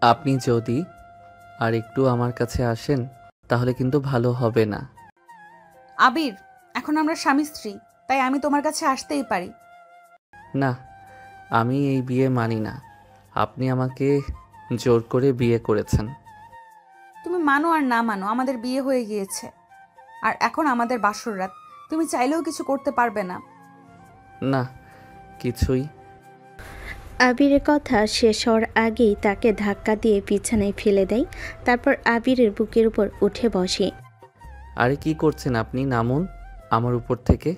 আপনি যদি আর একটু আমার কাছে আসেন তাহলে কিন্তু ভালো হবে না। আবির, এখন আমরা স্বামী স্ত্রী, তাই আমি তোমার কাছে আসতেই পারি। না, আমি এই বিয়ে মানি না। আপনি আমাকে জোর করে বিয়ে করেছেন। তুমি মানো আর না মানো, আমাদের বিয়ে হয়ে গিয়েছে। আর এখন আমাদের বাসর রাত, তুমি চাইলেও কিছু করতে পারবে না। না, কিছুই। আবিরের কথা শেষ হওয়ার আগেই তাকে ধাক্কা দিয়ে বিছানায় ফেলে দেয়। তারপর আবিরের বুকের উপর উঠে বসে। আরে কি করছেন আপনি? নামুন আমার উপর থেকে।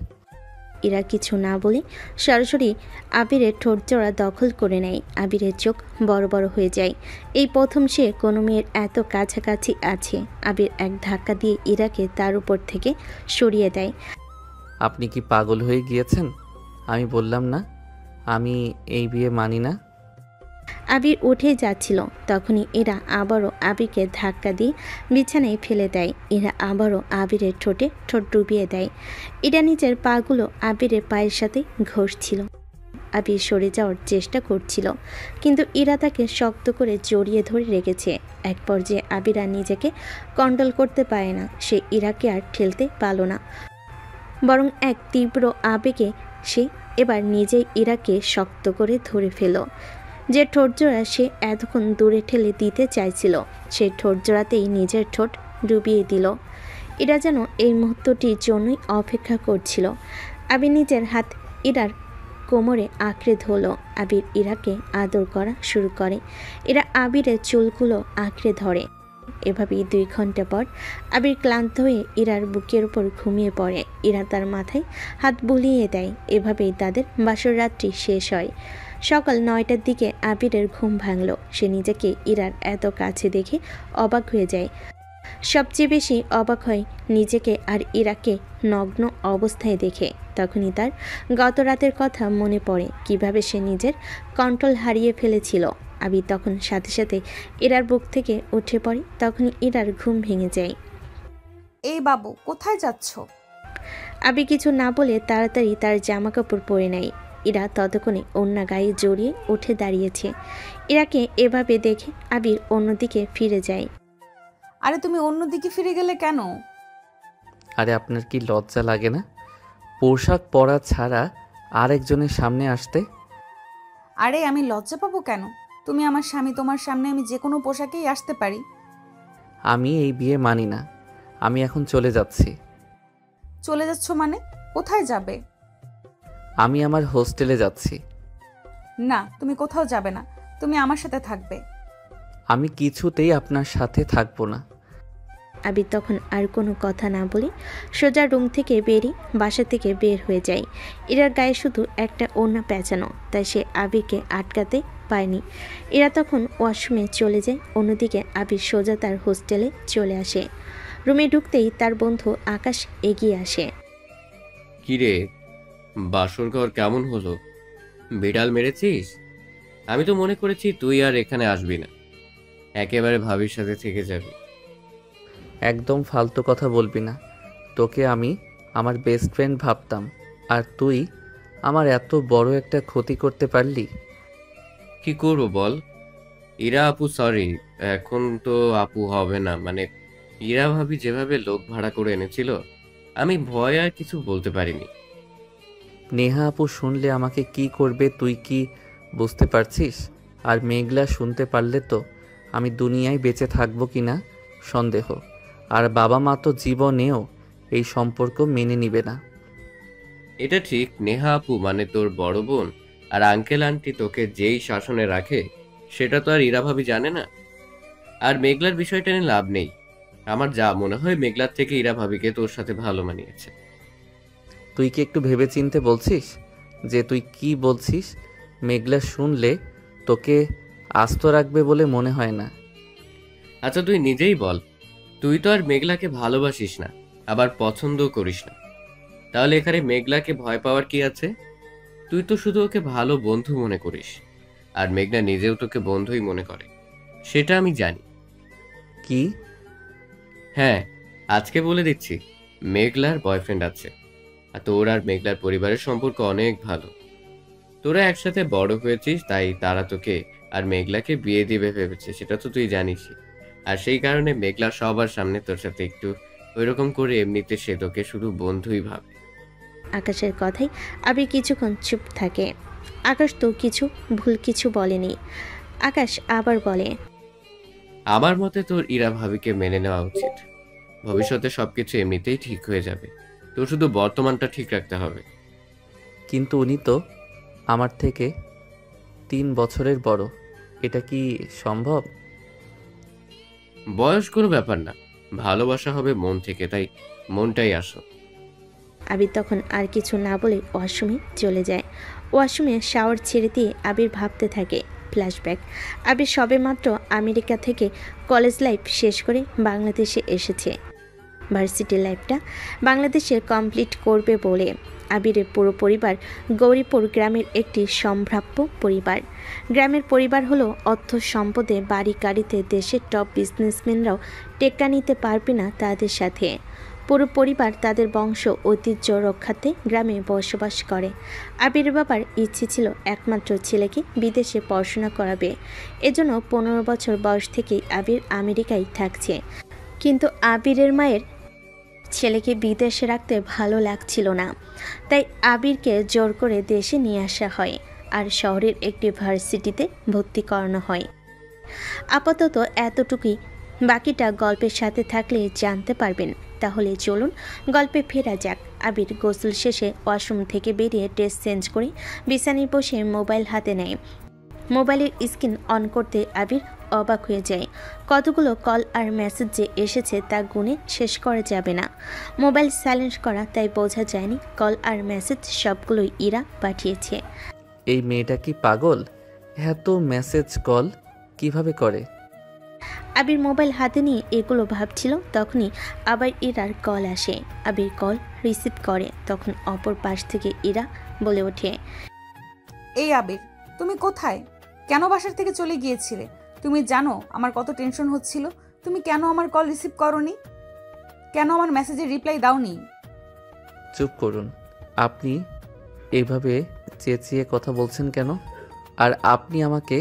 ইরা কিছু না বলে সরাসরি আবিরের ঠোঁটজোড়া দখল করে নেয়। আবিরের চোখ বড় বড় হয়ে যায়। এই প্রথম সে কোনো মেয়ের এত কাছাকাছি আছে। আবির এক ধাক্কা দিয়ে ইরাকে তার উপর থেকে সরিয়ে দেয়। আপনি কি পাগল হয়ে গিয়েছেন? আমি বললাম না আমি এই বিয়ে মানি না। আবির উঠে যাচ্ছিল, তখনই এরা আবারও আবিরকে ধাক্কা দিয়ে বিছানায় ফেলে দেয়। এরা আবারও আবিরের ঠোঁটে ঠোঁট ডুবিয়ে দেয়। এরা নিজের পাগুলো আবিরের পায়ের সাথে ঘষছিল। আবির সরে যাওয়ার চেষ্টা করছিল, কিন্তু ইরা তাকে শক্ত করে জড়িয়ে ধরে রেখেছে। এক পর্যায়ে আবির আর নিজেকে কন্ট্রোল করতে পারে না। সে ইরাকে আর ঠেলতে পারল না, বরং এক তীব্র আবেগে সে এবার নিজেই ইরাকে শক্ত করে ধরে ফেল। যে ঠোঁটজোড়া সে এতক্ষণ দূরে ঠেলে দিতে চাইছিল, সেই ঠোঁটজোড়াতেই নিজের ঠোঁট ডুবিয়ে দিল। ইরা যেন এই মুহূর্তটির জন্যই অপেক্ষা করছিল। আবির নিজের হাত ইরার কোমরে আঁকড়ে ধরল। আবির ইরাকে আদর করা শুরু করে। এরা আবিরের চুলগুলো আঁকড়ে ধরে। এভাবেই 2 ঘন্টা পর আবির ক্লান্ত হয়ে ইরার বুকের উপর ঘুমিয়ে পড়ে। ইরা তার মাথায় হাত বুলিয়ে দেয়। এভাবেই তাদের বাসর রাত্রি শেষ হয়। সকাল 9টার দিকে আবিরের ঘুম ভাঙল। সে নিজেকে ইরার এত কাছে দেখে অবাক হয়ে যায়। সবচেয়ে বেশি অবাক হয় নিজেকে আর ইরাকে নগ্ন অবস্থায় দেখে। তখনই তার গত রাতের কথা মনে পড়ে, কিভাবে সে নিজের কন্ট্রোল হারিয়ে ফেলেছিল। আবির তখন সাথে সাথে ইরার বুক থেকে উঠে পড়ে। তখনই ইরার ঘুম ভেঙে যায়। এই বাবু, কোথায় যাচ্ছ? আবির কিছু না বলে তাড়াতাড়ি তার জামা কাপড় পরে নেয়। ইরা ততক্ষণে ওড়না গায়ে জড়িয়ে উঠে দাঁড়িয়েছে। ইরাকে এভাবে দেখে আবির অন্যদিকে ফিরে যায়। আরে তুমি অন্যদিকে ফিরে গেলে কেন? আরে আপনার কি লজ্জা লাগে না পোশাক পরা ছাড়া আরেকজনের সামনে আসতে? আরে আমি লজ্জা পাবো কেন? তুমি আমার স্বামী, তোমার সামনে আমি যে কোনো পোশাকেই আসতে পারি। আমি এই বিয়ে মানি না। আমি এখন চলে যাচ্ছি। চলে যাচ্ছ মানে? কোথায় যাবে? আমি আমার হোস্টেলে যাচ্ছি। না, তুমি কোথাও যাবে না, তুমি আমার সাথে থাকবে। আমি কিছুতেই আপনার সাথে থাকবো না। আবির তখন আর কোনো কথা না বলে সোজা রুম থেকে বেরিয়ে বাসা থেকে বের হয়ে যায়। ইরার গায়ে শুধু একটা ওড়না পেঁচানো, তাই সে আবিরকে আটকাতে পায়নি। এরা তখন ওয়াশরুমে চলে যায়। অন্যদিকে আবির সোজা তার হোস্টেলে চলে আসে। রুমে ঢুকতেই তার বন্ধু আকাশ এগিয়ে আসে। কিরে, বাসর ঘর কেমন হলো? বিড়াল মেরেছিস? আমি তো মনে করেছি তুই আর এখানে আসবি না, একেবারে ভাবির সাথে থেকে যাবি। একদম ফালতু কথা বলবি না। তোকে আমি আমার বেস্ট ফ্রেন্ড ভাবতাম, আর তুই আমার এত বড় একটা ক্ষতি করতে পারলি। কি করবো বল? ইরা আপু, সরি, এখন তো আপু হবে না। মানে ইরা ভাবি যেভাবে লোক ভাড়া করে এনেছিল, আমি ভয় আর কিছু বলতে পারিনি। নেহা আপু শুনলে আমাকে কি করবে তুই কি বুঝতে পারছিস? আর মেঘলা শুনতে পারলে তো আমি দুনিয়ায় বেঁচে থাকবো কিনা সন্দেহ। আর বাবা মা তো জীবনেও এই সম্পর্ক মেনে নিবে না। এটা ঠিক, নেহা আপু মানে তোর বড় বোন, আর আঙ্কেল আন্টি তোকে যেই শাসনে রাখে সেটা তো আর ইরা ভাবি জানে না। আর মেঘলার বিষয়টা নিয়ে লাভ নেই। আমার যা মনে হয় মেঘলার থেকে ইরা ভাবিকে তোর সাথে ভালো মানিয়েছে। তুই কি একটু ভেবে চিনতে বলছিস যে তুই কি বলছিস? মেঘলা শুনলে তোকে আস্ত রাখবে বলে মনে হয় না। আচ্ছা তুই নিজেই বল, তুই তো আর মেঘলাকে ভালোবাসিস না, আবার পছন্দও করিস না, তাহলে এখানে মেঘলাকে ভয় পাওয়ার কি আছে? তুই তো শুধু ওকে ভালো বন্ধু মনে করিস, আর মেঘলা নিজেও তোকে বন্ধুই মনে করে, সেটা আমি জানি। কি? হ্যাঁ, আজকে বলে দিচ্ছি, মেঘলার বয়ফ্রেন্ড আছে। আর তোর আর মেঘলার পরিবারের সম্পর্ক অনেক ভালো। তোরা একসাথে বড় হয়েছিস, তাই তারা তোকে আর মেঘলাকে বিয়ে দিবে ভেবেছে, সেটা তো তুই জানিসই। আর সেই কারণে মেঘলা সবার সামনে তোর সাথে একটু ওইরকম করে, এমনিতে সে তোকে শুধু বন্ধুই ভাবে। আকাশের কথায় আবির কিছুক্ষণ চুপ থাকে। আকাশ তো ভুল কিছু বলেনি। আকাশ আবার বলে, আমার মতে তোর ইরা ভাবিকে মেনে নেওয়া উচিত। ভবিষ্যতে সবকিছু এমনিতেই ঠিক হয়ে যাবে, তোর শুধু বর্তমানটা ঠিক রাখতে হবে। কিন্তু উনি তো আমার থেকে 3 বছরের বড়, এটা কি সম্ভব? বয়স কোনো ব্যাপার না, ভালোবাসা হবে মন থেকে, তাই মনটাই আসো। আবির তখন আর কিছু না বলে ওয়াশরুমে চলে যায়। ওয়াশরুমে শাওয়ার ছেড়ে দিয়ে আবির ভাবতে থাকে। ফ্ল্যাশব্যাক। আবির সবেমাত্র আমেরিকা থেকে কলেজ লাইফ শেষ করে বাংলাদেশে এসেছে। ভার্সিটি লাইফটা বাংলাদেশে কমপ্লিট করবে বলে আবিরের পুরো পরিবার গৌরীপুর গ্রামের একটি সম্ভ্রাম্য পরিবার। গ্রামের পরিবার হলো অর্থ সম্পদে, বাড়ি গাড়িতে দেশের টপ বিজনেসম্যানরাও টেক্কা নিতে পারবে না তাদের সাথে। পুরো পরিবার তাদের বংশ ঐতিহ্য রক্ষার্থে গ্রামে বসবাস করে। আবিরের বাবার ইচ্ছে ছিল একমাত্র ছেলেকে বিদেশে পড়াশোনা করাবে। এজন্য 15 বছর বয়স থেকেই আবির আমেরিকায় থাকছে। কিন্তু আবিরের মায়ের ছেলেকে বিদেশে রাখতে ভালো লাগছিল না, তাই আবিরকে জোর করে দেশে নিয়ে আসা হয় আর শহরের একটি ভার্সিটিতে ভর্তি করানো হয়। আপাতত এতটুকুই, বাকিটা গল্পের সাথে থাকলে জানতে পারবেন। তাহলে চলুন গল্পে ফেরা যাক। আবির গোসল শেষে ওয়াশরুম থেকে বেরিয়ে ড্রেস চেঞ্জ করে বিছানায় বসে মোবাইল হাতে নেয়। মোবাইলের স্ক্রিন অন করতে আবির অবাক হয়ে যায়। কতগুলো কল আর মেসেজ যে এসেছে তা গুণে শেষ করা যাবে না। মোবাইল সাইলেন্ট করা, তাই বোঝা যায়নি কল আর মেসেজ সবগুলোই ইরা পাঠিয়েছে। এই মেয়েটা কি পাগল? এত মেসেজ কল কিভাবে করে? আবির মোবাইল হাতে নিয়ে এগুলো ভাবছিল, তখনই আবার ইরার কল আসে। আবির কল রিসিভ করে, তখন অপর পাশ থেকে ইরা বলে ওঠে, এই আবির, তুমি কোথায়? কেন বাসার থেকে চলে গিয়েছিলে? তুমি জানো আমার কত টেনশন হচ্ছিল। তুমি কেন আমার কল রিসিভ করোনি? কেন আমার মেসেজের রিপ্লাই দাওনি? চুপ করুন। আপনি এইভাবে চেঁচিয়ে কথা বলছেন কেন? আর আপনি আমাকে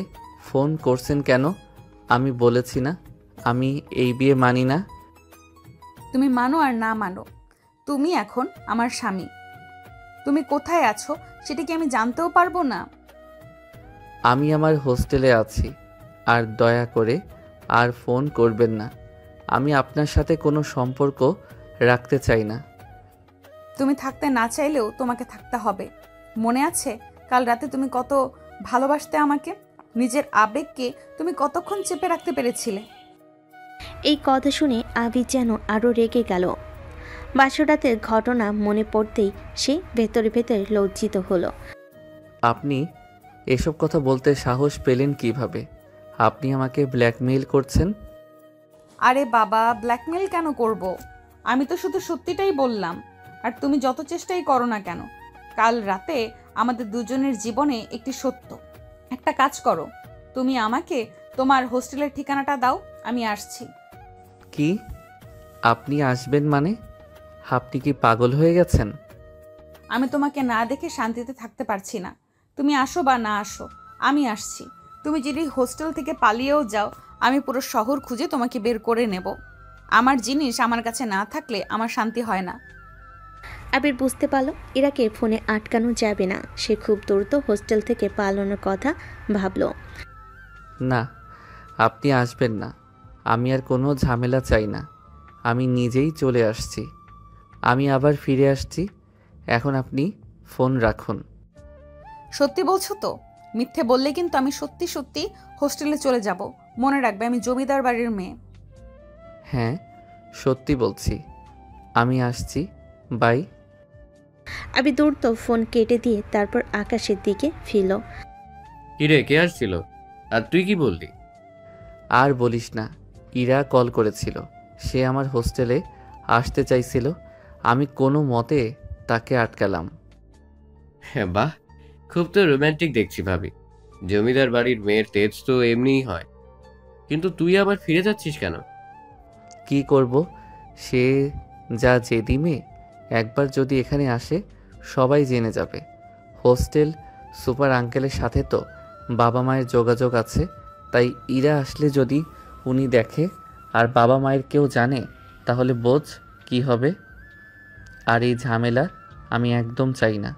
ফোন করছেন কেন? আমি বলেছি না আমি এই বিয়ে মানি না। তুমি মানো আর না মানো, তুমি এখন আমার স্বামী। তুমি কোথায় আছো সেটা কি আমি জানতেও পারবো না? আমি আমার হোস্টেলে আছি, আর দয়া করে আর ফোন করবেন না। আমি আপনার সাথে কোনো সম্পর্ক রাখতে চাই না। তুমি থাকতে না চাইলেও তোমাকে থাকতে হবে। মনে আছে কাল রাতে তুমি কত ভালোবাসতে আমাকে? নিজের আবেগকে তুমি কতক্ষণ চেপে রাখতে পেরেছিলে? এই কথা শুনে আবির যেন আরও রেগে গেল। বাসরাতের ঘটনা মনে পড়তেই সে ভেতরে ভেতরে লজ্জিত হলো। আপনি এসব কথা বলতে সাহস পেলেন কিভাবে? আপনি আমাকে ব্ল্যাকমেইল করছেন? আরে বাবা, ব্ল্যাকমেল কেন করব? আমি তো শুধু সত্যিটাই বললাম। আর তুমি যত চেষ্টাই করো না কেন, কাল রাতে আমাদের দুজনের জীবনে একটি সত্য। একটা কাজ করো, তুমি আমাকে তোমার হোস্টেলের ঠিকানাটা দাও, আমি আসছি। কি? আপনি আসবেন মানে? আপনি কি পাগল হয়ে গেছেন? আমি তোমাকে না দেখে শান্তিতে থাকতে পারছি না। তুমি আসো বা না আসো, আমি আসছি। তুমি যদি হোস্টেল থেকে পালিয়েও যাও, আমি পুরো শহর খুঁজে তোমাকে বের করে নেব। আমার জিনিস আমার কাছে না থাকলে আমার শান্তি হয় না। আবির বুঝতে পারল ইরাকে ফোনে আটকানো যাবে না। সে খুব দ্রুত হোস্টেল থেকে পালানোর কথা ভাবল। না, আপনি আসবেন না। আমি আর কোনো ঝামেলা চাই না। আমি নিজেই চলে আসছি। আমি আবার ফিরে আসছি। এখন আপনি ফোন রাখুন। সত্যি বলছো তো? মিথ্যে বললে কিন্তু আমি সত্যি সত্যি হোস্টেলে চলে যাব। মনে রাখবে আমি জমিদার বাড়ির মেয়ে। হ্যাঁ, সত্যি বলছি। আমি আসছি। বাই। আবির দ্রুত ফোন কেটে দিয়ে তারপর আকাশের দিকে ফিরল। কিরে, কে আসছিল? আর তুই কি বললি? আর বলিস না, ইরা কল করেছিল। সে আমার হোস্টেলে আসতে চাইছিল। আমি কোনো মতে তাকে আটকালাম। হ্যাঁ, বাহ, খুব তো রোমান্টিক দেখছি ভাবি। জমিদার বাড়ির মেয়ের তেজ তো এমনিই হয়, কিন্তু তুই আবার ফিরে যাচ্ছিস কেন? কি করব? সে যা জেদি মেয়ে, একবার যদি এখানে আসে সবাই জেনে যাবে। হোস্টেল সুপার আঙ্কেলের সাথে তো বাবা মায়ের যোগাযোগ আছে, তাই ইরা আসলে যদি উনি দেখে আর বাবা মায়ের কেউ জানে তাহলে বোঝ কি হবে। আর এই ঝামেলা আমি একদম চাই না।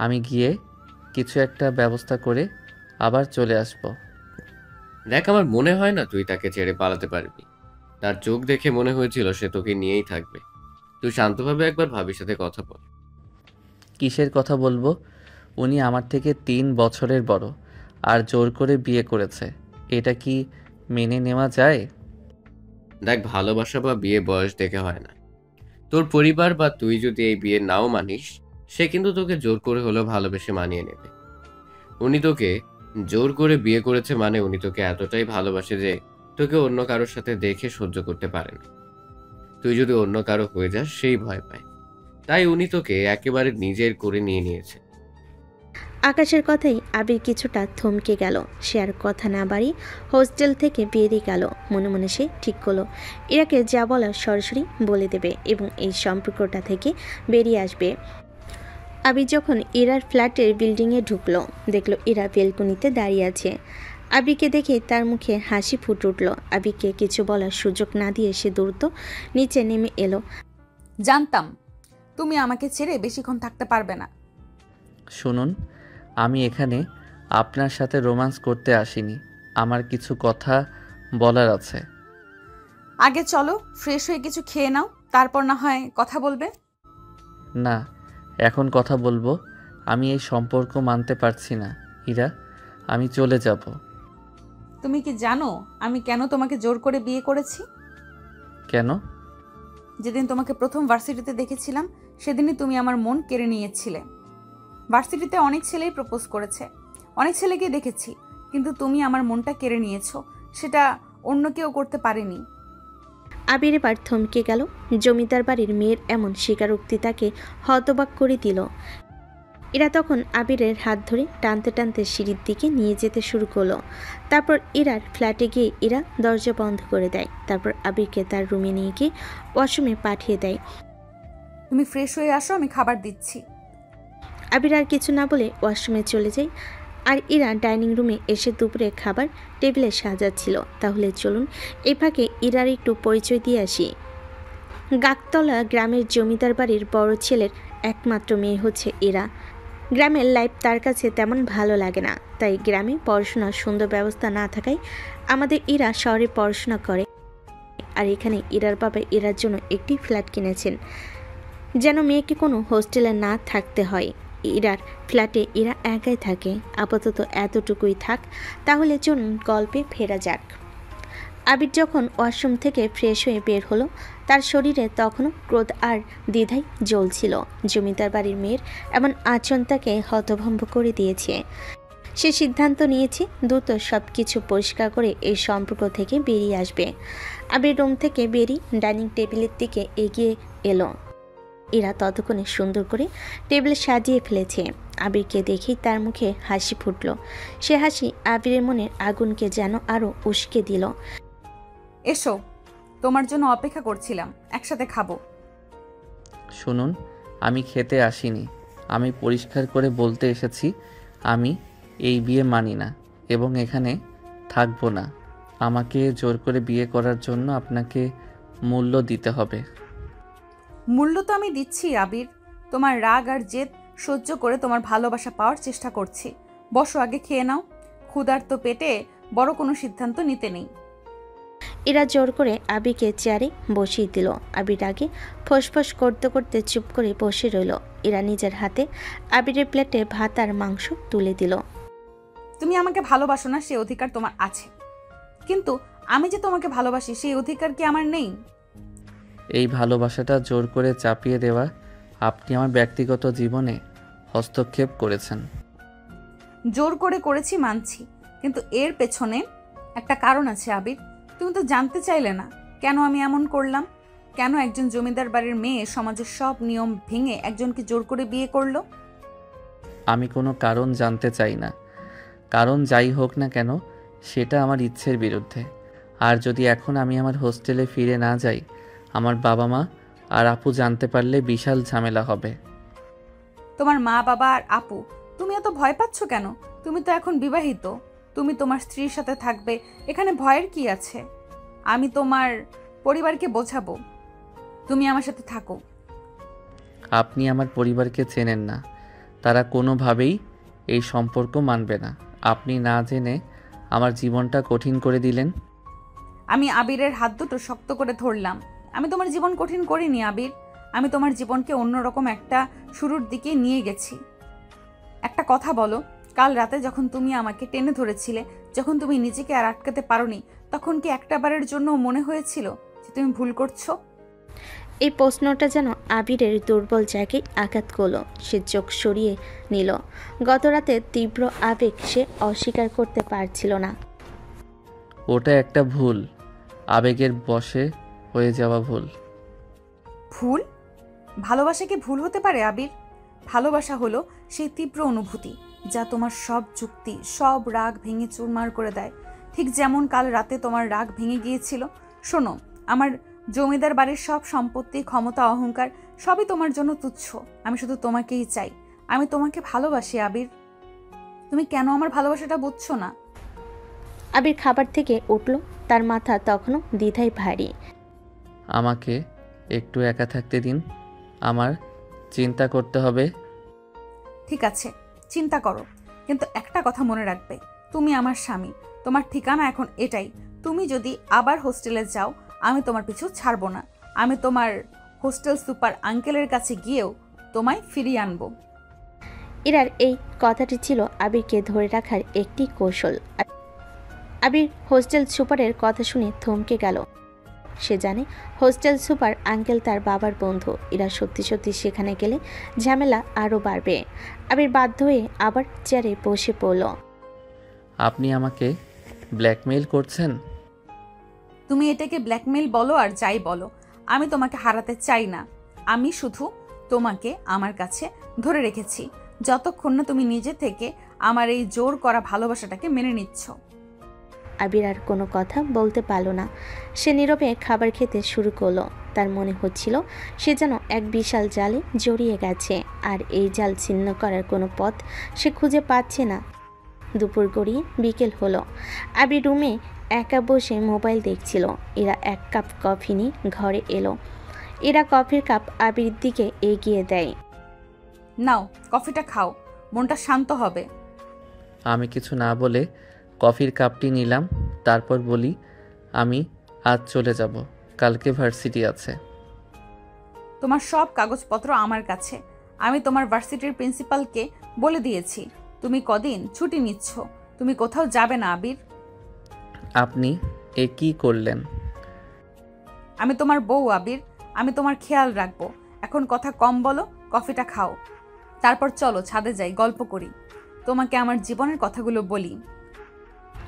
আমি গিয়ে কিছু একটা ব্যবস্থা করে আবার চলে আসব। দেখ, আমার মনে হয় না তুই তাকে ছেড়ে পালাতে পারবি। তার চোখ দেখে মনে হয়েছিল সে তোকে নিয়েই থাকবে। তুই শান্তভাবে একবার ভাবির সাথে কথা বল। কিসের কথা বলবো? উনি আমার থেকে 3 বছরের বড় আর জোর করে বিয়ে করেছে। এটা কি মেনে নেওয়া যায়? দেখ, ভালোবাসা বা বিয়ে বয়স দেখে হয় না। তোর পরিবার বা তুই যদি এই বিয়ে নাও মানিস, সে কিন্তু তোকে জোর করে হলেও ভালোবেসে মানিয়ে নেবে। উনি তোকে জোর করে বিয়ে করেছে মানে উনি তোকে এতটাই ভালোবাসে যে তোকে অন্য কারোর সাথে দেখে সহ্য করতে পারে না। তুই যদি অন্য কারো হয়ে যাস সেই ভয় পায়। তাই উনি তোকে একেবারে নিজের করে নিয়ে নিয়েছে। আকাশের কথাই আবির কিছুটা থমকে গেল। সে আর কথা না বাড়ি হোস্টেল থেকে বেরিয়ে গেল। মনে মনে সে ঠিক করলো ইরাকে যা বলার সরাসরি বলে দেবে এবং এই সম্পর্কটা থেকে বেরিয়ে আসবে। আবির যখন ইরার ফ্ল্যাটের বিল্ডিংয়ে ঢুকলো, দেখলো ইরা বেলকনিতে দাঁড়িয়ে আছে। আবিরকে দেখে তার মুখে হাসি ফুটে উঠল। আবিরকে কিছু বলার সুযোগ না দিয়ে সে দ্রুত নিচে নেমে এলো। জানতাম তুমি আমাকে ছেড়ে বেশিক্ষণ থাকতে পারবে না। শুনুন, আমি এখানে আপনার সাথে রোম্যান্স করতে আসিনি। আমার কিছু কথা বলার আছে। আগে চলো, ফ্রেশ হয়ে কিছু খেয়ে নাও, তারপর না হয় কথা বলবে। না, এখন কথা বলবো। আমি এই সম্পর্ক মানতে পারছি না ইরা। আমি চলে যাব। তুমি কি জানো আমি কেন তোমাকে জোর করে বিয়ে করেছি? কেন? যেদিন তোমাকে প্রথম ভার্সিটিতে দেখেছিলাম সেদিনই তুমি আমার মন কেড়ে নিয়েছিলে। ভার্সিটিতে অনেক ছেলেই প্রপোজ করেছে, অনেক ছেলেকেই দেখেছি, কিন্তু তুমি আমার মনটা কেড়ে নিয়েছো। সেটা অন্য কেউ করতে পারেনি। আবির এবার থমকে গেল। জমিদার বাড়ির মেয়ের এমন স্বীকারোক্তি তাকে হতবাক করে দিল। ইরা তখন আবিরের হাত ধরে টানতে টানতে সিঁড়ির দিকে নিয়ে যেতে শুরু করলো। তারপর ইরার ফ্ল্যাটে গিয়ে ইরা দরজা বন্ধ করে দেয়। তারপর আবিরকে তার রুমে নিয়ে গিয়ে ওয়াশরুমে পাঠিয়ে দেয়। তুমি ফ্রেশ হয়ে আসো, আমি খাবার দিচ্ছি। আবির আর কিছু না বলে ওয়াশরুমে চলে যায়। আর ইরা ডাইনিং রুমে এসে দুপুরে খাবার টেবিলে সাজাচ্ছিল। তাহলে চলুন এই ফাঁকে ইরার একটু পরিচয় দিয়ে আসি। গাকতলা গ্রামের জমিদার বাড়ির বড় ছেলের একমাত্র মেয়ে হচ্ছে ইরা। গ্রামের লাইফ তার কাছে তেমন ভালো লাগে না, তাই গ্রামে পড়াশোনার সুন্দর ব্যবস্থা না থাকায় আমাদের ইরা শহরে পড়াশোনা করে। আর এখানে ইরার বাবা ইরার জন্য একটি ফ্ল্যাট কিনেছেন, যেন মেয়েকে কোনো হোস্টেলে না থাকতে হয়। ইরার ফ্ল্যাটে ইরা একাই থাকে। আপাতত এতটুকুই থাক, তাহলে চলুন গল্পে ফেরা যাক। আবির যখন ওয়াশরুম থেকে ফ্রেশ হয়ে বের হলো, তার শরীরে তখনও ক্রোধ আর দ্বিধাই জ্বলছিল। জমিদার বাড়ির মেয়ের এমন আচরণ তাকে হতভম্ব করে দিয়েছে। সে সিদ্ধান্ত নিয়েছে দ্রুত সব কিছু পরিষ্কার করে এই সম্পর্ক থেকে বেরিয়ে আসবে। আবির রুম থেকে বেরিয়ে ডাইনিং টেবিলের দিকে এগিয়ে এলো। ইরা ততক্ষণে সুন্দর করে টেবিল সাজিয়ে ফেলেছে। আবিরকে দেখেই তার মুখে হাসি ফুটল। সে হাসি আবিরের মনের আগুনকে যেন আরও উস্কে দিল। এসো, তোমার জন্য অপেক্ষা করছিলাম, একসাথে খাবো। শুনুন, আমি খেতে আসিনি। আমি পরিষ্কার করে বলতে এসেছি আমি এই বিয়ে মানি না এবং এখানে থাকবো না। আমাকে জোর করে বিয়ে করার জন্য আপনাকে মূল্য দিতে হবে। মূল্য তো আমি দিচ্ছি আবির। তোমার রাগ আর জেদ সহ্য করে তোমার ভালোবাসা পাওয়ার চেষ্টা করছি। বসো, আগে খেয়ে নাও। ক্ষুধার্ত পেটে বড় কোনো সিদ্ধান্ত নিতে নেই। এরা জোর করে আবিকে চেয়ারে বসিয়ে দিল। আবির আগে ফোঁস করতে করতে চুপ করে বসে রইল। এরা নিজের হাতে আবিরের প্লেটে ভাত আর মাংস তুলে দিল। তুমি আমাকে ভালোবাসো না, সে অধিকার তোমার আছে, কিন্তু আমি যে তোমাকে ভালোবাসি সেই অধিকার কি আমার নেই? এই ভালোবাসাটা জোর করে চাপিয়ে দেওয়া। আপনি আমার ব্যক্তিগত জীবনে হস্তক্ষেপ করেছেন। জোর করে করেছি মানছি, কিন্তু এর পেছনে একটা কারণ আছে আবির। তুমি তো জানতে চাইলে না কেন আমি এমন করলাম। কেন একজন জমিদার বাড়ির মেয়ে সমাজের সব নিয়ম ভেঙে একজনকে জোর করে বিয়ে করলো? আমি কোনো কারণ জানতে চাই না। কারণ যাই হোক না কেন, সেটা আমার ইচ্ছের বিরুদ্ধে। আর যদি এখন আমি আমার হোস্টেলে ফিরে না যাই, আমার বাবা মা আর আপু জানতে পারলে বিশাল ঝামেলা হবে। তোমার মা বাবা আর আপু, তুমি এত ভয় পাচ্ছ কেন? তুমি তো এখন বিবাহিত, তুমি তোমার স্ত্রীর সাথে থাকবে, এখানে ভয়ের কি আছে? আমি তোমার পরিবারকে বোঝাবো, তুমি আমার সাথে থাকো। আপনি আমার পরিবারকে চেনেন না, তারা কোনোভাবেই এই সম্পর্ক মানবে না। আপনি না জেনে আমার জীবনটা কঠিন করে দিলেন। আমি আবিরের হাত দুটো শক্ত করে ধরলাম। আমি তোমার জীবন কঠিন করিনি আবির, আমি তোমার জীবনকে অন্যরকম একটা শুরুর দিকে নিয়ে গেছি। একটা কথা বলো, কাল রাতে যখন তুমি আমাকে টেনে ধরেছিলে, যখন তুমি নিজেকে আর আটকাতে পারোনি, তখন কি একটাবারের জন্য মনে হয়েছিল যে তুমি ভুল করছো? এই প্রশ্নটা যেন আবিরের দুর্বল জায়গায় আঘাত করলো। সে চোখ সরিয়ে নিল। গত রাতে তীব্র আবেগ সে অস্বীকার করতে পারছিল না। ওটা একটা ভুল, আবেগের বশে হয়ে যাওয়া ভুল। ভুল? ভালোবাসা কি ভুল হতে পারে আবির? ভালোবাসা হলো সেই তীব্র অনুভূতি যা তোমার সব যুক্তি, সব রাগ ভেঙে চুরমার করে দেয়। ঠিক যেমন কাল রাতে তোমার রাগ ভেঙে গিয়েছিল। শোনো, আমার জমিদার বাড়ির সব সম্পত্তি, ক্ষমতা, অহংকার সবই তোমার জন্য তুচ্ছ। আমি শুধু তোমাকেই চাই, আমি তোমাকে ভালোবাসি আবির। তুমি কেন আমার ভালোবাসাটা বুঝছো না? আবির খাবার থেকে উঠল, তার মাথা তখনও দ্বিধায় ভারী। আমাকে একটু একা থাকতে দিন, আমার চিন্তা করতে হবে। ঠিক আছে, চিন্তা করো, কিন্তু একটা কথা মনে রাখবে, তুমি আমার স্বামী, তোমার ঠিকানা এখন এটাই। তুমি যদি আবার হোস্টেলে যাও, আমি তোমার পিছু ছাড়বো না। আমি তোমার হোস্টেল সুপার আঙ্কেলের কাছে গিয়েও তোমায় ফিরিয়ে আনবো। ইরার এই কথাটি ছিল আবিরকে ধরে রাখার একটি কৌশল। আবির হোস্টেল সুপারের কথা শুনে থমকে গেল। সে জানে হোস্টেল সুপার আঙ্কেল তার বাবার বন্ধু। ইরা সত্যি সত্যি সেখানে গেলে ঝামেলা আরও বাড়বে। আবির বাধ্য হয়ে আবার চেয়ারে বসে পড়ল। আপনি আমাকে ব্ল্যাকমেইল করছেন? তুমি এটাকে ব্ল্যাকমেইল বলো আর যাই বলো, আমি তোমাকে হারাতে চাই না। আমি শুধু তোমাকে আমার কাছে ধরে রেখেছি যতক্ষণ না তুমি নিজে থেকে আমার এই জোর করা ভালোবাসাটাকে মেনে নিচ্ছ। আবির আর কোনো কথা বলতে পারল না। সে নীরবে খাবার খেতে শুরু করলো। তার মনে হচ্ছিল সে যেন এক বিশাল জালে জড়িয়ে গেছে, আর এই জাল ছিন্ন করার কোনো পথ সে খুঁজে পাচ্ছে না। দুপুর গড়িয়ে বিকেল হলো। আবির রুমে একা বসে মোবাইল দেখছিল। এরা এক কাপ কফি নিয়ে ঘরে এলো। এরা কফির কাপ আবির দিকে এগিয়ে দেয়। নাও, কফিটা খাও, মনটা শান্ত হবে। আমি কিছু না বলে কফির কাপটি নিলাম, তারপর বলি, আমি আজ চলে যাব, কালকে ভার্সিটি আছে। তোমার সব কাগজপত্র আমার কাছে। আমি তোমার ভার্সিটির প্রিন্সিপালকে বলে দিয়েছি তুমি কদিন ছুটি নিচ্ছ, তুমি কোথাও যাবে না আবির। আপনি এ কী করলেন? আমি তোমার বউ আবির, আমি তোমার খেয়াল রাখবো। এখন কথা কম বলো, কফিটা খাও, তারপর চলো ছাদে যাই, গল্প করি, তোমাকে আমার জীবনের কথাগুলো বলি।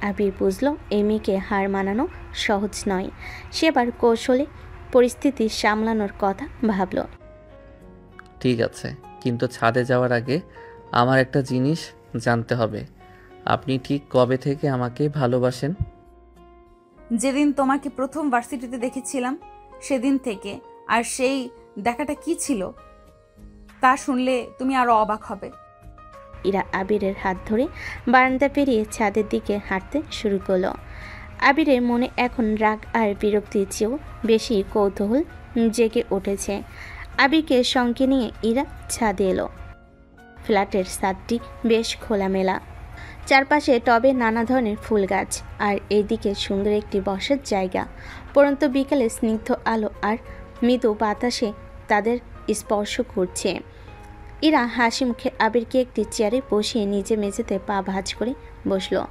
আবির বুঝল এই মেয়েকে হার মানানো সহজ নয়। সে এবার কৌশলে পরিস্থিতি সামলানোর কথা ভাবল। ঠিক আছে, কিন্তু ছাদে যাওয়ার আগে আমার একটা জিনিস জানতে হবে। আপনি ঠিক কবে থেকে আমাকে ভালোবাসেন? যেদিন তোমাকে প্রথম ভার্সিটিতে দেখেছিলাম সেদিন থেকে। আর সেই দেখাটা কি ছিল তা শুনলে তুমি আরো অবাক হবে। ইরা আবিরের হাত ধরে বারান্দা পেরিয়ে ছাদের দিকে হাঁটতে শুরু করলো। আবিরের মনে এখন রাগ আর বিরক্তির চেয়েও বেশি কৌতূহল জেগে উঠেছে। আবিরকে সঙ্গে নিয়ে ইরা ছাদে এলো। ফ্ল্যাটের ছাদটি বেশ খোলামেলা, চারপাশে টবে নানা ধরনের ফুল গাছ, আর এইদিকে সুন্দর একটি বসার জায়গা। পরন্ত বিকালে স্নিগ্ধ আলো আর মৃদু বাতাসে তাদের স্পর্শ করছে। ইরা হাসি মুখে আবিরকে একটি চেয়ারে বসিয়ে নিজে মেঝেতে পা ভাঁজ করে বসলো।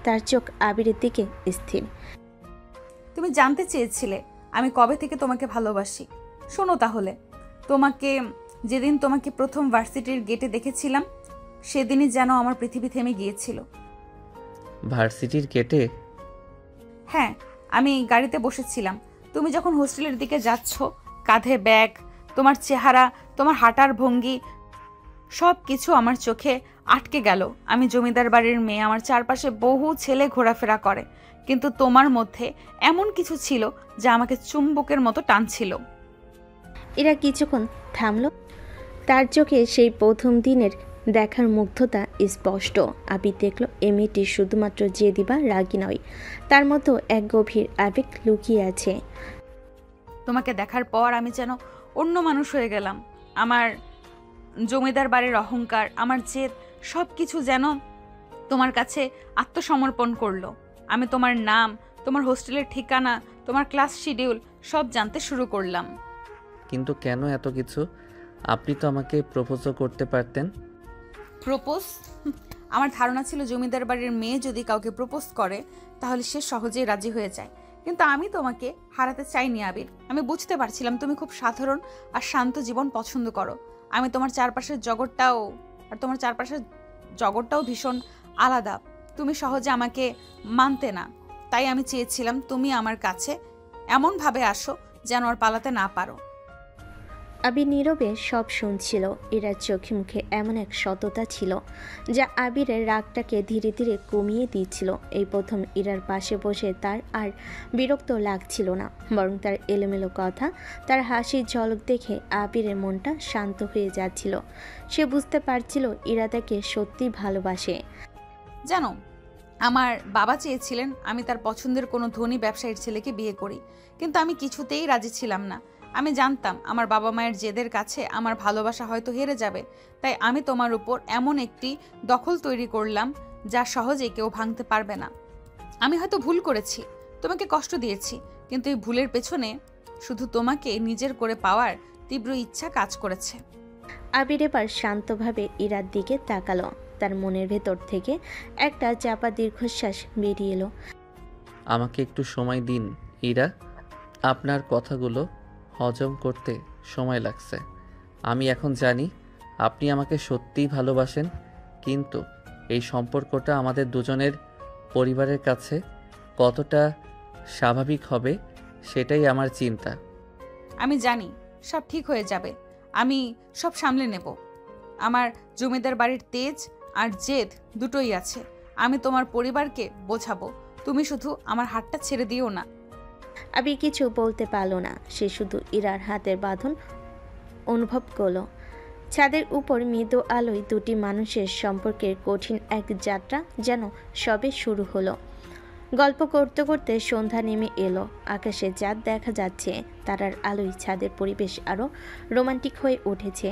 তার চোখ আবিরের দিকে স্থির। তুমি জানতে চেয়েছিলে আমি কবে থেকে তোমাকে ভালোবাসি। শোনো তাহলে, যেদিন তোমাকে প্রথম ভার্সিটির গেটে দেখেছিলাম সেদিনই যেন আমার পৃথিবী থেমে গিয়েছিল। ভার্সিটির গেটে? হ্যাঁ, আমি গাড়িতে বসেছিলাম। তুমি যখন হোস্টেলের দিকে যাচ্ছ, কাঁধে ব্যাগ, তোমার চেহারা, তোমার হাঁটার ভঙ্গি, সব কিছু আমার চোখে আটকে গেল। আমি জমিদার বাড়ির মেয়ে, আমার চারপাশে বহু ছেলে ঘোরাফেরা করে, কিন্তু তোমার মধ্যে এমন কিছু ছিল যা আমাকে চুম্বকের মতো টানছিল। এরা কিছুক্ষণ থামল। তার চোখে সেই প্রথম দিনের দেখার মুগ্ধতা স্পষ্ট। আবির দেখল এই মেয়েটি শুধুমাত্র জেদি বা রাগী নয়, তার মতো এক গভীর আবেগ লুকিয়ে আছে। তোমাকে দেখার পর আমি যেন অন্য মানুষ হয়ে গেলাম। আমার জমিদার বাড়ির অহংকার, আমার জেদ, সব কিছু যেন তোমার কাছে আত্মসমর্পণ করলো। আমি তোমার নাম, তোমার হোস্টেলের ঠিকানা, তোমার ক্লাস শিডিউল সব জানতে শুরু করলাম। কিন্তু কেন এত কিছু? আপনি তো আমাকে প্রপোজও করতে পারতেন। প্রপোজ? আমার ধারণা ছিল জমিদার বাড়ির মেয়ে যদি কাউকে প্রপোজ করে তাহলে সে সহজেই রাজি হয়ে যায়। কিন্তু আমি তোমাকে হারাতে চাইনি আবির। আমি বুঝতে পারছিলাম তুমি খুব সাধারণ আর শান্ত জীবন পছন্দ করো। আমি তোমার চারপাশের জগৎটাও ভীষণ আলাদা। তুমি সহজে আমাকে মানতে না। তাই আমি চেয়েছিলাম তুমি আমার কাছে এমনভাবে আসো যেন আর পালাতে না পারো। আবির নীরবে সব শুনছিল। ইরার চোখে মুখে এমন এক সততা ছিল যা আবিরের রাগটাকে ধীরে ধীরে কমিয়ে দিচ্ছিল। এই প্রথম ইরার পাশে বসে তার আর বিরক্ত লাগছিল না, বরং তার এলোমেলো কথা, তার হাসির ঝলক দেখে আবিরের মনটা শান্ত হয়ে যাচ্ছিল। সে বুঝতে পারছিল ইরা তাকে সত্যি ভালোবাসে। জানো, আমার বাবা চেয়েছিলেন আমি তার পছন্দের কোনো ধনী ব্যবসায়ীর ছেলেকে বিয়ে করি, কিন্তু আমি কিছুতেই রাজি ছিলাম না। আমি জানতাম আমার বাবা মায়ের জেদের কাছে আমার ভালোবাসা হয়তো হেরে যাবে। তাই আমি তোমার উপর এমন একটি দখল তৈরি করলাম যা সহজেই কেউ ভাঙতে পারবে না। আমি হয়তো ভুল করেছি, তোমাকে কষ্ট দিয়েছি, কিন্তু এই ভুলের পেছনে শুধু তোমাকে নিজের করে পাওয়ার তীব্র ইচ্ছা কাজ করেছে। আবির এবার শান্তভাবে ইরার দিকে তাকালো। তার মনের ভেতর থেকে একটা চাপা দীর্ঘশ্বাস বেরিয়ে এলো। আমাকে একটু সময় দিন ইরা, আপনার কথাগুলো হজম করতে সময় লাগছে। আমি এখন জানি আপনি আমাকে সত্যিই ভালোবাসেন, কিন্তু এই সম্পর্কটা আমাদের দুজনের পরিবারের কাছে কতটা স্বাভাবিক হবে সেটাই আমার চিন্তা। আমি জানি সব ঠিক হয়ে যাবে, আমি সব সামলে নেব। আমার জমিদার বাড়ির তেজ আর জেদ দুটোই আছে। আমি তোমার পরিবারকে বোঝাবো, তুমি শুধু আমার হাতটা ছেড়ে দিও না। আবির কিছু বলতে পারল না, সে শুধু ইরার হাতের বাঁধন অনুভব করলো। ছাদের উপর মৃদু আলোয় দুটি মানুষের সম্পর্কের কঠিন এক যাত্রা যেন সবে শুরু হলো। গল্প করতে করতে সন্ধ্যা নেমে এলো। আকাশে চাঁদ দেখা যাচ্ছে, তারার আলোয় ছাদের পরিবেশ আরও রোমান্টিক হয়ে উঠেছে।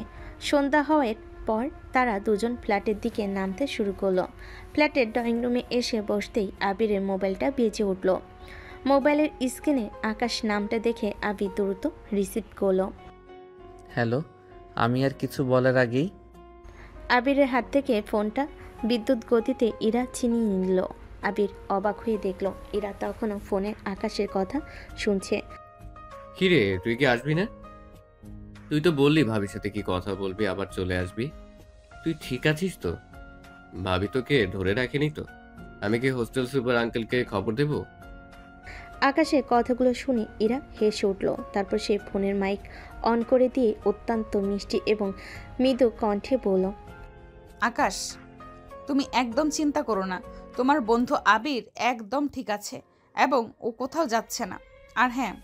সন্ধ্যা হওয়ার পর তারা দুজন ফ্ল্যাটের দিকে নামতে শুরু করলো। ফ্ল্যাটের ড্রয়িং রুমে এসে বসতেই আবিরের মোবাইলটা বেজে উঠল। মোবাইলের স্ক্রিনে আকাশ নামটা দেখে আবির দ্রুত রিসিভ করলো। হ্যালো, আমি আর কিছু বলার আগেই আবিরের হাত থেকে ফোনটা বিদ্যুৎ গতিতে ইরা ছিনিয়ে নিল। আবির অবাক হয়ে দেখল ইরা তখনও ফোনে আকাশের কথা শুনছে। কিরে, তুই কি আসবি না? তুই তো বললি ভাবির সাথে কি কথা বলবি, আবার চলে আসবি। তুই ঠিক আছিস তো? ভাবি তোকে ধরে রাখেনি তো? আমি কি হোস্টেল সুপার আঙ্কেলকে খবর দেব? আকাশের কথাগুলো শুনে ইরা হেসে উঠল। তারপর সে ফোনের মাইক অন করে দিয়ে অত্যন্ত মিষ্টি এবং মৃদু কণ্ঠে বলল, আকাশ, তুমি একদম চিন্তা করো না। তোমার বন্ধু আবির একদম ঠিক আছে এবং ও কোথাও যাচ্ছে না। আর হ্যাঁ,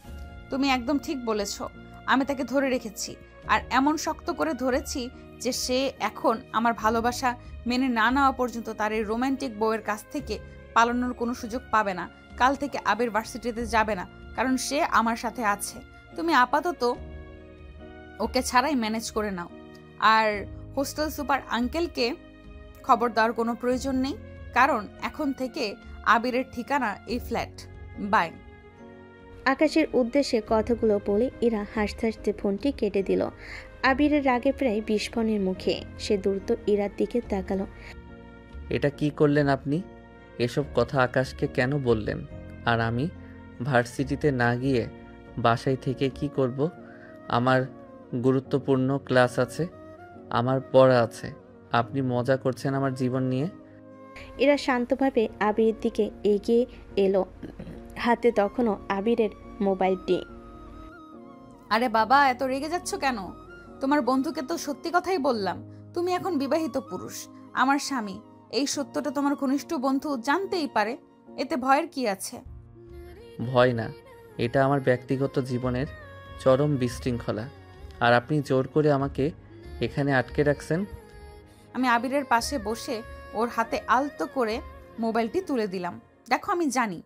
তুমি একদম ঠিক বলেছ, আমি তাকে ধরে রেখেছি, আর এমন শক্ত করে ধরেছি যে সে এখন আমার ভালোবাসা মেনে না নেওয়া পর্যন্ত তার এই রোমান্টিক বউয়ের কাছ থেকে পালানোর কোনো সুযোগ পাবে না। কাল থেকে আবির ভার্সিটিতে যাবে না, কারণ সে আমার সাথে আছে। তুমি আপাতত ওকে ছাড়াই ম্যানেজ করে নাও। আর হোস্টেল সুপার আঙ্কেলকে খবর দেওয়ার কোনো প্রয়োজন নেই, কারণ এখন থেকে আবিরের ঠিকানা এই ফ্ল্যাট। বাই। আকাশের উদ্দেশ্যে কথাগুলো বলে ইরা হাসতে হাসতে ফোনটি কেটে দিল। আবিরের রাগে প্রায় বিস্ফোরণের মুখে। সে দ্রুত ইরার দিকে তাকালো। এটা কি করলেন আপনি? এসব কথা আকাশকে কেন বললেন? আর আমি ভার্সিটিতে না গিয়ে বাসায় থেকে কি করব? আমার গুরুত্বপূর্ণ ক্লাস আছে, আমার পড়া আছে। আপনি মজা করছেন আমার জীবন নিয়ে। ইরা শান্তভাবে আবিরের দিকে এগিয়ে এলো, হাতে তখনও আবিরের মোবাইলটি। আরে বাবা, এত রেগে যাচ্ছ কেন? তোমার বন্ধুকে তো সত্যি কথাই বললাম। তুমি এখন বিবাহিত পুরুষ, আমার স্বামী। এই সত্যটা তোমার ঘনিষ্ঠ বন্ধু জানতেই পারে, এতে ভয়ের কি আছে? ভয় না, এটা আমার ব্যক্তিগত জীবনের চরম বিশৃঙ্খলা। আর আপনি জোর করে আমাকে এখানে আটকে রাখছেন। আমি আবিরের পাশে বসে ওর হাতে আলতো করে মোবাইলটি তুলে দিলাম। দেখো, আমি জানি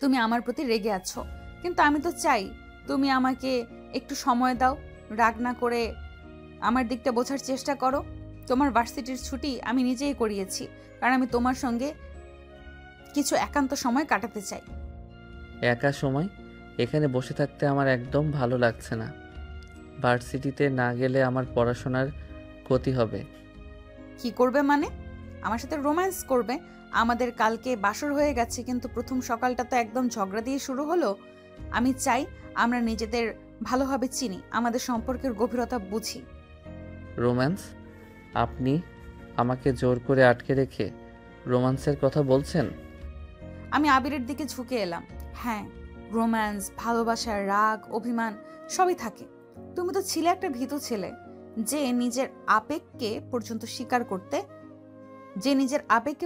তুমি আমার প্রতি রেগে আছো, কিন্তু আমি তো চাই তুমি আমাকে একটু সময় দাও। রাগ না করে আমার দিকটা বোঝার চেষ্টা করো। তোমার ভার্সিটির ছুটি আমি নিজেই করিয়েছি, কারণ আমি তোমার সঙ্গে কিছু একান্ত সময় কাটাতে চাই। একা সময়? এখানে বসে থাকতে আমার একদম ভালো লাগছে না। ভার্সিটিতে না গেলে আমার পড়াশোনার ক্ষতি হবে। কি করবে মানে? আমার সাথে রোম্যান্স করবে? আমাদের কালকে বাসর হয়ে গেছে, কিন্তু প্রথম সকালটা তো একদম ঝগড়া দিয়ে শুরু হলো। আমি চাই আমরা নিজেদের ভালোভাবে চিনি, আমাদের সম্পর্কের গভীরতা বুঝি। রোম্যান্স? আপনি আমাকে জোর করে আটকে রেখে রোম্যান্সের কথা বলছেন? আমি আবিরের দিকে ঝুঁকে এলাম। হ্যাঁ, রোম্যান্স, ভালোবাসা, রাগ, অভিমান সবই থাকে। তুমি তো ছিলে একটা ভীতু ছেলে, যে নিজের আবেগকে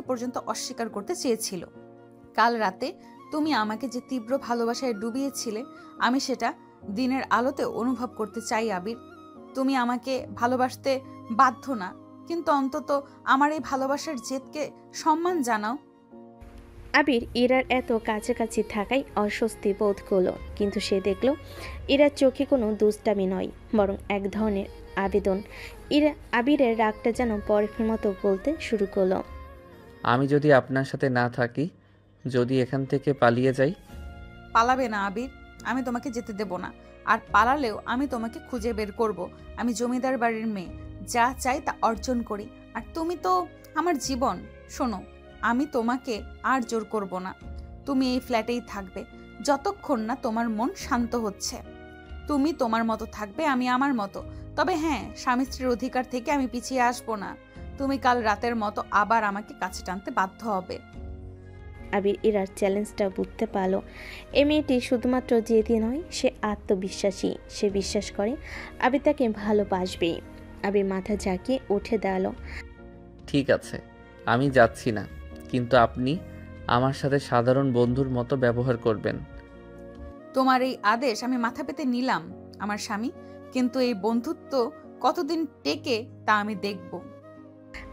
পর্যন্ত অস্বীকার করতে চেয়েছিল। কাল রাতে তুমি আমাকে যে তীব্র ভালোবাসায় ডুবিয়েছিলে, আমি সেটা দিনের আলোতে অনুভব করতে চাই। আবির, তুমি আমাকে ভালোবাসতে বাধ্য না, কিন্তু অন্তত আমার এই ভালোবাসার জেদকে সম্মান জানাও। আবির ইরার এত কাছাকাছি থাকায় অস্বস্তি বোধ করলো, কিন্তু সে দেখল ইরার চোখে কোনো দুষ্টামি নয়, বরং এক ধরনের আবেদন। আবিরের রাগটা যেন বরফের মতো বলতে শুরু করলো। আমি যদি আপনার সাথে না থাকি, যদি এখান থেকে পালিয়ে যাই? পালাবে না আবির, আমি তোমাকে যেতে দেব না। আর পালালেও আমি তোমাকে খুঁজে বের করব। আমি জমিদার বাড়ির মেয়ে, যা চাই তা অর্জন করি। আর তুমি তো আমার জীবন। শোনো, আমি তোমাকে আর জোর করব না। তুমি এই ফ্ল্যাটেই থাকবে যতক্ষণ না তোমার মন শান্ত হচ্ছে। তুমি তোমার মতো থাকবে, আমি আমার মতো। তবে হ্যাঁ, স্বামী স্ত্রীর অধিকার থেকে আমি পিছিয়ে আসবো না। তুমি কাল রাতের মতো আবার আমাকে কাছে টানতে বাধ্য হবে। আবির ইরার চ্যালেঞ্জটা বুঝতে পারল। এই মেয়েটি শুধুমাত্র জেদি নয়, সে আত্মবিশ্বাসী। সে বিশ্বাস করে আবির তাকে ভালোবাসবেই। আবির মাথা ঝাঁকিয়ে উঠে দাঁড়ালো। ঠিক আছে, আমি যাচ্ছি না, কিন্তু আপনি আমার সাথে সাধারণ বন্ধুর মতো ব্যবহার করবেন। তোমার এই আদেশ আমি মাথা পেতে নিলাম আমার স্বামী, কিন্তু এই বন্ধুত্ব কতদিন টেকে তা আমি দেখব।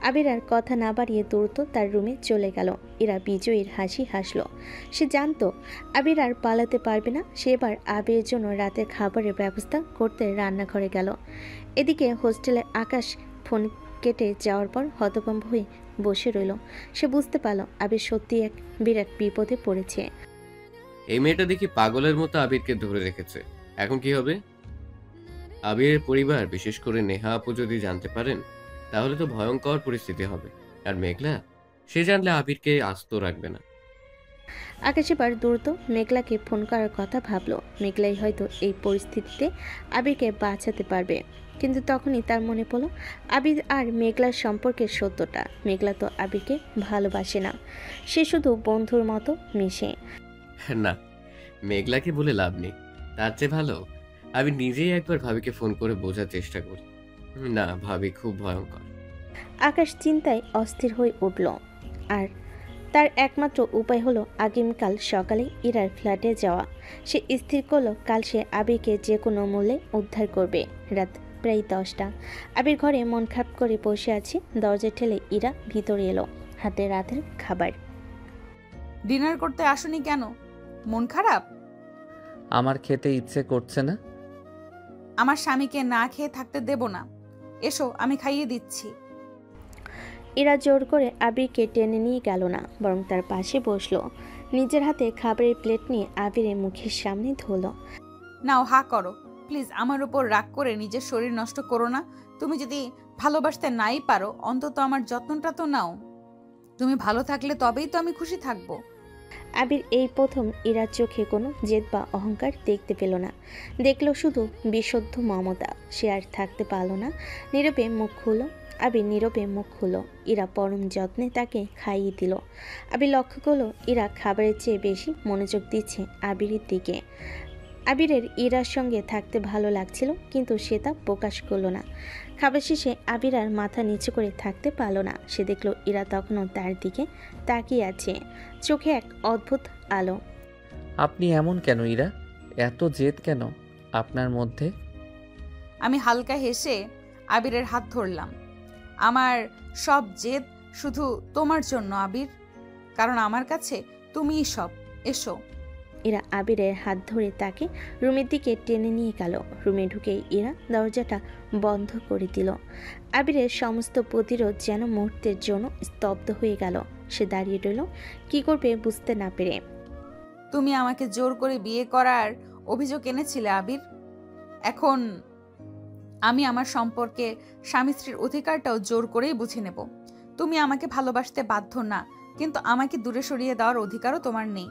আবির আর কথা না বাড়িয়ে দ্রুত তার রুমে চলে গেল। ইরা বিজয়ীর হাসি হাসল। সে জানতো আবির আর পালাতে পারবে না। সে এবার আবিরের জন্য রাতের খাবারের ব্যবস্থা করতে রান্নাঘরে গেল। এদিকে হোস্টেলের আকাশ ফোন কেটে যাওয়ার পর হতভম্ব হয়ে বসে রইল। সে বুঝতে পারল আবির সত্যি এক বিরাট বিপদে পড়েছে। এই মেয়েটা দেখি পাগলের মতো আবিরকে ধরে রেখেছে। এখন কি হবে? আবিরের পরিবার, বিশেষ করে নেহা আপু যদি জানতে পারেন, তাহলে তো ভয়ঙ্কর পরিস্থিতি হবে। আর মেঘলা, সে জানলে আবিরকে আস্ত রাখবে না। আকাশ এবার দ্রুত মেঘলাকে ফোন করার কথা ভাবলো। মেঘলাই হয়তো এই পরিস্থিতিতে আবিরকে বাঁচাতে পারবে। কিন্তু তখনই তার মনে পড়ল আবির আর মেঘলার সম্পর্কের সত্যটা। মেঘলা তো আবিরকে ভালোবাসে না, সে শুধু বন্ধুর মতো মিশে। না, মেঘলাকে বলে লাভ নেই। তার চেয়ে ভালো আমি নিজেই একবার ভাবিকে ফোন করে বোঝার চেষ্টা করি। না, ভাবি খুব ভয়ঙ্কর। আকাশ চিন্তায় অস্থির হয়ে উঠল। আর তার একমাত্র উপায় হলো আগামীকাল সকালে ইরার ফ্ল্যাটে যাওয়া। সে স্থির করলো কাল সে আবিরকে যে কোনো মূল্যে উদ্ধার করবে। রাত প্রায় 10টা। আবির ঘরে মন খারাপ করে বসে আছে। দরজা ঠেলে ইরা ভিতরে এলো, হাতে রাতের খাবার। ডিনার করতে আসোনি কেন? মন খারাপ? আমার খেতে ইচ্ছে করছে না। আমার স্বামীকে না খেয়ে থাকতে দেব না। এসো, আমি খাইয়ে দিচ্ছি। ইরা জোর করে আবিরকে টেনে নিয়ে গেল না, বরং তার পাশে বসলো। নিজের হাতে খাবারের প্লেট নিয়ে আবিরের মুখের সামনে ধরল। নাও, হা করো প্লিজ। আমার উপর রাগ করে নিজের শরীর নষ্ট করো না। তুমি যদি ভালোবাসতে নাই পারো, অন্তত আমার যত্নটা তো নাও। তুমি ভালো থাকলে তবেই তো আমি খুশি থাকবো। আবির এই প্রথম ইরার চোখে কোনো জেদ বা অহংকার দেখতে পেল না, দেখলো শুধু বিশুদ্ধ মমতা। সে আর থাকতে পারল না, নীরবে মুখ খুলল। আবির নীরবে মুখ খুলল। ইরা পরম যত্নে তাকে খাইয়ে দিল। আবির লক্ষ্য করলো ইরা খাবারের চেয়ে বেশি মনোযোগ দিচ্ছে আবিরের দিকে। আবিরের ইরার সঙ্গে থাকতে ভালো লাগছিল, কিন্তু সে তা প্রকাশ করলো না। খাবার শেষে আবির আর মাথা নিচু করে থাকতে পারল না। সে দেখলো ইরা তখনও তার দিকে তাকিয়ে আছে, চোখে এক অদ্ভুত আলো। আপনি এমন কেন ইরা? এত জেদ কেন আপনার মধ্যে? আমি হালকা হেসে আবিরের হাত ধরলাম। আমার সব জেদ শুধু তোমার জন্য আবির, কারণ আমার কাছে তুমিই সব। এসো। ইরা আবিরের হাত ধরে তাকে রুমের দিকে টেনে নিয়ে গেল। রুমে ঢুকেই ইরা দরজাটা বন্ধ করে দিল। আবিরের সমস্ত প্রতিরোধ যেন মুহূর্তের জন্য স্তব্ধ হয়ে গেল। সে দাঁড়িয়ে রইল, কি করবে বুঝতে না পেরে। তুমি আমাকে জোর করে বিয়ে করার অভিযোগ এনেছিলে আবির। এখন আমি আমার সম্পর্কে স্বামী স্ত্রীর অধিকারটাও জোর করেই বুঝে নেব। তুমি আমাকে ভালোবাসতে বাধ্য না, কিন্তু আমাকে দূরে সরিয়ে দেওয়ার অধিকারও তোমার নেই।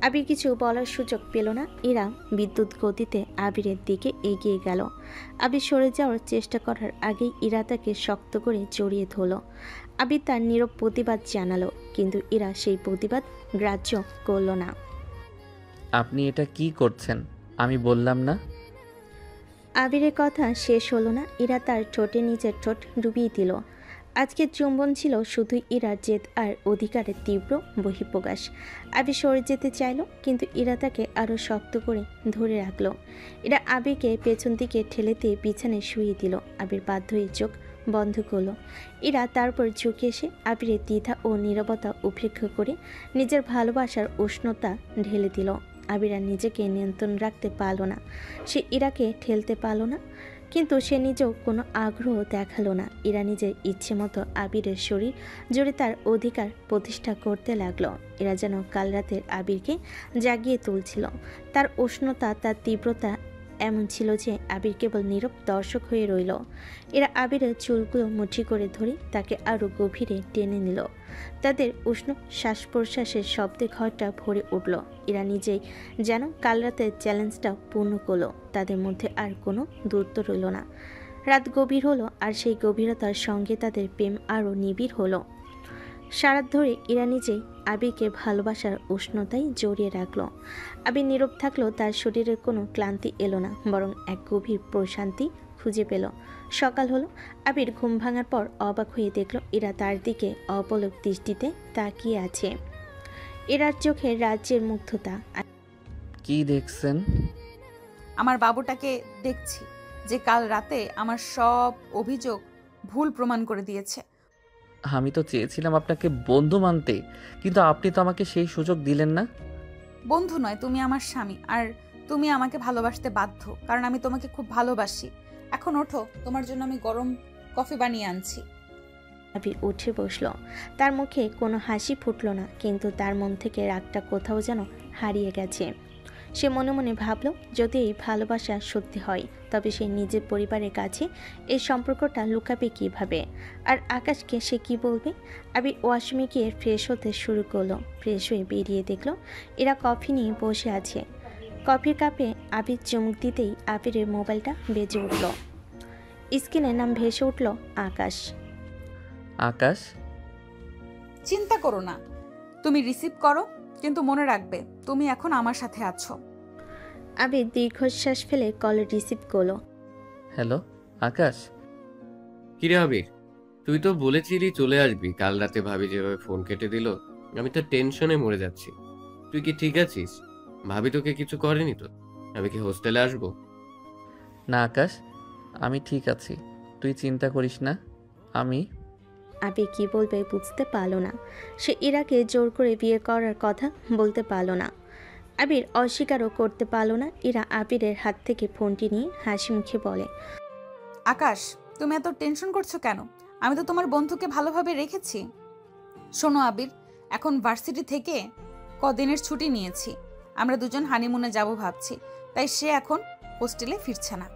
আবির কিছু বলার সুযোগ পেল না। ইরা বিদ্যুৎ গতিতে আবিরের দিকে এগিয়ে গেল। আবির সরে যাওয়ার চেষ্টা করার আগেই ইরা তাকে শক্ত করে জড়িয়ে ধরল। আবির তার নীরব প্রতিবাদ জানালো, কিন্তু ইরা সেই প্রতিবাদ গ্রাহ্য করল না। আপনি এটা কি করছেন? আমি বললাম না। আবিরের কথা শেষ হলো না। ইরা তার ঠোঁটে নিজের ঠোঁট ডুবিয়ে দিল। আজকের চুম্বন ছিল শুধু ইরার জেদ আর অধিকারের তীব্র বহিঃপ্রকাশ। আবির সরে যেতে চাইল, কিন্তু ইরা তাকে আরও শক্ত করে ধরে রাখল। ইরা আবিরকে পেছন দিকে ঠেলে দিয়ে বিছানায় শুয়ে দিল। আবির বাধ্য হয়ে চোখ বন্ধ করল। ইরা তারপর ঝুঁকে এসে আবিরের দ্বিধা ও নীরবতা উপেক্ষা করে নিজের ভালোবাসার উষ্ণতা ঢেলে দিল। আবির আর নিজেকে নিয়ন্ত্রণ রাখতে পারল না। সে ইরাকে ঠেলতে পারল না, কিন্তু সে নিজেও কোনো আগ্রহ দেখালো না। ইরা নিজের ইচ্ছে মতো আবিরের শরীর জুড়ে তার অধিকার প্রতিষ্ঠা করতে লাগলো। এরা যেন কাল রাতের আবিরকে জাগিয়ে তুলছিল। তার উষ্ণতা, তার তীব্রতা এমন ছিল যে আবির কেবল নীরব দর্শক হয়ে রইল। এরা আবিরের চুলগুলো মুঠি করে ধরে তাকে আরও গভীরে টেনে নিল। তাদের উষ্ণ শ্বাস প্রশ্বাসের শব্দে ঘরটা ভরে উঠল। এরা নিজেই যেন কাল রাতের চ্যালেঞ্জটা পূর্ণ করলো। তাদের মধ্যে আর কোনো দূরত্ব রইল না। রাত গভীর হলো, আর সেই গভীরতার সঙ্গে তাদের প্রেম আরও নিবিড় হলো। সারাত ধরে ইরা নিজেই আবিরকে ভালোবাসার উষ্ণতায় জড়িয়ে রাখলো। আবির নীরব থাকলেও তার শরীরের কোনো ক্লান্তি এলো না, বরং এক গভীর প্রশান্তি খুঁজে পেল। সকাল হলো। আবির ঘুম ভাঙার পর অবাক হয়ে দেখল ইরা তার দিকে অপলক দৃষ্টিতে তাকিয়ে আছে। ইরার চোখে রাজ্যের মুগ্ধতা। কি দেখছেন? আমার বাবুটাকে দেখছি, যে কাল রাতে আমার সব অভিযোগ ভুল প্রমাণ করে দিয়েছে। আমি তো চেয়েছিলাম আপনাকে বন্ধু মানতে, কিন্তু আপনি তো আমাকে সেই সুযোগ দিলেন না। বন্ধু নয়, তুমি আমার স্বামী, আর তুমি আমাকে ভালোবাসতে বাধ্য, কারণ আমি তোমাকে খুব ভালোবাসি। এখন ওঠো, তোমার জন্য আমি গরম কফি বানিয়ে আনছি। আবির উঠে বসল। তার মুখে কোনো হাসি ফুটল না, কিন্তু তার মন থেকে রাগটা কোথাও যেন হারিয়ে গেছে। সে মনে মনে ভাবল, যদি এই ভালোবাসা সত্যি হয়, তবে সে নিজের পরিবারের কাছে এই সম্পর্কটা লুকাবে কীভাবে, আর আকাশকে সে কি বলবে। আবির ওয়াশরুমে গিয়ে ফ্রেশ হতে শুরু করলো। ফ্রেশ হয়ে বেরিয়ে দেখল এরা কফি নিয়ে বসে আছে। কফির কাপে আবির চুমুক দিতেই আবিরের মোবাইলটা বেজে উঠল। স্ক্রিনে নাম ভেসে উঠল আকাশ। আকাশ? চিন্তা করো না, তুমি রিসিভ করো, কিন্তু মনে রাখবে তুমি এখন আমার সাথে আছো। আবির দীর্ঘশ্বাস ফেলে কল রিসিভ করলো। হ্যালো আকাশ। কিরে আবির, তুই তো বলেছিলি চলে আসবি। কাল রাতে ভাবি যেভাবে ফোন কেটে দিল, আমি তো টেনশনে মরে যাচ্ছি। তুই কি ঠিক আছিস? ভাবি তোকে কিছু করেনি তো? আমি কি হোস্টেলে আসবো? না আকাশ, আমি ঠিক আছি, তুই চিন্তা করিস না। আমি আবির কি বলবে বুঝতে পারল না। সে ইরাকে জোর করে বিয়ে করার কথা বলতে পারল না। আবির অস্বীকারও করতে পারল না। ইরা আবিরের হাত থেকে ফোনটি নিয়ে হাসি মুখে বলে, আকাশ, তুমি এত টেনশন করছো কেন? আমি তো তোমার বন্ধুকে ভালোভাবে রেখেছি। শোনো আবির, এখন ভার্সিটি থেকে কদিনের ছুটি নিয়েছি। আমরা দুজন হানিমুনে যাব ভাবছি, তাই সে এখন হোস্টেলে ফিরছে না।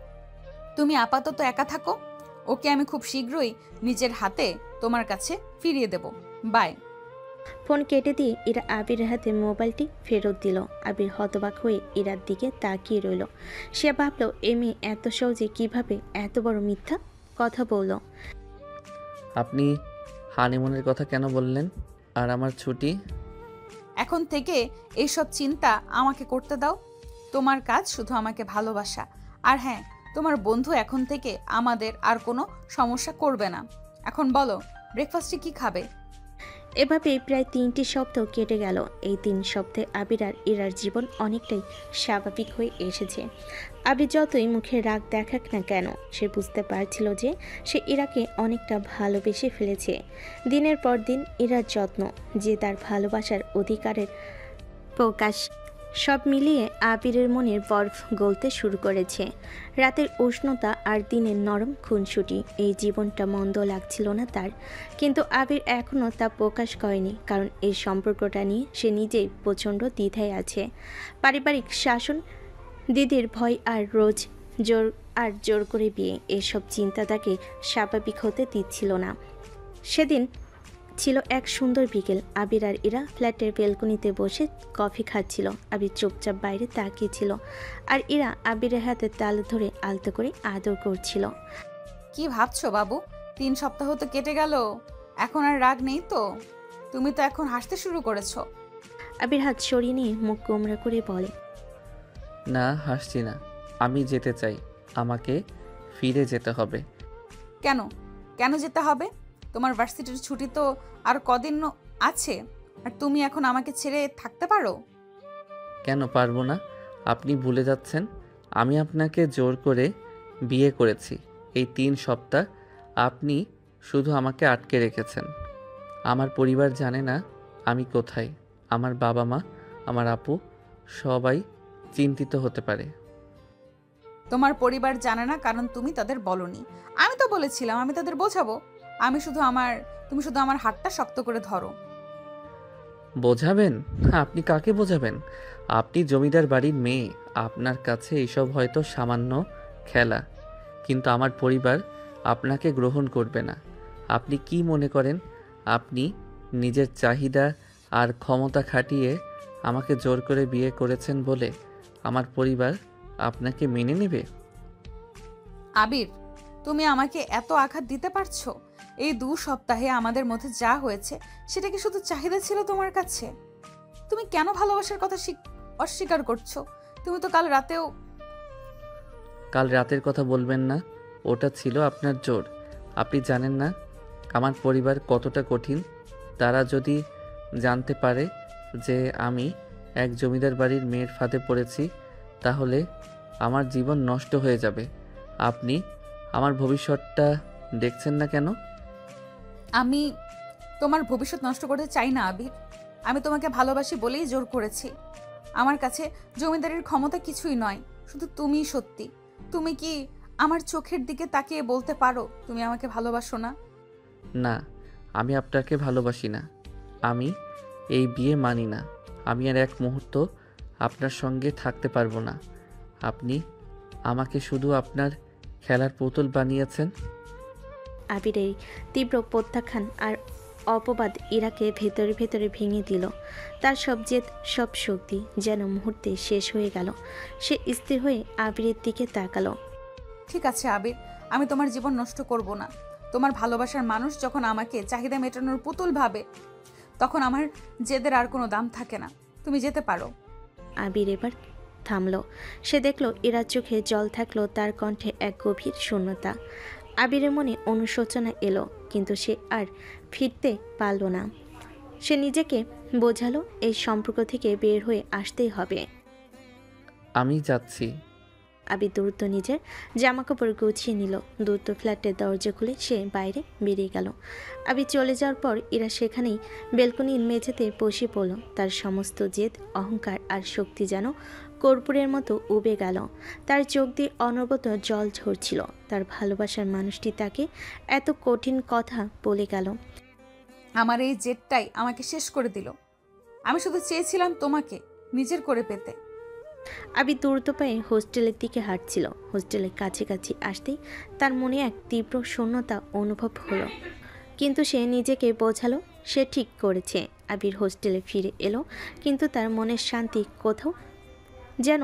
তুমি আপাতত একা থাকো, ওকে আমি খুব শীঘ্রই নিজের হাতে তোমার কাছে ফিরিয়ে দেব। বাই। ফোন কেটে দিয়ে ইরা আবিরের হাতে মোবাইলটি ফেরত দিল। আবির হতবাক হয়ে ইরার দিকে তাকিয়ে রইল। সে ভাবল, এ মেয়ে এত সহজে কিভাবে এত বড় মিথ্যা কথা বলল। আপনি হানিমুনের কথা কেন বললেন? আর আমার ছুটি? এখন থেকে এইসব চিন্তা আমাকে করতে দাও। তোমার কাজ শুধু আমাকে ভালোবাসা। আর হ্যাঁ, তোমার বন্ধু এখন থেকে আমাদের আর কোনো সমস্যা করবে না। এখন বলো, ব্রেকফাস্টে কি খাবে? এভাবেই প্রায় 3টি সপ্তাহ কেটে গেল। এই 3 সপ্তাহে আবির আর ইরার জীবন অনেকটাই স্বাভাবিক হয়ে এসেছে। আবির যতই মুখে রাগ দেখাক না কেন, সে বুঝতে পারছিল যে সে ইরাকে অনেকটা ভালোবেসে ফেলেছে। দিনের পর দিন ইরার যত্ন, যে তার ভালোবাসার অধিকারের প্রকাশ, সব মিলিয়ে আবিরের মনের বরফ গলতে শুরু করেছে। রাতের উষ্ণতা আর দিনের নরম খুনসুটি, এই জীবনটা মন্দ লাগছিল না তার। কিন্তু আবির এখনও তা প্রকাশ করেনি, কারণ এই সম্পর্কটা নিয়ে সে নিজেই প্রচণ্ড দ্বিধায় আছে। পারিবারিক শাসন, দিদির ভয় আর জোর করে বিয়ে, এসব চিন্তা তাকে স্বাভাবিক হতে দিচ্ছিল না। সেদিন ছিল এক সুন্দর বিকেল। আবির আর ইরা ফ্ল্যাটের বেলকনিতে বসে কফি খাচ্ছিল। আবির চুপচাপ বাইরে তাকিয়েছিল, আর ইরা আবিরের হাতে তাল ধরে আলতো করে আদর করছিল। কি ভাবছো বাবু? 3 সপ্তাহ তো কেটে গেল, এখন আর রাগ নেই তো? তুমি তো এখন হাসতে শুরু করেছো। আবির হাত সরিয়ে নিয়ে মুখ গোমরা করে বলে, না, হাসছি না। আমি যেতে চাই। আমাকে ফিরে যেতে হবে। কেন কেন যেতে হবে? তোমার ভার্সিটির ছুটি তো আর কদিন আছে, আর তুমি এখন আমাকে ছেড়ে থাকতে পারো? কেন পারবো না? আপনি ভুলে যাচ্ছেন আমি আপনাকে জোর করে বিয়ে করেছি। এই 3 সপ্তাহ আপনি শুধু আমাকে আটকে রেখেছেন। আমার পরিবার জানে না আমি কোথায়। আমার বাবা মা, আমার আপু সবাই চিন্তিত হতে পারে। তোমার পরিবার জানে না কারণ তুমি তাদের বলনি। আমি তো বলেছিলাম আমি তাদের বোঝাবো। তুমি শুধু আমার হাতটা শক্ত করে ধরো। বোঝাবেন? আপনি কাকে বোঝাবেন? আপনি জমিদার বাড়ির মেয়ে। আপনার কাছে এসব হয়তো সামান্য খেলা, কিন্তু আমার পরিবার আপনাকে গ্রহণ করবে না। আপনি কি মনে করেন আপনি নিজের চাহিদা আর ক্ষমতা খাটিয়ে আমাকে জোর করে বিয়ে করেছেন বলে আমার পরিবার আপনাকে মেনে নেবে? আবির, তুমি আমাকে এত আঘাত দিতে পারছো? এই 2 সপ্তাহে আমাদের মধ্যে যা হয়েছে সেটা কি শুধু চাহিদা ছিল তোমার কাছে? তুমি কেন ভালোবাসার কথা অস্বীকার করছো? তুমি তো কাল রাতের কথা বলবেন না। ওটা ছিল আপনার জোর। আপনি জানেন না আমার পরিবার কতটা কঠিন। তারা যদি জানতে পারে যে আমি এক জমিদার বাড়ির মেয়ের ফাঁদে পড়েছি, তাহলে আমার জীবন নষ্ট হয়ে যাবে। আপনি আমার ভবিষ্যৎটা দেখছেন না কেন? আমি তোমার ভবিষ্যৎ নষ্ট করতে চাই না আবির। আমি তোমাকে ভালোবাসি বলেই জোর করেছি। আমার কাছে জমিদারের ক্ষমতা কিছুই নয়, শুধু তুমিই সত্যি। তুমি কি আমার চোখের দিকে তাকিয়ে বলতে পারো তুমি আমাকে ভালোবাসো না? না, আমি আপনাকে ভালোবাসি না। আমি এই বিয়ে মানি না। আমি আর এক মুহূর্ত আপনার সঙ্গে থাকতে পারবো না। আপনি আমাকে শুধু আপনার খেলার পুতুল বানিয়েছেন। আবির এই তীব্র প্রত্যাখ্যান আর অপবাদ ইরাকে ভেতরে ভেতরে ভেঙে দিল। তার সব জেদ, সব শক্তি যেন মুহূর্তে শেষ হয়ে গেল। সে স্থির হয়ে আবিরের দিকে তাকালো। ঠিক আছে আবির, আমি তোমার জীবন নষ্ট করব না। তোমার ভালোবাসার মানুষ যখন আমাকে চাহিদা মেটানোর পুতুল ভাবে, তখন আমার জেদের আর কোনো দাম থাকে না। তুমি যেতে পারো। আবির এবার থামলো। সে দেখলো ইরার চোখে জল থাকলো, তার কণ্ঠে এক গভীর শূন্যতা। আবিরের মনে অনুশোচনা এলো, কিন্তু সে আর ফিরতে পারল না। সে নিজেকে বোঝালো এই সম্পর্ক থেকে বের হয়ে আসতেই হবে। আমি যাচ্ছি। আবির দ্রুত নিজের জামাকাপড় গুছিয়ে নিল। দ্রুত ফ্ল্যাটের দরজা খুলে সে বাইরে বেরিয়ে গেল। আবির চলে যাওয়ার পর ইরা সেখানেই বেলকনির মেঝেতে বসে পড়ল। তার সমস্ত জেদ, অহংকার আর শক্তি যেন কর্পূরের মতো উবে গেল। তার চোখ দিয়ে অনবরত জল ঝরছিল। তার ভালোবাসার মানুষটি তাকে এত কঠিন কথা বলে গেল। আমার এই জেদটাই আমাকে শেষ করে দিল। আমি শুধু চেয়েছিলাম তোমাকে নিজের করে পেতে। আবির দ্রুত পায়ে হোস্টেলের দিকে হাঁটছিল। হোস্টেলের কাছাকাছি আসতেই তার মনে এক তীব্র শূন্যতা অনুভব হলো, কিন্তু সে নিজেকে বোঝালো সে ঠিক করেছে। আবির হোস্টেলে ফিরে এলো, কিন্তু তার মনের শান্তি কোথাও যেন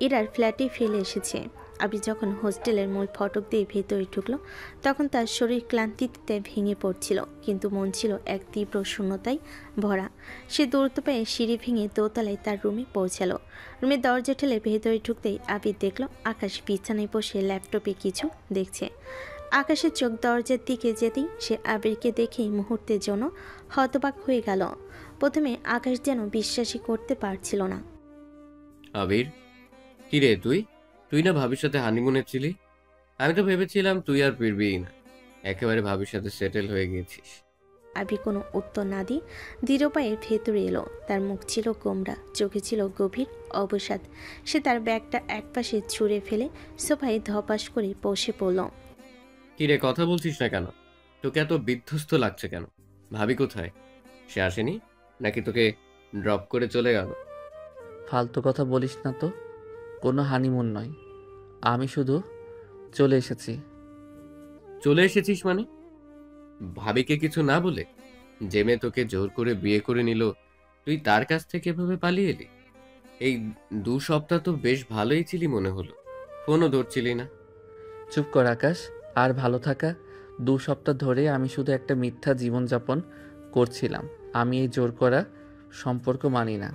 ইরার ফ্ল্যাটে ফেলে এসেছে। আবির যখন হোস্টেলের মূল ফটক দিয়ে ভেতরে ঢুকলো, তখন তার শরীর ক্লান্তিতে ভেঙে পড়ছিল, কিন্তু মন ছিল এক তীব্র শূন্যতায় ভরা। সে দ্রুত পায়ে সিঁড়ি ভেঙে দোতলায় তার রুমে পৌঁছালো। রুমের দরজা ঠেলে ভেতরে ঢুকতেই আবির দেখলো আকাশ বিছানায় বসে ল্যাপটপে কিছু দেখছে। আকাশের চোখ দরজার দিকে যেতেই সে আবিরকে দেখেই মুহূর্তের জন্য হতবাক হয়ে গেল। প্রথমে আকাশ যেন বিশ্বাসই করতে পারছিল না। আবির, কি রে তুই? তুই না ভাবির সাথে হানিমুনে ছিলি? আমি তো ভেবেছিলাম তুই আর ফিরবিই না, একেবারে ভাবির সাথে সেটেল হয়ে গেছিস। আবির কোনো উত্তর না দিয়ে দৃঢ় পায়ে ভেতরে এলো। তার মুখ ছিল গোমরা, চোখে ছিল গভীর অবসাদ। সে তার ব্যাগটা একপাশে ছুঁড়ে ফেলে সোফায় ধপাস করে বসে পড়ল। কি রে, কথা বলছিস না কেন? তোকে এত বিধ্বস্ত লাগছে কেন? ভাবি কোথায়? সে আসেনি নাকি তোকে ড্রপ করে চলে গেল? ফালতু কথা বলিস না তো। কোনো হানিমুন নয়, আমি শুধু চলে এসেছি। চলে এসেছিস মানে? ভাবিকে কিছু না বলে? যে মেয়ে তোকে জোর করে বিয়ে করে নিল, তুই তার কাছ থেকে এভাবে পালিয়ে এলি? এই 2 সপ্তাহ তো বেশ ভালোই ছিলি মনে হলো, ফোনও ধরছিলি না। চুপ কর আকাশ। আর ভালো থাকা? 2 সপ্তাহ ধরে আমি শুধু একটা মিথ্যা জীবনযাপন করছিলাম। আমি এই জোর করা সম্পর্ক মানি না।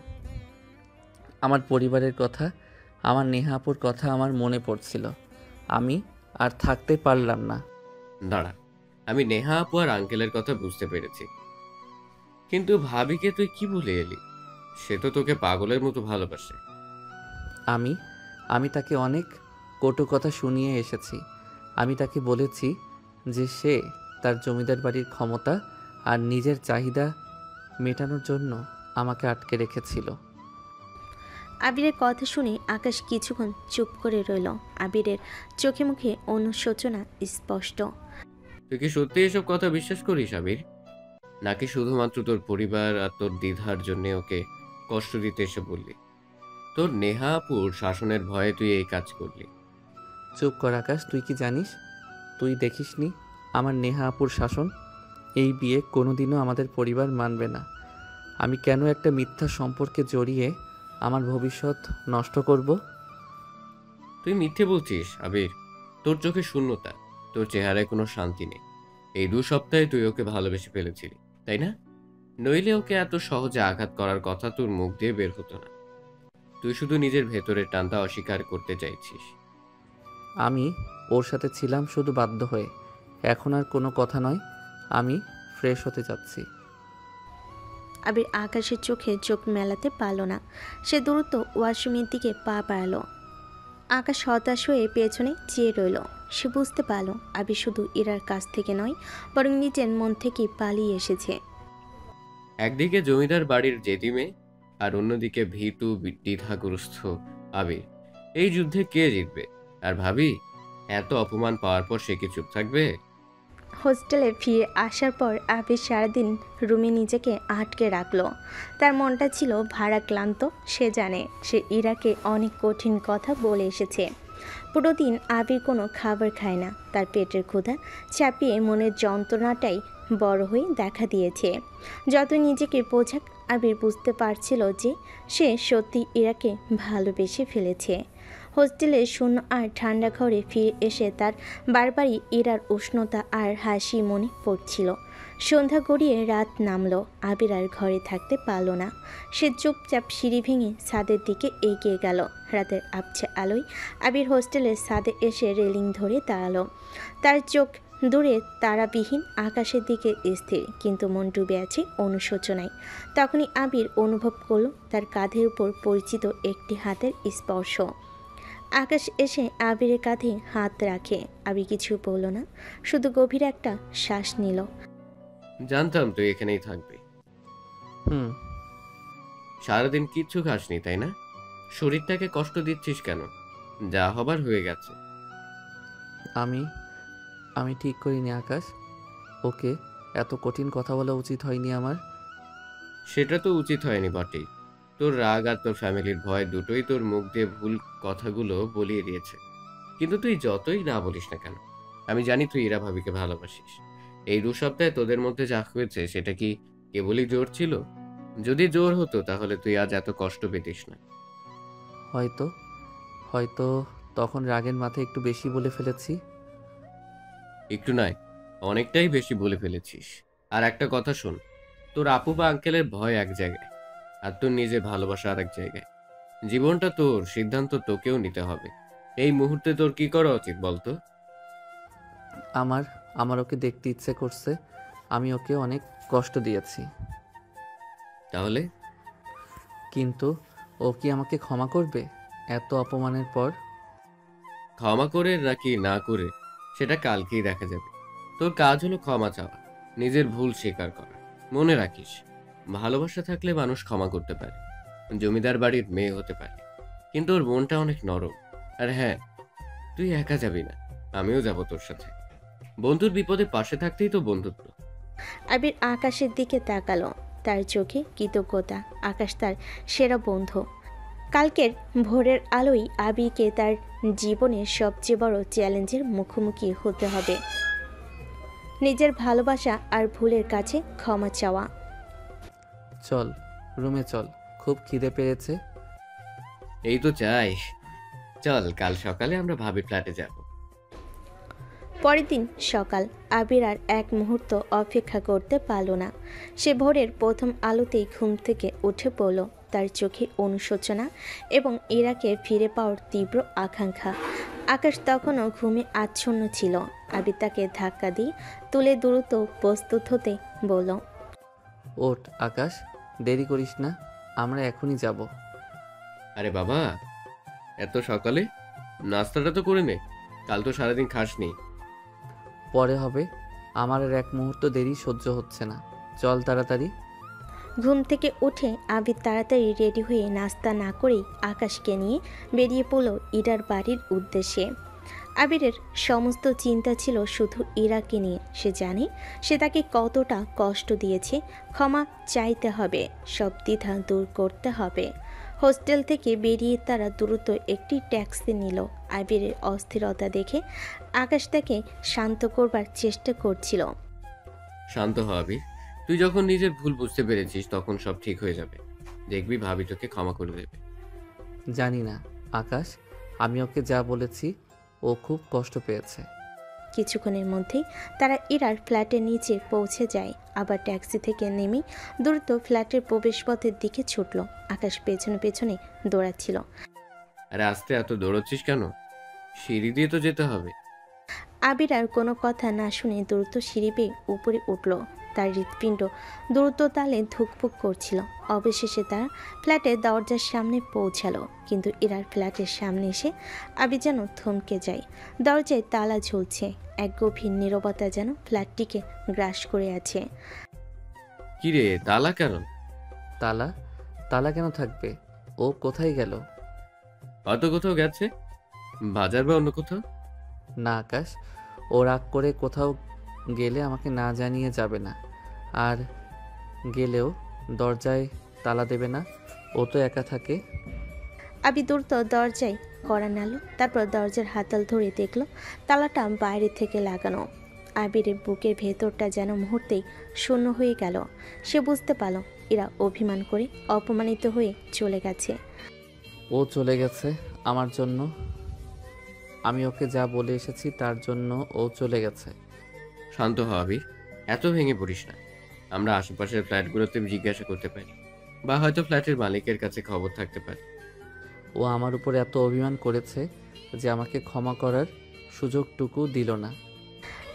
আমার পরিবারের কথা, আমার নেহা আপুর কথা আমার মনে পড়ছিল। আমি আর থাকতে পারলাম না। দাঁড়া, আমি নেহা আপু আর আঙ্কেলের কথা বুঝতে পেরেছি, কিন্তু ভাবিকে তুই কি বলে এলি? সে তো তোকে পাগলের মতো ভালোবাসে। আমি আমি তাকে অনেক কটু কথা শুনিয়ে এসেছি। আমি তাকে বলেছি যে সে তার জমিদার বাড়ির ক্ষমতা আর নিজের চাহিদা মেটানোর জন্য আমাকে আটকে রেখেছিল। আবিরের কথা শুনে আকাশ কিছুক্ষণ চুপ করে রইল। আবিরের চোখে মুখে অনুশোচনা স্পষ্ট। তুই কি সত্যি এসব কথা বিশ্বাস করিস আবির, নাকি শুধুমাত্র তোর পরিবার আর তোর দ্বিধার জন্য ওকে কষ্ট দিতে এসে বললি? তোর নেহা আপুর শাসনের ভয়ে তুই এই কাজ করলি? চুপ কর আকাশ। তুই কি জানিস? তুই দেখিসনি আমার নেহা আপুর শাসন? এই বিয়ে কোনোদিনও আমাদের পরিবার মানবে না। আমি কেন একটা মিথ্যা সম্পর্কে জড়িয়ে আমার ভবিষ্যৎ নষ্ট করব? তুই মিথ্যে বলছিস আবির। তোর চোখে শূন্যতা, তোর চেহারায় কোনো শান্তি নেই। এই 2 সপ্তাহে তুই ওকে ভালোবেসে ফেলেছিলি, তাই না? নইলে ওকে এত সহজে আঘাত করার কথা তোর মুখ দিয়ে বের হতো না। তুই শুধু নিজের ভেতরের টানটা অস্বীকার করতে চাইছিস। আমি ওর সাথে ছিলাম শুধু বাধ্য হয়ে। এখন আর কোনো কথা নয়, আমি ফ্রেশ হতে যাচ্ছি। আবির আকাশের চোখে চোখ মেলাতে পারল না। সে দ্রুত ওয়াশরুমের দিকে পা বাড়ালো। আকাশ হতাশ হয়ে পেছনে চেয়ে রইল। সে বুঝতে পারল আবির শুধু ইরার কাছ থেকে নয়, বরং নিজের মন থেকেই পালিয়ে এসেছে। একদিকে জমিদার বাড়ির জেদিমে আর অন্যদিকে ভীতু দ্বিধাগ্রস্ত আবির। এই যুদ্ধে কে জিতবে? আর ভাবি, এত অপমান পাওয়ার পর সে কি চুপ থাকবে? হোস্টেলে ফিরে আসার পর আবির সারাদিন রুমে নিজেকে আটকে রাখলো। তার মনটা ছিল ভারাক্লান্ত। সে জানে সে ইরাকে অনেক কঠিন কথা বলে এসেছে। পুরো দিন আবির কোনো খাবার খায় না। তার পেটের ক্ষুধা চাপিয়ে মনের যন্ত্রণাটাই বড় হয়ে দেখা দিয়েছে। যত নিজেকে বোঝাক, আবির বুঝতে পারছিল যে সে সত্যি ইরাকে ভালোবেসে ফেলেছে। হোস্টেলের শূন্য আর ঠান্ডা ঘরে ফিরে এসে তার বারবারই ইরার উষ্ণতা আর হাসি মনে পড়ছিল। সন্ধ্যা গড়িয়ে রাত নামলো। আবির আর ঘরে থাকতে পারল না। সে চুপচাপ সিঁড়ি ভেঙে ছাদের দিকে এগিয়ে গেল। রাতের আবছা আলোয় আবির হোস্টেলের ছাদে এসে রেলিং ধরে দাঁড়ালো। তার চোখ দূরে তারাবিহীন আকাশের দিকে স্থির, কিন্তু মন ডুবে আছে অনুশোচনায়। তখনই আবির অনুভব করল তার কাঁধের উপর পরিচিত একটি হাতের স্পর্শ। আকাশ এসে আবিরের কাঁধে হাত রাখে। আবির কিছু বলল না, শুধু গভীর একটা শ্বাস নিল। জানতাম তুই এখানেই থাকবি। হুম। সারাদিন কিচ্ছু খাসনি তাই না? শরীরটাকে কষ্ট দিচ্ছিস কেন? যা হবার হয়ে গেছে। আমি আমি ঠিক করিনি আকাশ। ওকে এত কঠিন কথা বলা উচিত হয়নি আমার। সেটা তো উচিত হয়নি বটেই। তোর রাগ আর তোর ফ্যামিলির ভয় দুটোই তোর মুখ দিয়ে ভুল কথাগুলো বলিয়ে দিয়েছে। কিন্তু তুই যতই না বলিস না কেন, আমি জানি তুই ইরা ভাবিকে ভালোবাসিস। এই 2 সপ্তাহে তোদের মধ্যে যা হয়েছে সেটা কি কেবলই জোর ছিল? যদি জোর হতো তাহলে তুই আজ এত কষ্ট পেতিস না। হয়তো হয়তো তখন রাগের মাথায় একটু বেশি বলে ফেলেছি। একটু নয়, অনেকটাই বেশি বলে ফেলেছিস। আর একটা কথা শোন, তোর আপু বা আঙ্কেলের ভয় এক জায়গায়, আর তোর নিজের ভালোবাসা আর এক জায়গায়। জীবনটা তোর, সিদ্ধান্ত তোকেও নিতে হবে। এই মুহূর্তে তোর কি করা উচিত বলতো? আমার আমার ওকে দেখতে ইচ্ছে করছে। আমি ওকে অনেক কষ্ট দিয়েছি, তাহলে কিন্তু ও কি আমাকে ক্ষমা করবে এত অপমানের পর? ক্ষমা করে নাকি না করে সেটা কালকেই দেখা যাবে। তোর কাজ হলো ক্ষমা চাওয়া, নিজের ভুল স্বীকার করা। মনে রাখিস, ভালোবাসা থাকলে মানুষ ক্ষমা করতে পারে, জমিদার বাড়ির মেয়ে হতে পারে, কিন্তু ওর মনটা অনেক নরম। আর হ্যাঁ, তুই একা যাবি না, আমিও যাব তোর সাথে। বন্ধুর বিপদে পাশে থাকতেই তো বন্ধুত্ব। আবির আকাশের দিকে তাকালো, তার চোখে কৃতজ্ঞতা। আকাশ তার সেরা বন্ধু। কালকের ভোরের আলোয় আবিরকে তার জীবনের সবচেয়ে বড় চ্যালেঞ্জের মুখোমুখি হতে হবে, নিজের ভালোবাসা আর ভুলের কাছে ক্ষমা চাওয়া। চল রুমে চল, খুব খিদে পেয়েছে। এই তো চাই। চল, কাল সকালে আমরা ভাবির ফ্ল্যাটে যাব। পরের দিন সকাল। আবির আর এক মুহূর্ত অপেক্ষা করতে পারল না। সে ভোরের প্রথম আলোতেই ঘুম থেকে উঠে পড়ল। তার চোখে অনুশোচনা এবং ইরাকে ফিরে পাওয়ার তীব্র আকাঙ্ক্ষা। আকাশ তখনও ঘুমে আচ্ছন্ন ছিল। আবির তাকে ধাক্কা দিয়ে তুলে দ্রুত প্রস্তুত হতে বলল, ওঠ আকাশ, দেরি করিস না, আমরা এখনই যাব। আরে বাবা, এত সকালে? নাস্তাটা তো করে নে, কাল তো সারাদিন খাসনি। পরে হবে, আমার আর এক মুহূর্ত দেরি সহ্য হচ্ছে না। চল তাড়াতাড়ি। ঘুম থেকে উঠে আবির তাড়াতাড়ি রেডি হয়ে নাস্তা না করেই আকাশকে নিয়ে বেরিয়ে পড়ল ইরার বাড়ির উদ্দেশ্যে। আবিরের সমস্ত চিন্তা ছিল শুধু ইরাকে নিয়ে। সে জানে সে তাকে কতটা কষ্ট দিয়েছে। ক্ষমা চাইতে হবে, সব দ্বিধা দূর করতে হবে। হোস্টেল থেকে বেরিয়ে তারা দ্রুত একটি ট্যাক্সি নিল। আবিরের অস্থিরতা দেখে আকাশ তাকে শান্ত করবার চেষ্টা করছিল। শান্ত হ আবির, তুই যখন নিজের ভুল বুঝতে পেরেছিস তখন সব ঠিক হয়ে যাবে। দেখবি ভাবি তোকে ক্ষমা করে দেবে। জানি না আকাশ, আমি ওকে যা বলেছি ও খুব কষ্ট পেয়েছে। কিছুক্ষণের মধ্যেই তারা ইরার ফ্ল্যাটের নিচে পৌঁছে যায়। আবার ট্যাক্সি থেকে নেমে দ্রুত ফ্ল্যাটের প্রবেশপথের দিকে ছুটল। আকাশ পেছনে পেছনে দৌড়াচ্ছিল। আরে আস্তে, এত দৌড়চ্ছিস কেন? সিঁড়ি দিয়ে তো যেতে হবে। আবির আর কোনো কথা না শুনে দ্রুত সিঁড়ি বেয়ে উপরে উঠল। তার হৃৎপিণ্ড দ্রুত তালে ধুকপুক করছিল। অবশেষে তারা ফ্ল্যাটের দরজার সামনে পৌঁছালো, কিন্তু ইরার ফ্ল্যাটের সামনে এসে আবির যেন থমকে যায়। দরজায় তালা ঝুলছে। এক গভীর নীরবতা যেন ফ্ল্যাটটিকে গ্রাস করে আছে। কিরে, তালা কেন? তালা? তালা কেন থাকবে? ও কোথায় গেল? হয়তো কোথাও গেছে, বাজার বা অন্য কোথাও। না আকাশ, ও রাগ করে কোথাও গেলে আমাকে না জানিয়ে যাবে না, আর গেলেও দরজায় তালা দেবে না। ও তো একা থাকে। আবি দ্রুত দরজায় কড়া নাড়ল, তারপর দরজার হাতল ধরে দেখল তালাটা বাইরে থেকে লাগানো। আবিরের বুকের ভেতরটা যেন মুহূর্তেই শূন্য হয়ে গেল। সে বুঝতে পারল এরা অভিমান করে অপমানিত হয়ে চলে গেছে। ও চলে গেছে আমার জন্য। আমি ওকে যা বলে এসেছি তার জন্য ও চলে গেছে। শান্ত হ আবির, এত ভেঙে পড়িস না। আমরা আশেপাশের ফ্ল্যাটগুলোতে জিজ্ঞাসা করতে পারি, বা হয়তো ফ্ল্যাটের মালিকের কাছে খবর থাকতে পারে। ও আমার উপর এত অভিমান করেছে যে আমাকে ক্ষমা করার সুযোগটুকু দিল না।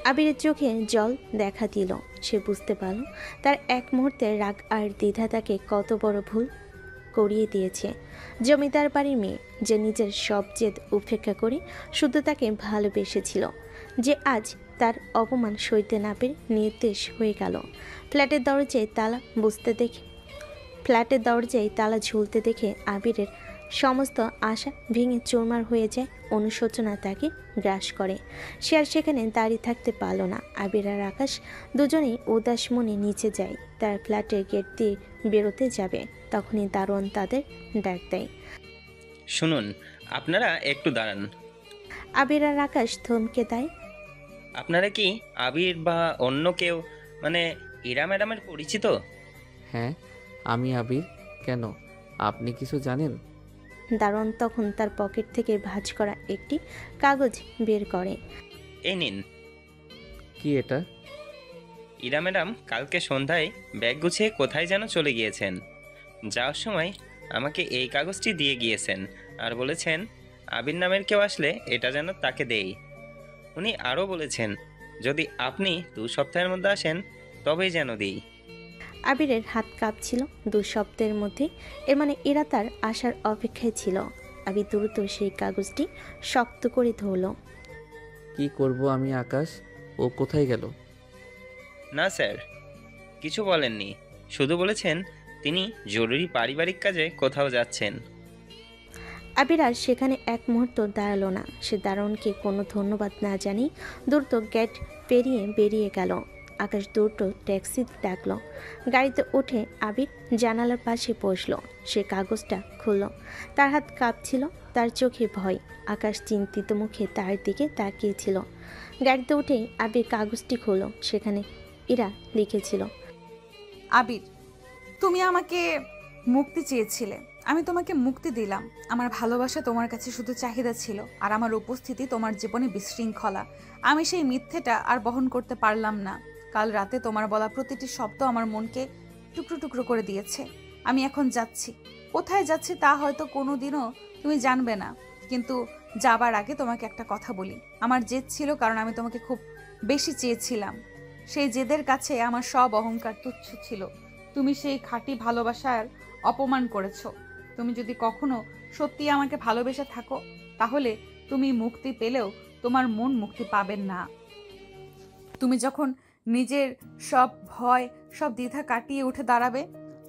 আবিরের চোখে জল দেখা দিল। সে বুঝতে পারল তার এক মুহূর্তের রাগ আর দ্বিধা তাকে কত বড় ভুল করিয়ে দিয়েছে। জমিদার বাড়ির মেয়ে যে নিজের সব জেদ উপেক্ষা করে শুধু তাকে ভালোবেসেছিল, যে আজ তার অপমান সইতে না পেরে নির্দেশ হয়ে গেল। ফ্ল্যাটের দরজায় তালা ঝুলতে দেখে আবিরের সমস্ত আশা ভেঙে চুরমার হয়ে যায়। অনুশোচনা তাকে গ্রাস করে। সে আর সেখানে দাঁড়িয়ে থাকতে পারল না। আবির আর আকাশ দুজনেই উদাস মনে নিচে যায়। তার ফ্ল্যাটের গেট দিয়ে বেরোতে যাবে, তখনই দারোয়ান তাদের ডাক দেয়। শুনুন, আপনারা একটু দাঁড়ান। আবির আর আকাশ থমকে দেয়। আপনারা কি আবির বা অন্য কেউ, মানে ইরা ম্যাডামের পরিচিত? হ্যাঁ, আমি আবির। কেন, আপনি কিছু জানেন? দারোয়ান তখন তার পকেট থেকে ভাঁজ করা একটি কাগজ বের করে। এই নিন। কি এটা? ইরা ম্যাডাম কালকে সন্ধ্যায় ব্যাগ গুছিয়ে কোথায় যেন চলে গিয়েছেন। যাওয়ার সময় আমাকে এই কাগজটি দিয়ে গিয়েছেন আর বলেছেন আবির নামের কেউ আসলে এটা যেন তাকে দেই। উনি আরও বলেছেন যদি আপনি 2 সপ্তাহের মধ্যে আসেন তবেই যেন দিই। আবিরের হাত কাঁপছিল। 2 সপ্তাহের মধ্যে, এর মানে এরা তার আসার অপেক্ষায় ছিল। আবির দ্রুত সেই কাগজটি শক্ত করে ধরল। কি করব আমি আকাশ? ও কোথায় গেল? না স্যার, কিছু বলেননি, শুধু বলেছেন তিনি জরুরি পারিবারিক কাজে কোথাও যাচ্ছেন। আবির আর সেখানে এক মুহূর্ত দাঁড়ালো না। সে দারোয়ানকে কোনো ধন্যবাদ না জানিয়ে দ্রুত গেট পেরিয়ে বেরিয়ে গেল। আকাশ দ্রুত ট্যাক্সি ডাকলো। গাড়িতে উঠে আবির জানালার পাশে বসলো। সে কাগজটা খুলল। তার হাত কাঁপছিল, তার চোখে ভয়। আকাশ চিন্তিত মুখে তার দিকে তাকিয়েছিল। গাড়িতে উঠেই আবির কাগজটি খুলল। সেখানে ইরা লিখেছিল, আবির, তুমি আমাকে মুক্তি চেয়েছিলে, আমি তোমাকে মুক্তি দিলাম। আমার ভালোবাসা তোমার কাছে শুধু চাহিদা ছিল, আর আমার উপস্থিতি তোমার জীবনে বিশৃঙ্খলা। আমি সেই মিথ্যেটা আর বহন করতে পারলাম না। কাল রাতে তোমার বলা প্রতিটি শব্দ আমার মনকে টুকরো টুকরো করে দিয়েছে। আমি এখন যাচ্ছি। কোথায় যাচ্ছি তা হয়তো কোনোদিনও তুমি জানবে না, কিন্তু যাবার আগে তোমাকে একটা কথা বলি। আমার জেদ ছিল, কারণ আমি তোমাকে খুব বেশি চেয়েছিলাম। সেই জেদের কাছে আমার সব অহংকার তুচ্ছ ছিল। তুমি সেই খাঁটি ভালোবাসার অপমান করেছো। তুমি যদি কখনো সত্যি আমাকে ভালোবেসে থাকো, তাহলে তুমি মুক্তি পেলেও তোমার মন মুক্তি পাবেন না। তুমি যখন নিজের সব ভয়, সব দ্বিধা কাটিয়ে উঠে দাঁড়াবে,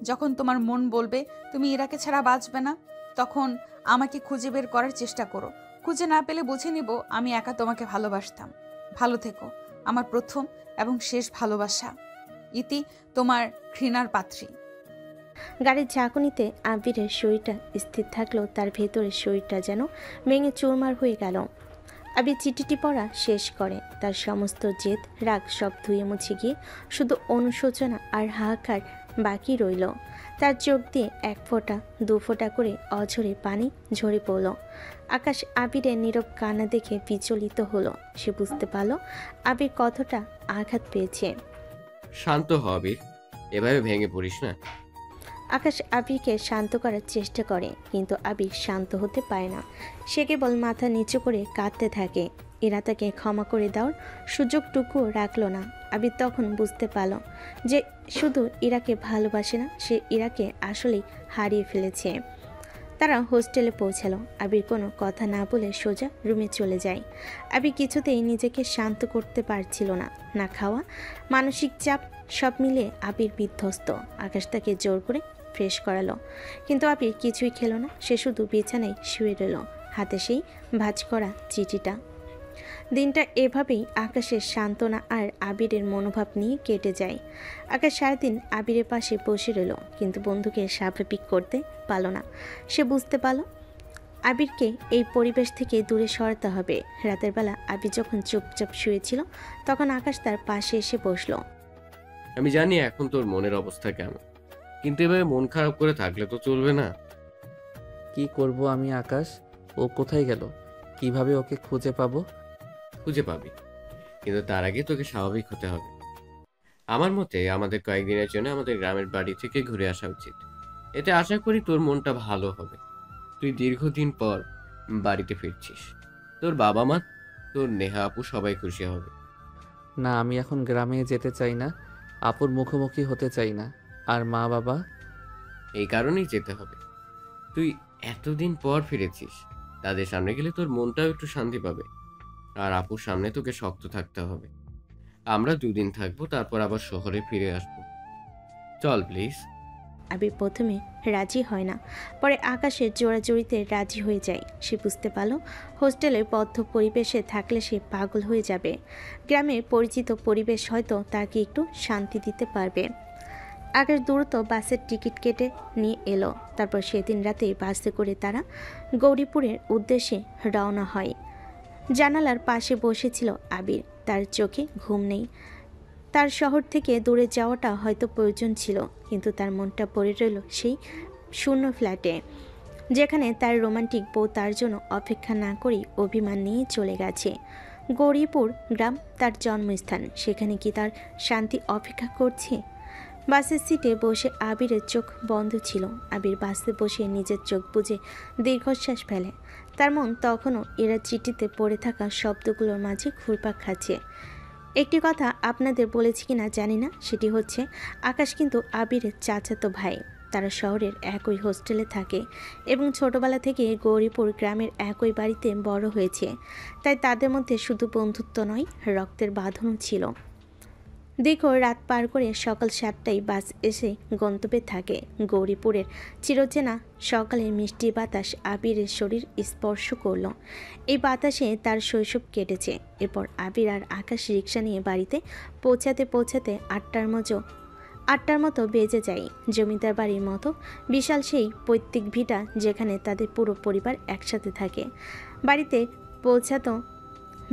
যখন তোমার মন বলবে তুমি ইরাকে ছাড়া বাঁচবে না, তখন আমাকে খুঁজে বের করার চেষ্টা করো। খুঁজে না পেলে বুঝে নিব আমি একা তোমাকে ভালোবাসতাম। ভালো থেকো, আমার প্রথম এবং শেষ ভালোবাসা। ইতি, তোমার ঘৃণার পাত্রী। গাড়ির ঝাঁকুনিতে আবিরের শরীরটা স্থির থাকলেও তার ভেতরের শরীরটা যেন ভেঙে চুরমার হয়ে গেল। আবির চিঠিটি পড়া শেষ করে। তার সমস্ত জেদ, রাগ সব ধুয়ে মুছে গিয়ে শুধু অনুশোচনা আর হাহাকার বাকি রইল। তার চোখ দিয়ে 1 ফোঁটা 2 ফোঁটা করে অঝরে পানি ঝরে পড়ল। আকাশ আবিরের নীরব কান্না দেখে বিচলিত হলো। সে বুঝতে পারল আবির কতটা আঘাত পেয়েছে। শান্ত হ আবির, এভাবে ভেঙে পড়িস না। আকাশ আবিরকে শান্ত করার চেষ্টা করে, কিন্তু আবির শান্ত হতে পারে না। সে কেবল মাথা নিচু করে কাঁদতে থাকে। ইরা তাকে ক্ষমা করে দেওয়ার সুযোগটুকুও রাখলো না। আবির তখন বুঝতে পারল যে শুধু ইরাকে ভালোবাসে না, সে ইরাকে আসলেই হারিয়ে ফেলেছে। তারা হোস্টেলে পৌঁছালো। আবির কোনো কথা না বলে সোজা রুমে চলে যায়। আবির কিছুতেই নিজেকে শান্ত করতে পারছিল না। না খাওয়া, মানসিক চাপ সব মিলে আবির বিধ্বস্ত। আকাশ তাকে জোর করে ফ্রেশ করালো, কিন্তু আবির কিছুই খেলো না। সে শুধু বিছানায় শুয়ে রইল, হাতে সেই ভাঁজ করা চিঠিটা। দিনটা এভাবেই আকাশের সান্ত্বনা আর আবিরের মনোভাব নিয়ে কেটে যায়। আকাশ সারাদিন আবিরের পাশে বসে রইল, কিন্তু বন্ধুকে স্বাভাবিক করতে পারল না। সে বুঝতে পারল আবিরকে এই পরিবেশ থেকে দূরে সরাতে হবে। রাতের বেলা আবির যখন চুপচাপ শুয়েছিল, তখন আকাশ তার পাশে এসে বসল। আমি জানি এখন তোর মনের অবস্থা কেমন, কিন্তু এভাবে মন খারাপ করে থাকলে তো চলবে না। কি করব আমি আকাশ? ও কোথায় গেল? কিভাবে ওকে খুঁজে পাবো? খুঁজে পাবি, কিন্তু তার আগে তোকে স্বাভাবিক হতে হবে। আমার মতে আমাদের কয়েকদিনের জন্য আমাদের গ্রামের বাড়ি থেকে ঘুরে আসা উচিত। এতে আশা করি তোর মনটা ভালো হবে। তুই দীর্ঘদিন পর বাড়িতে ফিরছিস, তোর বাবা মা, তোর নেহা আপু সবাই খুশি হবে। না, আমি এখন গ্রামে যেতে চাই না। আপুর মুখোমুখি হতে চাই না। আর মা বাবা? এই কারণেই যেতে হবে। তুই এতদিন পর ফিরেছিস, তাদের সামনে গেলে তোর মনটাও একটু শান্তি পাবে। আর আপুর সামনে তোকে শক্ত থাকতে হবে। আমরা 2 দিন থাকবো, তারপর আবার শহরে ফিরে আসবো। চল প্লিজ। আবির প্রথমে রাজি হয় না, পরে আকাশের জোড়াজড়িতে রাজি হয়ে যায়। সে বুঝতে পারল হোস্টেলে বদ্ধ পরিবেশে থাকলে সে পাগল হয়ে যাবে। গ্রামের পরিচিত পরিবেশ হয়তো তাকে একটু শান্তি দিতে পারবে। আকাশ দ্রুত বাসের টিকিট কেটে নিয়ে এলো। তারপর সেদিন রাতে বাসে করে তারা গৌরীপুরের উদ্দেশ্যে রওনা হয়। জানালার পাশে বসেছিল আবির। তার চোখে ঘুম নেই। তার শহর থেকে দূরে যাওয়াটা হয়তো প্রয়োজন ছিল, কিন্তু তার মনটা পড়ে রইল সেই শূন্য ফ্ল্যাটে, যেখানে তার রোমান্টিক বউ তার জন্য অপেক্ষা না করেই অভিমান নিয়ে চলে গেছে। গৌরীপুর গ্রাম তার জন্মস্থান, সেখানে কি তার শান্তি অপেক্ষা করছে? বাসের সিটে বসে আবিরের চোখ বন্ধ ছিল। আবির বাসে বসে নিজের চোখ বুজে দীর্ঘশ্বাস ফেলে। তার মন তখনও এরা চিঠিতে পড়ে থাকা শব্দগুলোর মাঝে ঘুরপাক খাচ্ছে। একটি কথা আপনাদের বলেছি কিনা জানি না, সেটি হচ্ছে আকাশ কিন্তু আবিরের চাচাতো ভাই। তারা শহরের একই হোস্টেলে থাকে এবং ছোটবেলা থেকে গৌরীপুর গ্রামের একই বাড়িতে বড় হয়েছে। তাই তাদের মধ্যে শুধু বন্ধুত্ব নয়, রক্তের বাঁধনও ছিল। দীর্ঘ রাত পার করে সকাল 7টায় বাস এসে গন্তব্যে থাকে। গৌরীপুরের চিরচেনা সকালের মিষ্টি বাতাস আবিরের শরীর স্পর্শ করল। এই বাতাসে তার শৈশব কেটেছে। এরপর আবির আর আকাশ রিক্সা নিয়ে বাড়িতে পৌঁছাতে পৌঁছাতে 8টার মতো বেজে যায়। জমিদার বাড়ির মতো বিশাল সেই পৈতৃক ভিটা, যেখানে তাদের পুরো পরিবার একসাথে থাকে।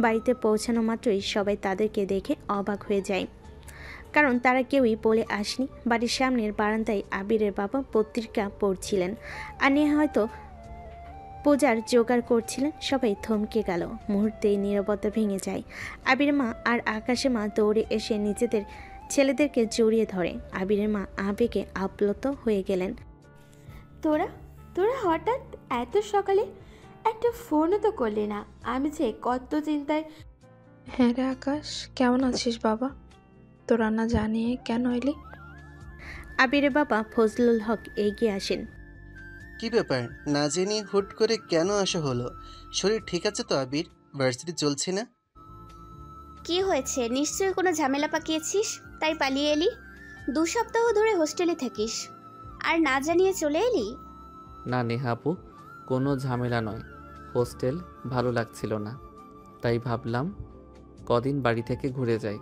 বাড়িতে পৌঁছানো মাত্রই সবাই তাদেরকে দেখে অবাক হয়ে যায়, কারণ তারা কেউই বলে আসেনি। বাড়ির সামনের বারান্দায় আবিরের বাবা পত্রিকা পড়ছিলেন, আর নেহা হয়তো পূজার জোগাড় করছিলেন। সবাই থমকে গেল। মুহূর্তেই নীরবতা ভেঙে যায়। আবিরের মা আর আকাশের মা দৌড়ে এসে নিজেদের ছেলেদেরকে জড়িয়ে ধরে। আবিরের মা আবেগে আপ্লুত হয়ে গেলেন। তোরা তোরা হঠাৎ এত সকালে? একটা ফোনও তো করলি না। আমি যে কত চিন্তায়। হ্যাঁ রে আকাশ, কেমন আছিস বাবা? তোরা না জানিয়ে কেন এলি? আবিরের বাবা ফজলুল হক এগিয়ে আসেন। কি ব্যাপার, না জেনে হুট করে কেন আসা হলো? শরীর ঠিক আছে তো আবির? ভার্সিটি চলছে না? কি হয়েছে? নিশ্চয়ই কোনো ঝামেলা পাকিয়েছিস, তাই পালিয়ে এলি। 2 সপ্তাহ ধরে হোস্টেলে থাকিস আর না জানিয়ে চলে এলি? না নেহা আপু, কোনো ঝামেলা নয়। হোস্টেল ভালো লাগছিল না, তাই ভাবলাম কদিন বাড়ি থেকে ঘুরে যাই।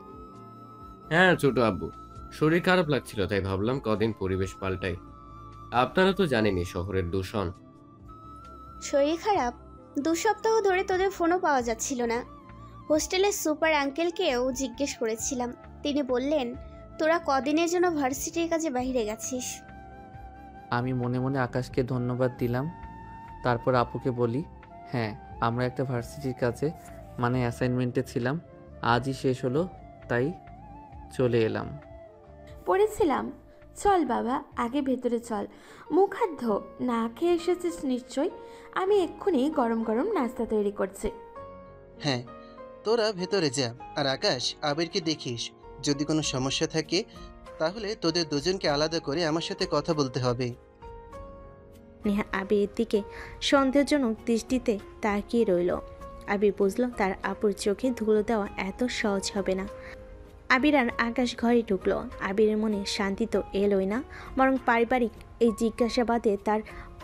হ্যাঁ ছোট আব্বু, শরীর খারাপ লাগছিল তাই ভাবলাম কদিন পরিবেশ পাল্টাই। আপনারা তো জানেনই শহরের দূষণ। শরীর খারাপ? 2 সপ্তাহ ধরে তোদের ফোনও পাওয়া যাচ্ছিল না। হোস্টেলের সুপার আঙ্কেলকেও জিজ্ঞেস করেছিলাম, তিনি বললেন তোরা কদিনের জন্য ভার্সিটির কাজে বাইরে গেছিস। আমি মনে মনে আকাশকে ধন্যবাদ দিলাম। তারপর আপুকে বলি, হ্যাঁ আমরা একটা ভার্সিটির কাজে মানে অ্যাসাইনমেন্টে ছিলাম, আজই শেষ হলো, তাই চলে এলাম। পড়েছিলাম। চল বাবা, আগে ভেতরে চল, মুখ হাত ধো। না খেয়ে এসেছিস নিশ্চয়। আমি এক্ষুনি গরম গরম নাস্তা তৈরি করছি। হ্যাঁ, তোরা ভেতরে যা। আর আকাশ, আবিরকে দেখিস। যদি কোনো সমস্যা থাকে তাহলে তোদের দুজনকে আলাদা করে আমার সাথে কথা বলতে হবে। নেহা আবিরের দিকে সন্দেহজনক দৃষ্টিতে তাকিয়ে রইল। আবির বুঝল তার আপুর চোখে ধুলো দেওয়া এত সহজ হবে না। আবির আর আকাশ ঘরে ঢুকলো। আবিরের মনে শান্তি তো এলোই না, বরং পারিবারিক এই জিজ্ঞাসাবাদে তার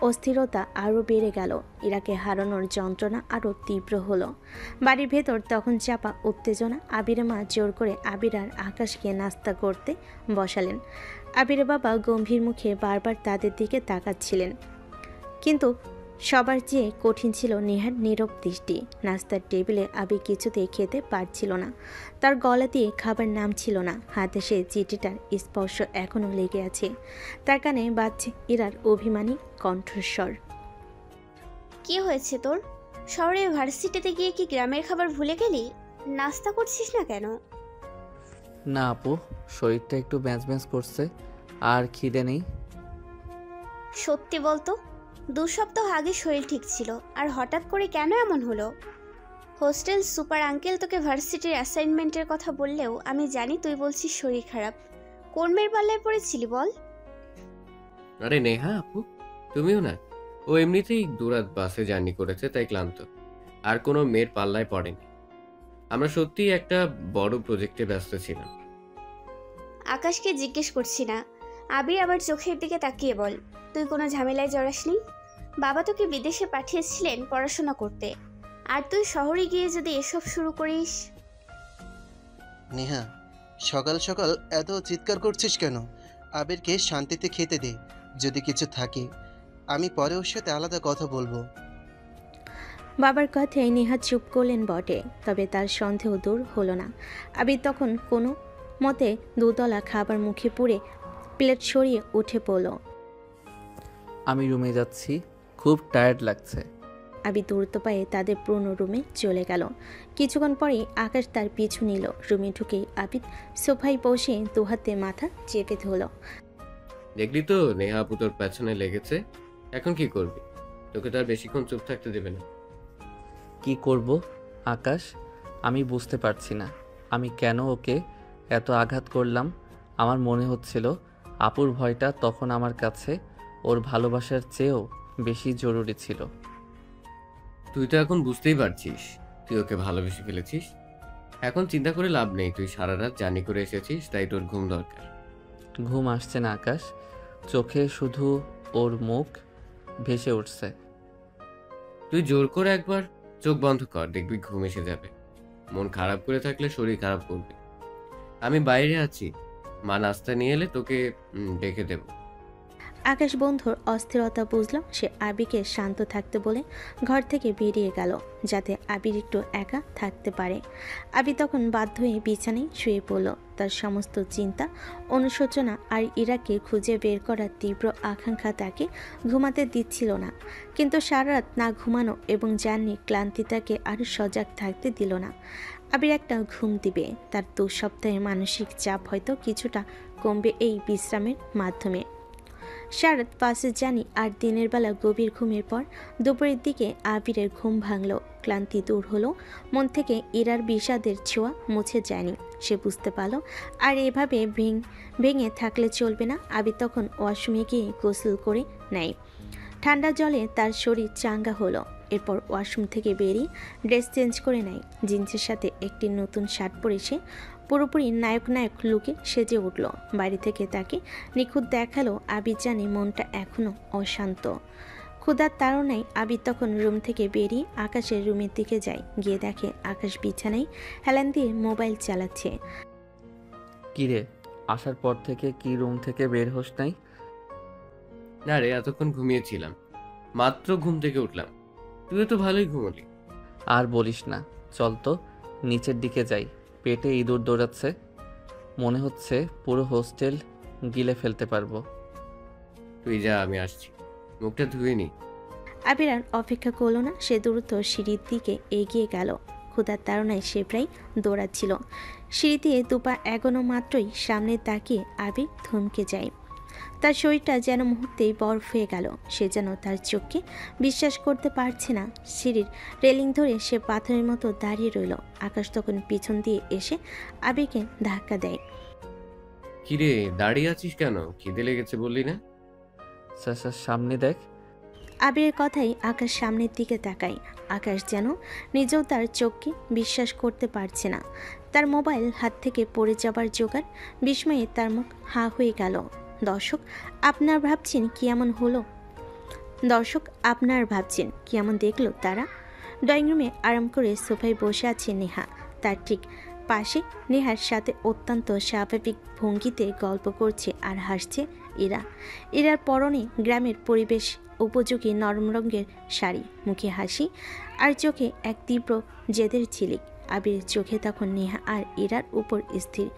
অস্থিরতা আরও বেড়ে গেল। ইরাকে হারানোর যন্ত্রণা আরও তীব্র হলো। বাড়ির ভেতর তখন চাপা উত্তেজনা। আবিরের মা জোর করে আবির আর আকাশকে নাস্তা করতে বসালেন। আবিরের বাবা গম্ভীর মুখে বারবার তাদের দিকে তাকাচ্ছিলেন, কিন্তু সবার চেয়ে কঠিন ছিল নেহার নীরব দৃষ্টি। নাস্তার টেবিলে আবির কিছুতেই খেতে পারছিল না। তার গলা দিয়ে খাবার নামছিল না। হাতে সে চিঠিটার স্পর্শ এখনও লেগে আছে। তার কানে বাজছে ইরার অভিমানী কণ্ঠস্বর। কি হয়েছে তোর? শহরে ভার্সিটিতে গিয়ে কি গ্রামের খাবার ভুলে গেলি? নাস্তা করছিস না কেন? না আপু, শরীরটা একটু ব্যাঁচ ব্যাঁচ করছে আর খিদে নেই। সত্যি বলতো, 2 সপ্তাহ আগে শরীর ঠিক ছিল, আর হঠাৎ করে কেন এমন হলো? হোস্টেল সুপার আঙ্কেল তোকে ভার্সিটির অ্যাসাইনমেন্টের কথা বললেও আমি জানি তুই বলছিস শরীর খারাপ। কোন মেয়ের পাল্লায় পড়েছিলি বল? আরে নেহা আপু, তুমিও না। ও এমনিতেই দুরাত বাসে জার্নি করেছে তাই ক্লান্ত, আর কোনো মেয়ের পাল্লায় পড়েনি। আমরা সত্যিই একটা বড় প্রজেক্টে ব্যস্ত ছিলাম। আকাশকে জিজ্ঞেস করছি না, আবির আবার চোখের দিকে তাকিয়ে বল, তুই কোনো ঝামেলায় জড়াসনি? বাবা তোকে বিদেশে পাঠিয়েছিলেন পড়াশোনা করতে, আর তুই শহরে গিয়ে যদি এসব শুরু করিস। নেহা, সকাল সকাল এত চিৎকার করছিস কেন? আবিরকে শান্তিতে খেতে দে। যদি কিছু থাকে আমি পরে ওর সাথে আলাদা কথা বলবো। বাবার কথায় নেহা চুপ করলেন বটে, তবে তার সন্দেহ দূর হলো না। আবির তখন কোনো মতে দুতলা খাবার মুখে পুরে প্লেট সরিয়ে উঠে পড়ল। আমি রুমে যাচ্ছি, খুব টায়ার্ড লাগছে। আবির দ্রুত পায়ে তাদের পুরনো রুমে চলে গেল। কিছুক্ষণ পরেই আকাশ তার পিছু নিল। রুমে ঢুকেই আবির সোফায় বসে দুহাতে মাথা চেপে ধরল। দেখলি তো নেহা আপু তোর পেছনে লেগেছে। এখন কি করবি? তোকে তার বেশিক্ষণ চুপ থাকতে দেবে না। কি করব আকাশ, আমি বুঝতে পারছি না। আমি কেন ওকে এত আঘাত করলাম। আমার মনে হচ্ছিল আপুর ভয়টা তখন আমার কাছে ওর ভালোবাসার চেয়েও বেশি জরুরি ছিল। তুই তো এখন বুঝতেই পারছিস তুই ওকে ভালোবেসে ফেলেছিস। এখন চিন্তা করে লাভ নেই, তুই সারা রাত জার্নি করে এসেছিস, তাই তোর ঘুম দরকার। ঘুম আসছে না আকাশ, চোখে শুধু ওর মুখ ভেসে উঠছে। তুই জোর করে একবার চোখ বন্ধ কর, দেখবি ঘুম এসে যাবে। মন খারাপ করে থাকলে শরীর খারাপ করবে। আমি বাইরে আছি, মা নাস্তা নিয়ে এলে তোকে ডেকে দেব। আকাশ বন্ধুর অস্থিরতা বুঝলো, সে আবিকে শান্ত থাকতে বলে ঘর থেকে বেরিয়ে গেল, যাতে আবির একটু একা থাকতে পারে। আবি তখন বাধ্য হয়ে বিছানায় শুয়ে পড়ল। তার সমস্ত চিন্তা, অনুশোচনা আর ইরাকে খুঁজে বের করার তীব্র আকাঙ্ক্ষা তাকে ঘুমাতে দিচ্ছিল না। কিন্তু সারা রাত না ঘুমানো এবং জার্নি ক্লান্তি তাকে আরও সজাগ থাকতে দিল না। আবির একটা ঘুম দিবে, তার 2 সপ্তাহের মানসিক চাপ হয়তো কিছুটা কমবে এই বিশ্রামের মাধ্যমে। শারদ বাসে জানি আর দিনের বেলা গভীর ঘুমের পর দুপুরের দিকে আবিরের ঘুম ভাঙল। ক্লান্তি দূর হলো, মন থেকে ইরার বিষাদের ছোঁয়া মুছে যায়নি। সে বুঝতে পারল আর এভাবে ভেঙে থাকলে চলবে না। আবির তখন ওয়াশরুমে গিয়ে গোসল করে নেয়। ঠান্ডা জলে তার শরীর চাঙ্গা হলো। এরপর ওয়াশরুম থেকে বেরিয়ে ড্রেস চেঞ্জ করে নেয়। জিন্সের সাথে একটি নতুন শার্ট পরে সে পুরোপুরি নায়ক লুকে সেজে উঠল। বাড়ি থেকে তাকে নিখুঁত দেখালো। আবির জানে মনটা এখনও অশান্ত। ক্ষুধার তাড়নায় আবির তখন রুম থেকে বেরিয়ে আকাশের রুমের দিকে যায়। গিয়ে দেখে আকাশ বিছানায় হেলান দিয়ে মোবাইল চালাচ্ছে। কিরে, আসার পর থেকে কি রুম থেকে বের হোস নাই? না রে, এতক্ষণ ঘুমিয়েছিলাম, মাত্র ঘুম থেকে উঠলাম। তুইও তো ভালোই ঘুমলি। আর বলিস না, চল তো নিচের দিকে যাই। পেটে ইঁদুর দৌড়াচ্ছে, মনে হচ্ছে পুরো হোস্টেল গিলে ফেলতে পারবো। তুই যা, আমি আসছি, মুখটা ধুয়ে নি। আবির আর অপেক্ষা করলো না, সে দ্রুত সিঁড়ির দিকে এগিয়ে গেল। ক্ষুধার তাড়নায় সে প্রায় দৌড়াচ্ছিল। সিঁড়ি দিয়ে 2 পা এগোনো মাত্রই সামনে তাকিয়ে আবির থমকে যায়। তার শরীরটা যেন মুহূর্তেই বরফ হয়ে গেল। সে যেন তার চোখকে বিশ্বাস করতে পারছে না। সিঁড়ির রেলিং ধরে সে পাথরের মতো দাঁড়িয়ে রইল। আকাশ তখন পিছন দিয়ে এসে আবিরকে ধাক্কা দেয়। কিরে, দাঁড়িয়ে আছিস কেন? খিদে লেগেছে বললি না? সামনে দেখ। আবিরের কথাই আকাশ সামনের দিকে তাকায়। আকাশ যেন নিজেও তার চোখকে বিশ্বাস করতে পারছে না। তার মোবাইল হাত থেকে পড়ে যাবার জোগাড়। বিস্ময়ে তার মুখ হা হয়ে গেল। দর্শক আপনার ভাবছেন কি এমন দেখলো তারা? ড্রয়িং রুমে আরাম করে সোফায় বসে আছে নেহা। তার ঠিক পাশে নেহার সাথে অত্যন্ত স্বাভাবিক ভঙ্গিতে গল্প করছে আর হাসছে ইরা। ইরার পরনে গ্রামের পরিবেশ উপযোগী নরম রঙের শাড়ি, মুখে হাসি আর চোখে এক তীব্র জেদের ঝিলিক। আবিরের চোখে তখন নেহা আর ইরার উপর স্থির।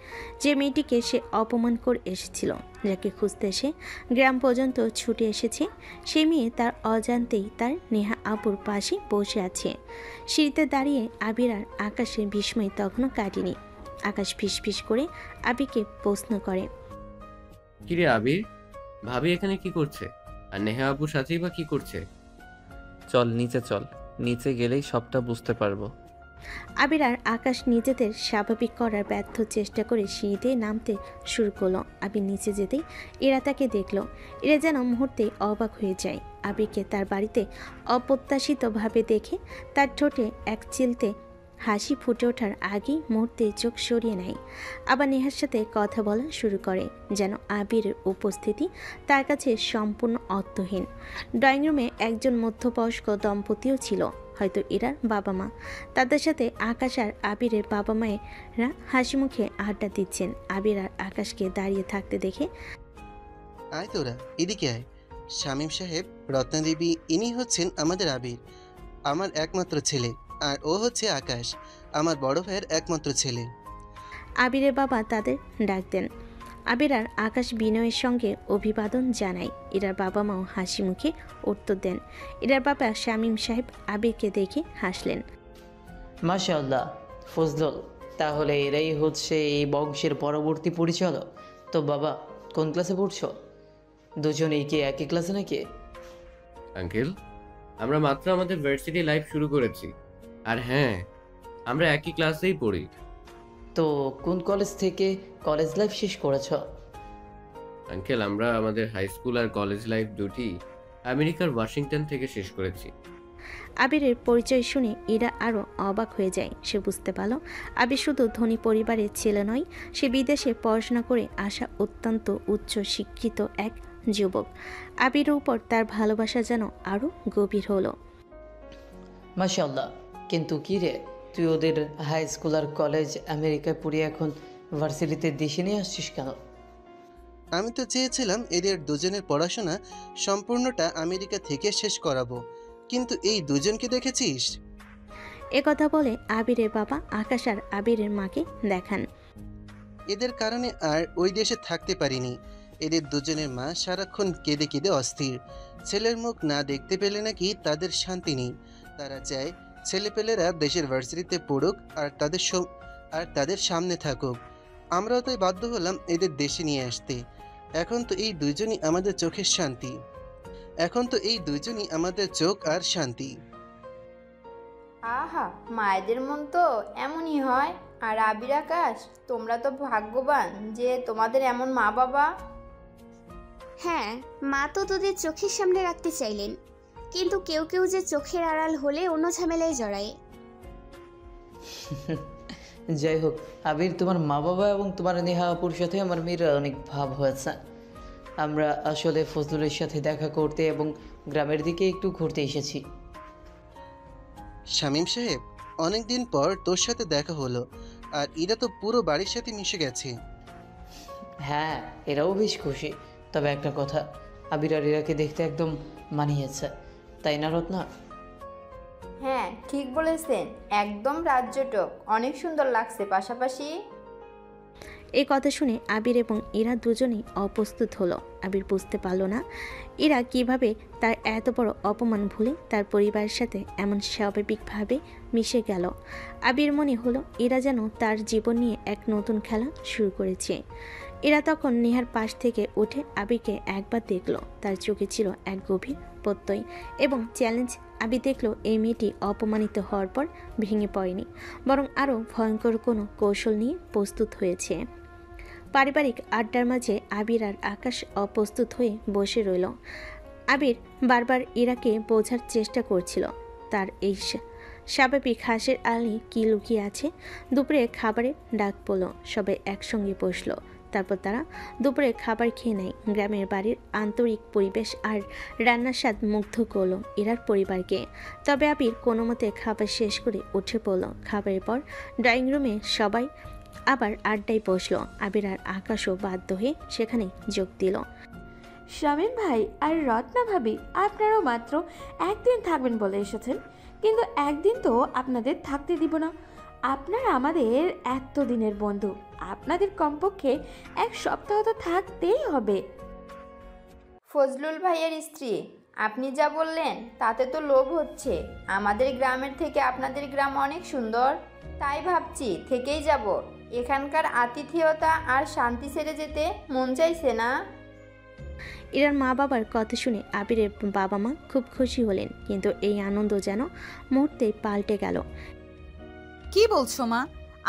যে মেয়েটিকে সে অপমান করে এসেছিল, যাকে খুঁজতে সে গ্রাম পর্যন্ত ছুটে এসেছে, সে মেয়ে তার অজান্তেই তার নেহা আপুর পাশে বসে আছে। সিঁড়িতে দাঁড়িয়ে আবির আর আকাশের বিস্ময় তখনও কাটেনি। আকাশ ফিসফিস করে আবিরকে প্রশ্ন করে, কিরে আবির, ভাবি এখানে কি করছে? আর নেহা আপুর সাথেই বা কি করছে? চল নিচে চল, নিচে গেলেই সবটা বুঝতে পারবো। আবির আর আকাশ নিজেদের স্বাভাবিক করার ব্যর্থ চেষ্টা করে সিঁড়িতে নামতে শুরু করলো। আবির নিচে যেতেই এরা তাকে দেখলো। এরা যেন মুহূর্তেই অবাক হয়ে যায়। আবিরকে তার বাড়িতে অপ্রত্যাশিতভাবে দেখে তার ঠোঁটে এক চিলতে হাসি ফুটে ওঠার আগেই মুহূর্তে চোখ সরিয়ে নেয়। আবার নেহার সাথে কথা বলা শুরু করে, যেন আবিরের উপস্থিতি তার কাছে সম্পূর্ণ অর্থহীন। ড্রয়িং রুমে একজন মধ্যবয়স্ক দম্পতিও ছিল, হয়তো এরার বাবা মা। তাদের সাথে আকাশ আর আবিরের বাবা মায়েরা হাসি মুখে আড্ডা দিচ্ছেন। আবির আর আকাশকে দাঁড়িয়ে থাকতে দেখে, আয় তোরা এদিকে আয়। শামীম সাহেব, রত্নাদেবী, ইনি হচ্ছেন আমাদের আবির, আমার একমাত্র ছেলে। আর ও হচ্ছে আকাশ, আমার বড় ভাইয়ের একমাত্র ছেলে। আবিরের বাবা তাদের ডাক দেন। আবির আর আকাশ বিনয়ের সঙ্গে অভিবাদন জানায়। এরার বাবা মাও হাসি মুখে উত্তর দেন। এরার বাবা শামীম সাহেব আবিরকে দেখে হাসলেন। মাশাআল্লাহ ফজলুল, তাহলে এরাই হচ্ছে এই বংশের পরবর্তী পরিচালক। তো বাবা, কোন ক্লাসে পড়ছো? দুজনেই কি একই ক্লাসে নাকি? আঙ্কেল, আমরা মাত্র আমাদের ভার্সিটি লাইফ শুরু করেছি। আর হ্যাঁ, আমরা একই ক্লাসেই পড়ি। তো কোন কলেজ থেকে কলেজ লাইফ শেষ করেছ? আঙ্কেল, আমরা আমাদের হাই স্কুল আর কলেজ লাইফ দুটি আমেরিকার ওয়াশিংটন থেকে শেষ করেছি। আবিরের পরিচয় শুনে ইরা আরও অবাক হয়ে যায়। সে বুঝতে পারল আবির শুধু ধনী পরিবারের ছেলে নয়, সে বিদেশে পড়াশোনা করে আসা অত্যন্ত উচ্চ শিক্ষিত এক যুবক। আবিরের উপর তার ভালোবাসা যেন আরও গভীর হলো। মাশাআল্লাহ, কিন্তু কি রে, তুই ওদের হাই স্কুল আর কলেজ আমেরিকায় পড়িয়ে এখন ভার্সিটিতে দেশে নিয়ে আসছিস কেন? আমি তো চেয়েছিলাম এদের দুজনের পড়াশোনা সম্পূর্ণটা আমেরিকা থেকে শেষ করাবো, কিন্তু এই দুজনকে দেখেছিস? একথা বলে আবিরের বাবা আকাশ আর আবিরের মাকে দেখান। এদের কারণে আর ওই দেশে থাকতে পারিনি। এদের দুজনের মা সারাক্ষণ কেঁদে কেঁদে অস্থির। ছেলের মুখ না দেখতে পেলে নাকি তাদের শান্তি নেই। তারা চায় ছেলেপেলেরা দেশের ভার্সিটিতে পড়ুক আর তাদের সামনে থাকুক। আমরাও তাই বাধ্য হলাম এদের দেশে নিয়ে আসতে। এখন তো এই দুইজনই আমাদের চোখের শান্তি। চোখ আর শান্তি। আহা, মায়েদের মন তো এমনই হয়। আর আবির, আকাশ, তোমরা তো ভাগ্যবান যে তোমাদের এমন মা বাবা। হ্যাঁ, মা তো তোদের চোখের সামনে রাখতে চাইলেন, কিন্তু কেউ কেউ যে চোখের আড়াল হলে অন্য ঝামেলায় জড়ায়। যাই হোক আবির, তোমার মা বাবা এবং তোমার নেহা আপুর সাথে আমার মেয়ের অনেক ভাব হয়েছে। আমরা আসলে ফজলুলের সাথে দেখা করতে এবং গ্রামের দিকে একটু ঘুরতে এসেছি। শামীম সাহেব, অনেকদিন পর তোর সাথে দেখা হলো। আর এরা তো পুরো বাড়ির সাথে মিশে গেছে। হ্যাঁ, এরাও বেশ খুশি। তবে একটা কথা, আবির আর এরাকে দেখতে একদম মানিয়েছে, তাই না রত্না? হ্যাঁ, ঠিক বলেছেন, একদম রাজ্যটক, অনেক সুন্দর লাগছে। পাশাপাশি এই কথা শুনে আবির এবং ইরা দুজনেই অপ্রস্তুত হলো। আবির বুঝতে পারল না ইরা কিভাবে তার এত বড় অপমান ভুলে তার পরিবারের সাথে এমন স্বাভাবিকভাবে মিশে গেল। আবির মনে হলো ইরা যেন তার জীবন নিয়ে এক নতুন খেলা শুরু করেছে। এরা তখন নেহার পাশ থেকে উঠে আবিরকে একবার দেখল। তার চোখে ছিল এক গভীর প্রত্যয় এবং চ্যালেঞ্জ। আবির দেখল এই মেয়েটি অপমানিত হওয়ার পর ভেঙে পড়েনি, বরং আরও ভয়ঙ্কর কোনো কৌশল নিয়ে প্রস্তুত হয়েছে। পারিবারিক আড্ডার মাঝে আবির আর আকাশ অপ্রস্তুত হয়ে বসে রইল। আবির বারবার ইরাকে বোঝার চেষ্টা করছিল তার এই স্বাভাবিক হাসির আড়ালে কী লুকিয়ে আছে। দুপুরে খাবারের ডাক পড়ল, সবাই একসঙ্গে বসলো। তারপর তারা দুপুরে খাবার খেয়ে নেয়। গ্রামের বাড়ির আন্তরিক পরিবেশ আর রান্নার স্বাদ মুগ্ধ করলো ইরার পরিবারকে। তবে আবির কোনো মতে খাবার শেষ করে উঠে পড়ল। খাবারের পর ড্রয়িং রুমে সবাই আবার আড্ডায় বসলো। আবির আর আকাশও বাধ্য হয়ে সেখানে যোগ দিল। শামীম ভাই আর রত্না ভাবি, আপনারাও মাত্র একদিন থাকবেন বলে এসেছেন, কিন্তু একদিন তো আপনাদের থাকতে দিব না। আপনারা আমাদের এতদিনের বন্ধু, আপনাদের কমপক্ষে এক সপ্তাহ তো থাকতেই হবে। ফজলুল ভাইয়ের স্ত্রী, আপনি যা বললেন তাতে তো লোভ হচ্ছে। আমাদের গ্রামের থেকে আপনাদের গ্রাম অনেক সুন্দর, তাই ভাবছি থেকেই যাব। এখানকার আতিথেয়তা আর শান্তি ছেড়ে যেতে মন চাইছে না। ইরার মা বাবার কথা শুনে আবিরের বাবা মা খুব খুশি হলেন, কিন্তু এই আনন্দ যেন মুহূর্তেই পাল্টে গেল। কি বলছো মা?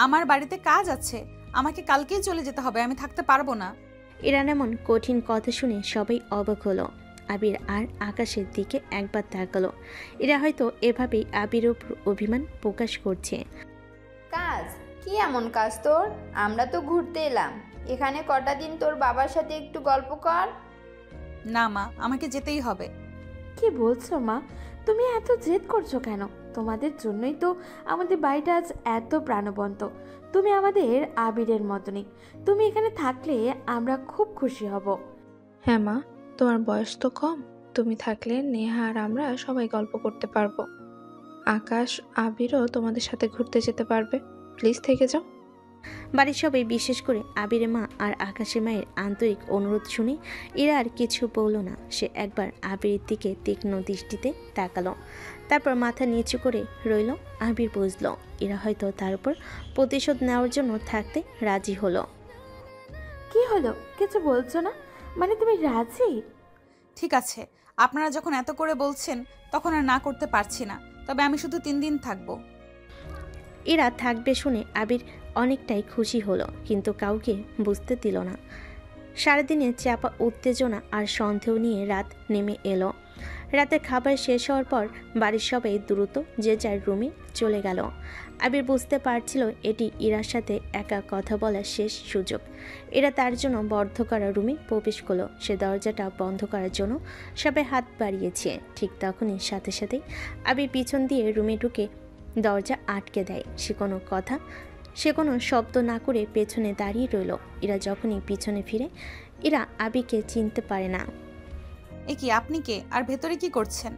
আমার বাড়িতে কাজ আছে, আমাকে কালকেই চলে যেতে হবে, আমি থাকতে পারবো না। ইরান এমন কঠিন কথা শুনে সবাই অবাক হলো। আবির আর আকাশের দিকে একবার তাকালো। এরা হয়তো এভাবেই আবিরের উপর অভিমান প্রকাশ করছে। কাজ? কি এমন কাজ তোর? আমরা তো ঘুরতে এলাম, এখানে কটা দিন তোর বাবার সাথে একটু গল্প কর। না মা, আমাকে যেতেই হবে। কি বলছো মা? তুমি এত জেদ করছো কেন? তোমাদের জন্যই তো আমাদের বাড়িটা আজ এত প্রাণবন্ত। তুমি আমাদের আবিরের মতনই, তুমি এখানে থাকলে আমরা খুব খুশি হব। হ্যাঁ মা, তোমার বয়স তো কম, তুমি থাকলে নেহা আর আমরা সবাই গল্প করতে পারবো। আকাশ, আবিরও তোমাদের সাথে ঘুরতে যেতে পারবে। প্লিজ থেকে যাও। বাড়ির সবাই, বিশেষ করে আবিরের মা আর আকাশের মায়ের আন্তরিক অনুরোধ শুনে এরা আর কিছু বলল না। সে একবার আবিরের দিকে তীক্ষ্ণ দৃষ্টিতে তাকালো, তারপর মাথা নিচু করে রইল। আবির বুঝল এরা হয়তো তার উপর প্রতিশোধ নেওয়ার জন্য থাকতে রাজি হলো। কি হলো? কিছু বলছো না? মানে তুমি রাজি? ঠিক আছে, আপনারা যখন এত করে বলছেন তখন আর না করতে পারছি না। তবে আমি শুধু 3 দিন থাকবো। এরা থাকবে শুনে আবির অনেকটাই খুশি হলো, কিন্তু কাউকে বুঝতে দিল না। সারাদিনে চাপা উত্তেজনা আর সন্দেহ নিয়ে রাত নেমে এলো। রাতের খাবার শেষ হওয়ার পর বাড়ির সবাই দ্রুত যে যার রুমে চলে গেল। আবির বুঝতে পারছিল এটি ইরার সাথে একা কথা বলার শেষ সুযোগ। এরা তার জন্য বদ্ধ করা রুমে প্রবেশ করলো। সে দরজাটা বন্ধ করার জন্য সবাই হাত বাড়িয়েছে। ঠিক তখনই সাথে সাথেই আবির পিছন দিয়ে রুমে ঢুকে দরজা আটকে দেয়। সে কোনো শব্দ না করে পেছনে দাঁড়িয়ে রইল। ইরা যখনই পিছনে ফিরে, ইরা আবিরকে চিনতে পারে না। এ কি, আপনি কে? আর ভেতরে কি করছেন?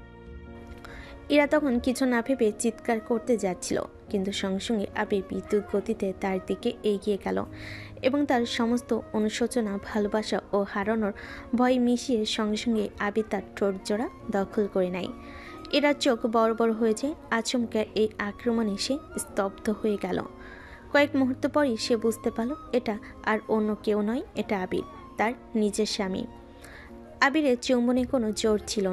ইরা তখন কিছু না ভেবে চিৎকার করতে যাচ্ছিল, কিন্তু সঙ্গে সঙ্গে আবির বিদ্যুৎ গতিতে তার দিকে এগিয়ে গেল এবং তার সমস্ত অনুশোচনা, ভালোবাসা ও হারানোর ভয় মিশিয়ে সঙ্গে সঙ্গে আবির তার ঠোঁট জোড়া দখল করে নেয়। এরা চোখ বড় বড় হয়ে যায়। আচমকা এই আক্রমণে সে স্তব্ধ হয়ে গেল। কয়েক মুহূর্ত পরই সে বুঝতে পারল এটা আর অন্য কেউ নয়, এটা আবির, তার নিজের স্বামী। আবিরের চুম্বনে কোনো জোর ছিল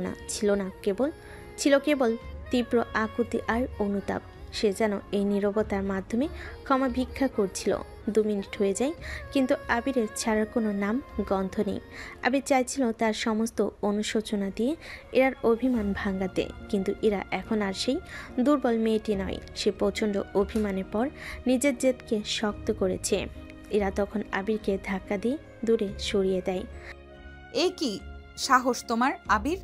কেবল তীব্র আকুতি আর অনুতাপ। সে যেন এই নীরবতার মাধ্যমে ক্ষমা ভিক্ষা করছিল। 2 মিনিট হয়ে যায়, কিন্তু আবিরের ছাড়ার কোনো নাম গন্ধ নেই। আবির চাইছিল তার সমস্ত অনুশোচনা দিয়ে এরার অভিমান ভাঙাতে, কিন্তু এরা এখন আর সেই দুর্বল মেয়েটি নয়। সে প্রচণ্ড অভিমানের পর নিজের জেদকে শক্ত করেছে। এরা তখন আবিরকে ধাক্কা দিয়ে দূরে সরিয়ে দেয়। এ কি সাহস তোমার আবির?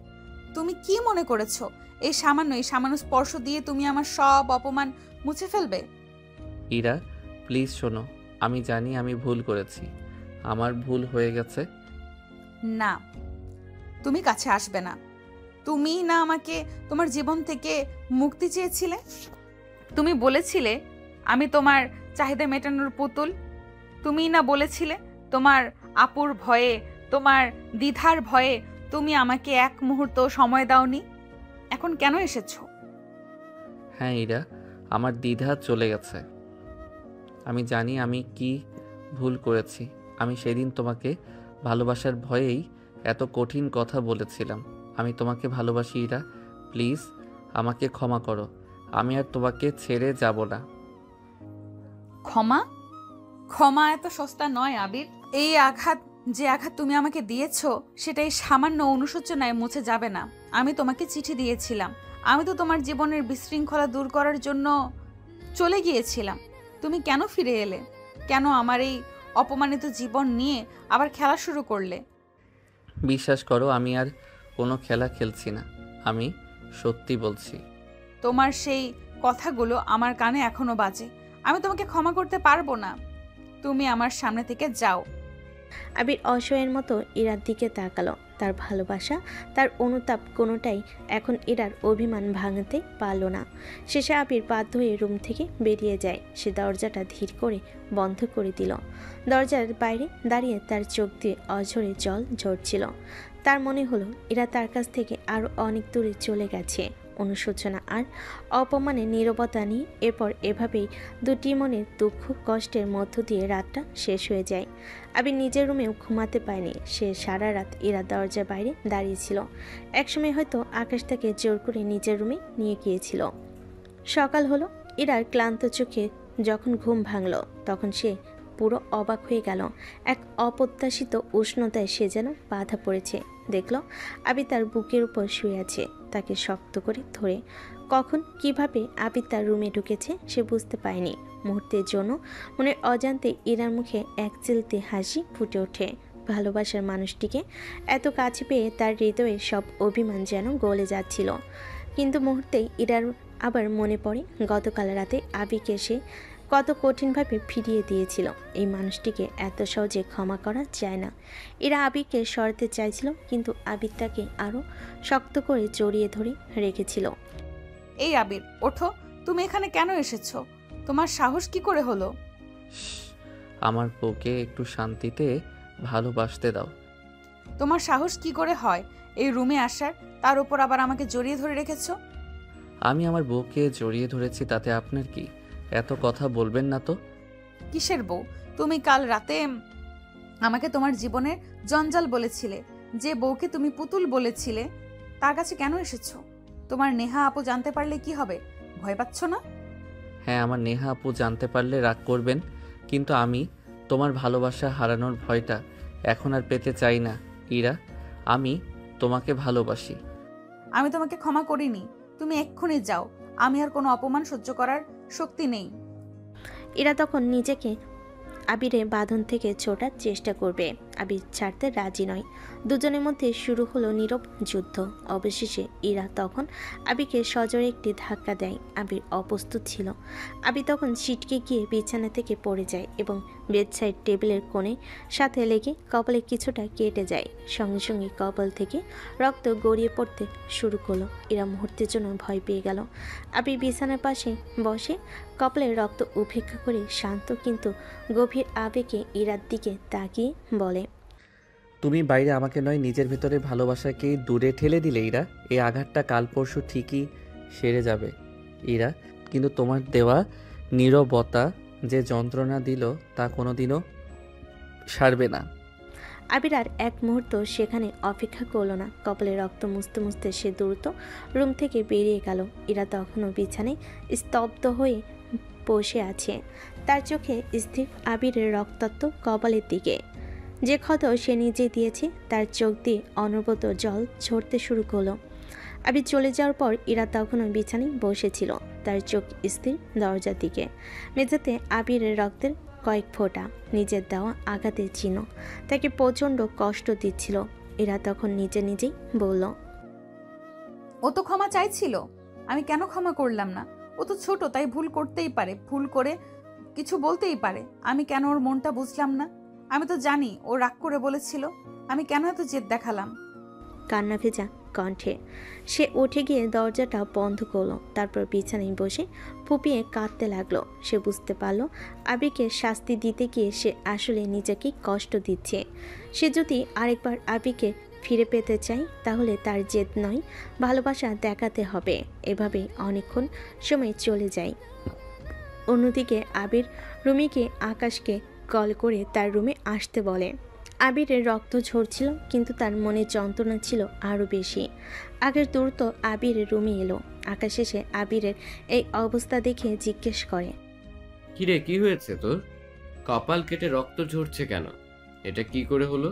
তুমি কি মনে করেছো এই সামান্য স্পর্শ দিয়ে তুমি আমার সব অপমান মুছে ফেলবে? ইরা, প্লিজ শোনো, আমি জানি আমি ভুল করেছি, আমার ভুল হয়ে গেছে। না, তুমি কাছে আসবে না। তুমি না আমাকে তোমার জীবন থেকে মুক্তি চেয়েছিলে? তুমি বলেছিলে আমি তোমার চাহিদা মেটানোর পুতুল। তুমি না বলেছিলে তোমার আপুর ভয়ে, তোমার দ্বিধার ভয়ে তুমি আমাকে এক মুহূর্ত সময় দাওনি? এখন কেন এসেছো? হ্যাঁ ইরা, আমার দ্বিধা চলে গেছে। আমি জানি আমি কি ভুল করেছি। আমি সেদিন তোমাকে ভালোবাসার ভয়েই এত কঠিন কথা বলেছিলাম। আমি তোমাকে ভালোবাসি ইরা, প্লিজ আমাকে ক্ষমা করো। আমি আর তোমাকে ছেড়ে যাব না। ক্ষমা এত সস্তা নয় আবির। যে আঘাত তুমি আমাকে দিয়েছো সেটাই সামান্য অনুশোচনায় মুছে যাবে না। আমি তোমাকে চিঠি দিয়েছিলাম। আমি তো তোমার জীবনের বিশৃঙ্খলা দূর করার জন্য চলে গিয়েছিলাম। তুমি কেন ফিরে এলে? কেন আমার এই অপমানিত জীবন নিয়ে আবার খেলা শুরু করলে? বিশ্বাস করো, আমি আর কোনো খেলা খেলছি না। আমি সত্যি বলছি। তোমার সেই কথাগুলো আমার কানে এখনো বাজে। আমি তোমাকে ক্ষমা করতে পারবো না। তুমি আমার সামনে থেকে যাও। আবির অসহায়ের মতো ইরার দিকে তাকালো। তার ভালোবাসা, তার অনুতাপ কোনোটাই এখন ইরার অভিমান ভাঙতে পারল না। শেষে আবির বাধ্য হয়ে রুম থেকে বেরিয়ে যায়। সে দরজাটা ধীর করে বন্ধ করে দিল। দরজার বাইরে দাঁড়িয়ে তার চোখ দিয়ে অঝরে জল ঝরছিল। তার মনে হলো এরা তার কাছ থেকে আরও অনেক দূরে চলে গেছে। অনুশোচনা আর অপমানের নীরবতা নিয়ে এরপর এভাবেই দুটি মনের দুঃখ কষ্টের মধ্য দিয়ে রাতটা শেষ হয়ে যায়। আবির নিজের রুমেও ঘুমাতে পায়নি। সে সারা রাত ইরা দরজার বাইরে দাঁড়িয়েছিল। একসময় হয়তো আকাশ তাকে জোর করে নিজের রুমে নিয়ে গিয়েছিল। সকাল হলো। ইরার ক্লান্ত চোখে যখন ঘুম ভাঙল তখন সে পুরো অবাক হয়ে গেল। এক অপ্রত্যাশিত উষ্ণতায় সে যেন বাধা পড়েছে। দেখল আবির তার বুকের উপর শুয়ে আছে, তাকে শক্ত করে ধরে। কখন কিভাবে আবির তার রুমে ঢুকেছে সে বুঝতে পারেনি। মুহূর্তের জন্য মনের অজান্তে ইরার মুখে এক চিলতে হাসি ফুটে ওঠে। ভালোবাসার মানুষটিকে এত কাছে পেয়ে তার হৃদয়ে সব অভিমান যেন গলে যাচ্ছিল। কিন্তু মুহূর্তেই ইরার আবার মনে পড়ে গতকাল রাতে আবিরকে সে কত কঠিনভাবে ফিরিয়ে দিয়েছিল। এই মানুষটিকে এত সহজে ক্ষমা করা যায় না। এরা আবিরকে সরাতে চাইছিল, কিন্তু আবির তাকে আরও শক্ত করে জড়িয়ে ধরে রেখেছিল। এই আবির, ওঠো। তুমি এখানে কেন এসেছো? তোমার সাহস কি করে হলো? আমার বউকে একটু শান্তিতে ভালোবাসতে দাও। তোমার সাহস কি করে হয় এই রুমে আসার? তার উপর আবার আমাকে জড়িয়ে ধরে রেখেছো। আমি আমার বউকে জড়িয়ে ধরেছি, তাতে আপনার কি? এত কথা বলবেন না তো। কিসের বউ? তুমি কাল রাতে আমাকে তোমার জীবনের জঞ্জাল বলেছিলে। যে বউকে তুমি পুতুল বলেছিলে তার কাছে কেন এসেছো? তোমার নেহা আপু জানতে পারলে কি হবে? ভয় পাচ্ছ না? হ্যাঁ, আমার নেহা আপু জানতে পারলে রাগ করবেন। কিন্তু আমি তোমার ভালোবাসা হারানোর ভয়টা এখন আর পেতে চাই না ইরা। আমি তোমাকে ভালোবাসি। আমি তোমাকে ক্ষমা করিনি, তুমি এক্ষুনি যাও। আমি আর কোনো অপমান সহ্য করার শক্তি নেই। ইরা তখন নিজেকে আবিরের বাঁধন থেকে ছোটার চেষ্টা করবে, আবির ছাড়তে রাজি নয়। দুজনের মধ্যে শুরু হলো নীরব যুদ্ধ। অবশেষে ইরা তখন আবিরকে সজোরে একটি ধাক্কা দেয়। আবির অপ্রস্তুত ছিল। আবির তখন ছিটকে গিয়ে বিছানা থেকে পড়ে যায় এবং বেডসাইড টেবিলের কোণে সাথে লেগে কপালে কিছুটা কেটে যায়। সঙ্গে সঙ্গে কপাল থেকে রক্ত গড়িয়ে পড়তে শুরু করলো। ইরা মুহূর্তের জন্য ভয় পেয়ে গেল। আবির বিছানার পাশে বসে কপালের রক্ত উপেক্ষা করে শান্ত কিন্তু গভীর আবেগে ইরার দিকে তাকিয়ে বলে, তুমি বাইরে আমাকে নয় নিজের ভেতরে ভালোবাসাকে দূরে ঠেলে দিলে ইরা। এই আঘাতটা কাল পরশু ঠিকই সেরে যাবে ইরা, কিন্তু তোমার দেওয়া নীরবতা যে যন্ত্রণা দিল তা কোনোদিনও সারবে না। আবির আর এক মুহূর্ত সেখানে অপেক্ষা করল না। কপালে রক্ত মুছতে মুছতে সে দ্রুত রুম থেকে বেরিয়ে গেল। ইরা তখনও বিছানায় স্তব্ধ হয়ে বসে আছে, তার চোখে স্থির আবিরের রক্তাক্ত কপালের দিকে। যে ক্ষত সে নিজে দিয়েছে তার চোখ দিয়ে অনবরত জল ঝরতে শুরু করলো। আবির চলে যাওয়ার পর ইরা তখনও বিছানায় বসেছিল, তার চোখ স্থির দরজার দিকে। মেঝেতে আবিরের রক্তের কয়েক ফোঁটা, নিজের দেওয়া আঘাতের চিহ্ন তাকে প্রচণ্ড কষ্ট দিচ্ছিল। ইরা তখন নিজে নিজেই বলল, ও তো ক্ষমা চাইছিল, আমি কেন ক্ষমা করলাম না? ও তো ছোট, তাই ভুল করতেই পারে, ভুল করে কিছু বলতেই পারে। আমি কেন ওর মনটা বুঝলাম না? আমি তো জানি ও রাগ করে বলেছিল, আমি কেন এত জেদ দেখালাম? কান্না ভেজা কণ্ঠে সে উঠে গিয়ে দরজাটা বন্ধ করলো। তারপর বিছানায় বসে ফুপিয়ে কাঁদতে লাগলো। সে বুঝতে পারল আবিরকে শাস্তি দিতে গিয়ে সে আসলে নিজেকে কষ্ট দিচ্ছে। সে যদি আরেকবার আবিরকে ফিরে পেতে চায় তাহলে তার জেদ নয়, ভালোবাসা দেখাতে হবে। এভাবে অনেকক্ষণ সময় চলে যায়। অন্যদিকে আবির রুমিকে আকাশকে কল করে তার রুমে আসতে বলে। আবিরের রক্ত ঝরছিল কিন্তু তার মনে যন্ত্রণা ছিল আরও বেশি। আগের দ্রুত আবিরের রুমে এলো। আকাশ এসে আবিরের এই অবস্থা দেখে জিজ্ঞেস করে, কিরে কি হয়েছে তোর? কপাল কেটে রক্ত ঝরছে কেন? এটা কি করে হলো?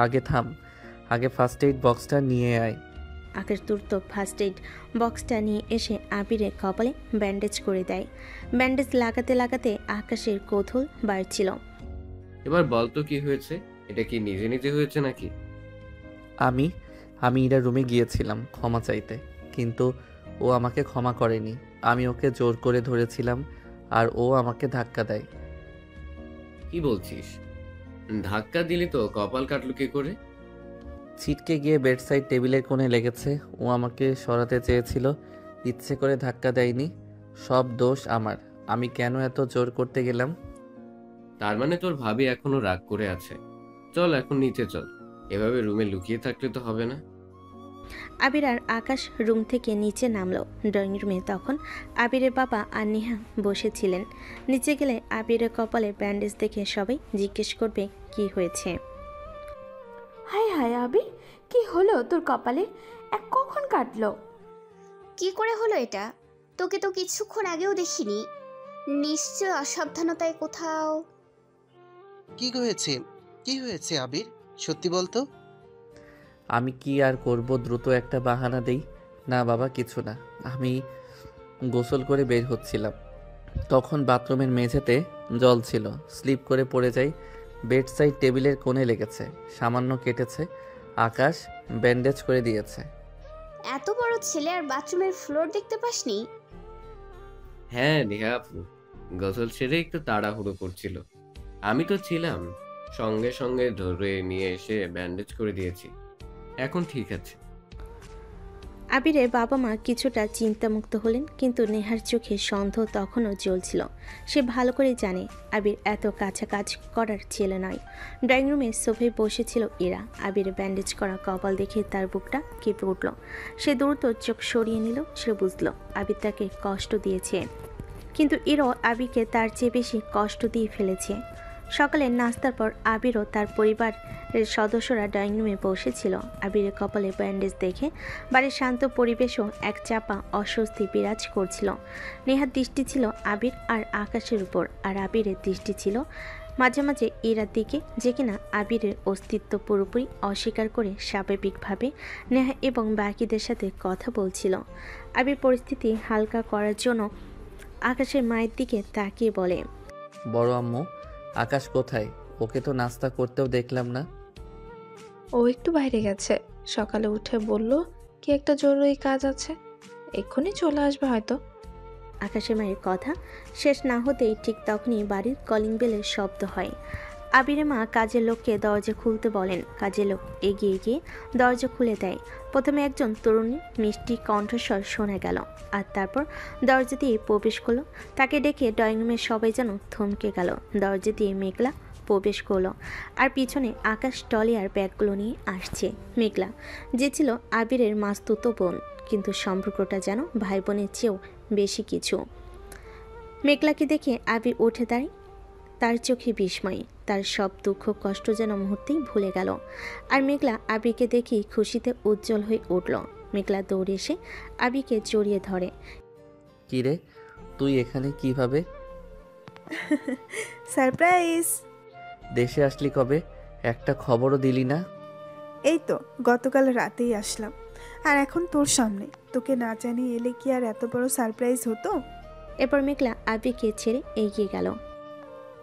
আগে থাম, আগে ফার্স্ট এইড বক্সটা নিয়ে আয়। আকাশ দ্রুত ফার্স্ট এইড বক্সটা নিয়ে এসে আবিরের কপালে ব্যান্ডেজ করে দেয়। ব্যান্ডেজ লাগাতে লাগাতে আকাশের কৌতূহল বাড়ছিল। এবার বল তো কি হয়েছে? এটা কি নিজে নিজে হয়েছে নাকি? আমি ইরা রুমে গিয়েছিলাম ক্ষমা চাইতে, কিন্তু ও আমাকে ক্ষমা করেনি। আমি ওকে জোর করে ধরেছিলাম আর ও আমাকে ধাক্কা দেয়। কি বলছিস? ধাক্কা দিলি তো কপাল কাটলো কি করে? ছিটকে গিয়ে বেডসাইড টেবিলের কোণে লেগেছে। ও আমাকে সরাতে চেয়েছিল, ইচ্ছে করে ধাক্কা দেয়নি। সব দোষ আমার। আমি কেন এত জোর করতে গেলাম? তার মানে তোর ভাবি এখনো রাগ করে আছে। চল এখন নিচে চল, এভাবে রুমে লুকিয়ে থাকলে তো হবে না। আবির আর আকাশ রুম থেকে নিচে নামলো। ড্রয়িং রুমে তখন আবিরের বাবা আর নেহা বসেছিলেন। নিচে গেলে আবিরের কপালে ব্যান্ডেজ দেখে সবাই জিজ্ঞেস করবে কি হয়েছে। হায় হায় আবির, কি হলো তোর কপালে? কখন কাটলো? কি করে হলো এটা? তোকে তো কিছুক্ষণ আগেও দেখিনি। নিশ্চয় অসাবধানতায় কোথাও। কি হয়েছে? কি হয়েছে আবির, সত্যি বলতো। আমি কি আর করব, দ্রুত একটা বাহানা দেই। না বাবা, কিছু না। আমি গোসল করে বের হচ্ছিলাম, তখন বাথরুমের মেঝেতে জল ছিল, স্লিপ করে পড়ে যাই। বেডসাইড টেবিলের কোণে লেগেছে, সামান্য কেটেছে। আকাশ ব্যান্ডেজ করে দিয়েছে। এত বড় ছেলে আর বাথরুমের ফ্লোর দেখতে পাসনি? হ্যাঁ নেহা আপু, গোসল সেরে একটু তাড়াহুড়ো করছিল। আমি তো ছিলাম, সঙ্গে সঙ্গে ধরে নিয়ে এসে ব্যান্ডেজ করে দিয়েছি। এখন ঠিক আছে। আবিরের বাবা মা কিছুটা চিন্তামুক্ত হলেন, কিন্তু নেহার চোখে সন্দেহ তখনও জ্বলছিল। সে ভালো করে জানে আবির এত কাছাকাছি করার ছেলে নয়। ড্রয়িং রুমে সোফায় বসেছিল এরা। আবিরের ব্যান্ডেজ করা কপাল দেখে তার বুকটা কেঁপে উঠল। সে দ্রুত চোখ সরিয়ে নিল। সে বুঝল আবির তাকে কষ্ট দিয়েছে, কিন্তু এরাও আবিরকে তার চেয়ে বেশি কষ্ট দিয়ে ফেলেছে। সকালে নাস্তার পর আবির ও তার পরিবারের সদস্যরা ড্রয়িং রুমে বসেছিল। আবিরের কপালে ব্যান্ডেজ দেখে বাড়ির শান্ত পরিবেশও এক চাপা অস্বস্তি বিরাজ করছিল। নেহার দৃষ্টি ছিল আবির আর আকাশের উপর, আর আবিরের দৃষ্টি ছিল মাঝে মাঝে ইরার দিকে, যে কিনা আবিরের অস্তিত্ব পুরোপুরি অস্বীকার করে স্বাভাবিকভাবে নেহা এবং বাকিদের সাথে কথা বলছিল। আবির পরিস্থিতি হালকা করার জন্য আকাশের মায়ের দিকে তাকিয়ে বলে, বড় আম্মু, আকাশ কোথায়? ওকে তো নাস্তা করতেও দেখলাম না। ও একটু বাইরে গেছে, সকালে উঠে বলল কি একটা জরুরি কাজ আছে, এক্ষুনি চলে আসবে হয়তো। আকাশের মায়ের কথা শেষ না হতেই ঠিক তখনই বাড়ির কলিং বেলের শব্দ হয়। আবিরের মা কাজের লোককে দরজা খুলতে বলেন। কাজের লোক এগিয়ে গিয়ে দরজা খুলে দেয়। প্রথমে একজন তরুণী মিষ্টি কণ্ঠস্বর শোনা গেল, আর তারপর দরজা দিয়ে প্রবেশ করলো। তাকে ডেকে ড্রয়িং রুমের সবাই যেন থমকে গেল। দরজা দিয়ে মেঘলা প্রবেশ করলো, আর পিছনে আকাশ টলি আর ব্যাগগুলো নিয়ে আসছে। মেঘলা, যে ছিল আবিরের মাস্তুতো বোন, কিন্তু সম্পর্কটা যেন ভাই বোনের চেয়েও বেশি কিছু। মেঘলাকে দেখে আবির উঠে দাঁড়ায়। তার চোখে বিস্ময়, তার সব দুঃখ কষ্ট যেন মুহূর্তেই ভুলে গেল। আর মেঘলা আবিরকে দেখেই খুশিতে উজ্জ্বল হয়ে উঠল। মেঘলা দৌড়ে এসে আবিরকে জড়িয়ে ধরে। কিরে, তুই এখানে কিভাবে? সারপ্রাইজ। দেশে আসলি কবে? একটা খবরও দিলি না। এই তো গতকাল রাতেই আসলাম, আর এখন তোর সামনে। তোকে না জানিয়ে এলে কি আর এত বড় সারপ্রাইজ হতো? এরপর মেঘলা আবিরকে ছেড়ে এগিয়ে গেল।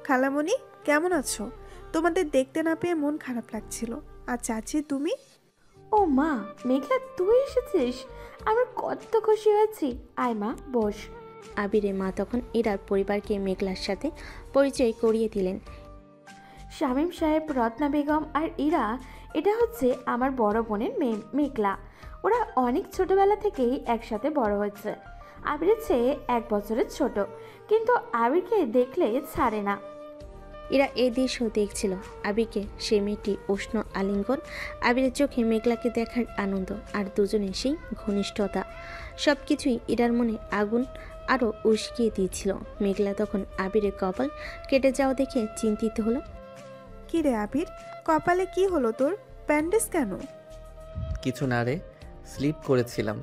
খালামণি, কেমন আছো? তোমাদের দেখতে না পেয়ে মন খারাপ লাগছিল। আর চাচি, তুমি? ও মা, মেঘলা তুই এসেছিস, আমরা কত খুশি হয়েছি। আয় মা, বস। আবিরের মা তখন ইরার পরিবারকে মেঘলার সাথে পরিচয় করিয়ে দিলেন। শামীম সাহেব, রত্না বেগম আর ইরা, এটা হচ্ছে আমার বড় বোনের মেয়ে মেঘলা। ওরা অনেক ছোটবেলা থেকেই একসাথে বড় হয়েছে। আবিরের চেয়ে 1 বছরের ছোট, কিন্তু আবিরকে দেখলে ছাড়ে না। এরা এই দৃশ্য দেখছিল। আবিরকে সে মেয়েটি উষ্ণ আলিঙ্গন, আবিরের চোখে মেঘলাকে দেখার আনন্দ, আর দুজনে সেই ঘনিষ্ঠতা, সব কিছুই ইরার মনে আগুন আরও উস্কিয়ে দিয়েছিল। মেঘলা তখন আবিরের কপাল কেটে যাওয়া দেখে চিন্তিত হলো। কি রে আবির, কপালে কি হলো তোর? ব্যান্ডেজ কেন? কিছু না রে, স্লিপ করেছিলাম।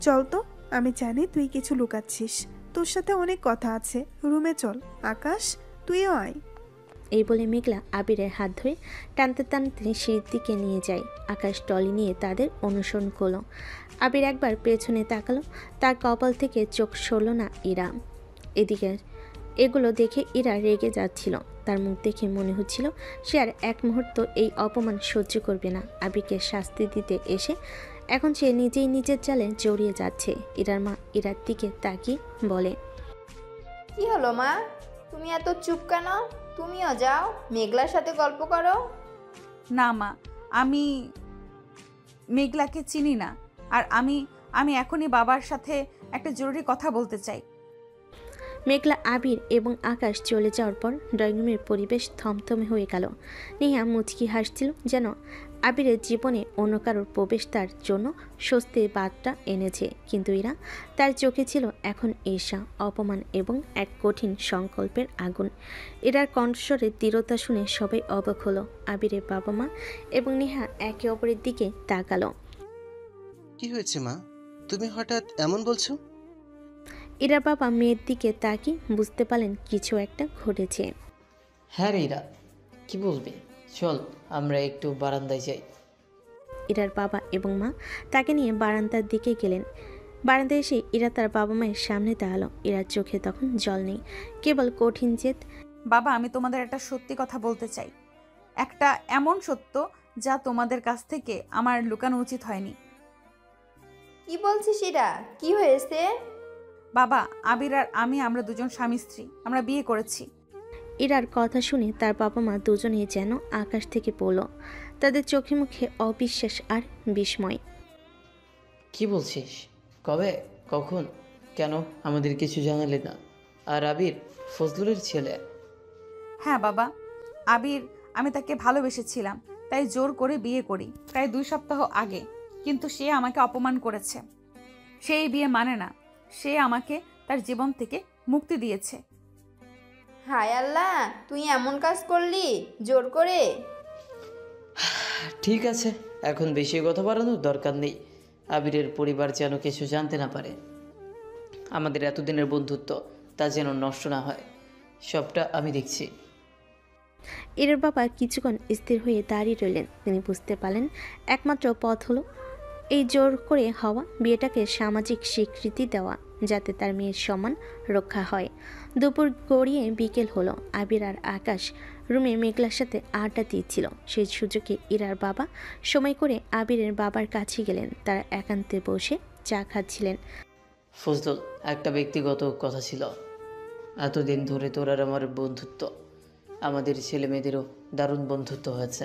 চল তো, আমি জানি তুই কিছু লুকাচ্ছিস। তোর সাথে অনেক কথা আছে, রুমে চল। আকাশ, তুইও আয়। এই বলে মেঘলা আবিরের হাত ধরে টানতে টানতে সিঁড়ির দিকে নিয়ে যায়। আকাশ টলি নিয়ে তাদের অনুসরণ করলো। আবির একবার পেছনে তাকালো, তার কপাল থেকে চোখ সরল না ইরা। এদিকে এগুলো দেখে ইরা রেগে যাচ্ছিল। তার মুখ দেখে মনে হচ্ছিল সে আর এক মুহূর্ত এই অপমান সহ্য করবে না। আবিরকে শাস্তি দিতে এসে এখন সে নিজেই নিজের জালে জড়িয়ে যাচ্ছে। ইরার মা ইরার দিকে তাকিয়ে বলে, কি হলো মা, তুমি এত চুপ কেন? তুমিও যাও, মেঘলার সাথে গল্প করো। না মা, আমি মেঘলাকে চিনি না, আর আমি এখনই বাবার সাথে একটা জরুরি কথা বলতে চাই। মেঘলা, আবির এবং আকাশ চলে যাওয়ার পর ড্রয়িং রুমের পরিবেশ থমথমে হয়ে গেল। নেহা মুচকি হাসছিল, যেন আবিরের জীবনে অন্য কারোর প্রবেশ তার জন্য স্বস্তির বার্তা এনেছে। কিন্তু এরা তার চোখে ছিল এখন ঈর্ষা, অপমান এবং এক কঠিন সংকল্পের আগুন। এরার কণ্ঠস্বরের দৃঢ়তা শুনে সবাই অবাক হলো। আবিরের বাবা মা এবং নেহা একে অপরের দিকে তাকালো। কি হয়েছে মা, তুমি হঠাৎ এমন বলছো? এরার বাবা মেয়ের দিকে তাকিয়ে বুঝতে পারলেন কিছু একটা ঘটেছে। হ্যাঁ রে ইরা, কি বলবি? চল আমরা একটু বারান্দায় যাই। ইরার বাবা এবং মা তাকে নিয়ে বারান্দার দিকে গেলেন। বারান্দায় এসে ইরা তার বাবা মায়ের সামনে দাঁড়ালো। ইরার চোখে তখন জল নেই, কেবল কঠিন জেদ। বাবা, আমি তোমাদের একটা সত্যি কথা বলতে চাই, একটা এমন সত্য যা তোমাদের কাছ থেকে আমার লুকানো উচিত হয়নি। কি বলছিস ইরা, কি হয়েছে? বাবা, আবির আর আমরা দুজন স্বামী স্ত্রী, আমরা বিয়ে করেছি। ইরার কথা শুনে তার বাবা মা দুজনেই যেন আকাশ থেকে পড়ল। তাদের চোখে মুখে অবিশ্বাস আর বিস্ময়। কি বলছিস? কবে, কখন, কেন আমাদের কিছু জানালে না? আর আবির ফজলুলের ছেলে? হ্যাঁ বাবা, আবির, আমি তাকে ভালোবেসেছিলাম, তাই জোর করে বিয়ে করি প্রায় 2 সপ্তাহ আগে। কিন্তু সে আমাকে অপমান করেছে। সে এই বিয়ে মানে না। সে আমাকে তার জীবন থেকে মুক্তি দিয়েছে। হায় আল্লাহ, তুই এমন কাজ করলি জোর করে? ঠিক আছে, এখন বেশি কথা বাড়ানোর দরকার নেই। আবিরের পরিবার যেন কিছু জানতে না পারে। আমাদের এতদিনের বন্ধুত্ব তা যেন নষ্ট না হয়, সবটা আমি দেখছি। ইরার বাবা কিছুক্ষণ স্থির হয়ে দাঁড়িয়ে রইলেন। তিনি বুঝতে পারলেন একমাত্র পথ হলো এই জোর করে হওয়া বিয়েটাকে সামাজিক স্বীকৃতি দেওয়া, যাতে তার মেয়ের সম্মান রক্ষা হয়। দুপুর গড়িয়ে বিকেল হলো। আবির আর আকাশ রুমে মেঘলার সাথে আড্ডা দিচ্ছিল। সেই সুযোগে ইরার বাবা সময় করে আবিরের বাবার কাছে গেলেন। তারা একান্তে বসে চা খাচ্ছিলেন। ফজলুল, একটা ব্যক্তিগত কথা ছিল। এতদিন ধরে তোর আর আমার বন্ধুত্ব, আমাদের ছেলে মেয়েদেরও দারুণ বন্ধুত্ব হয়েছে।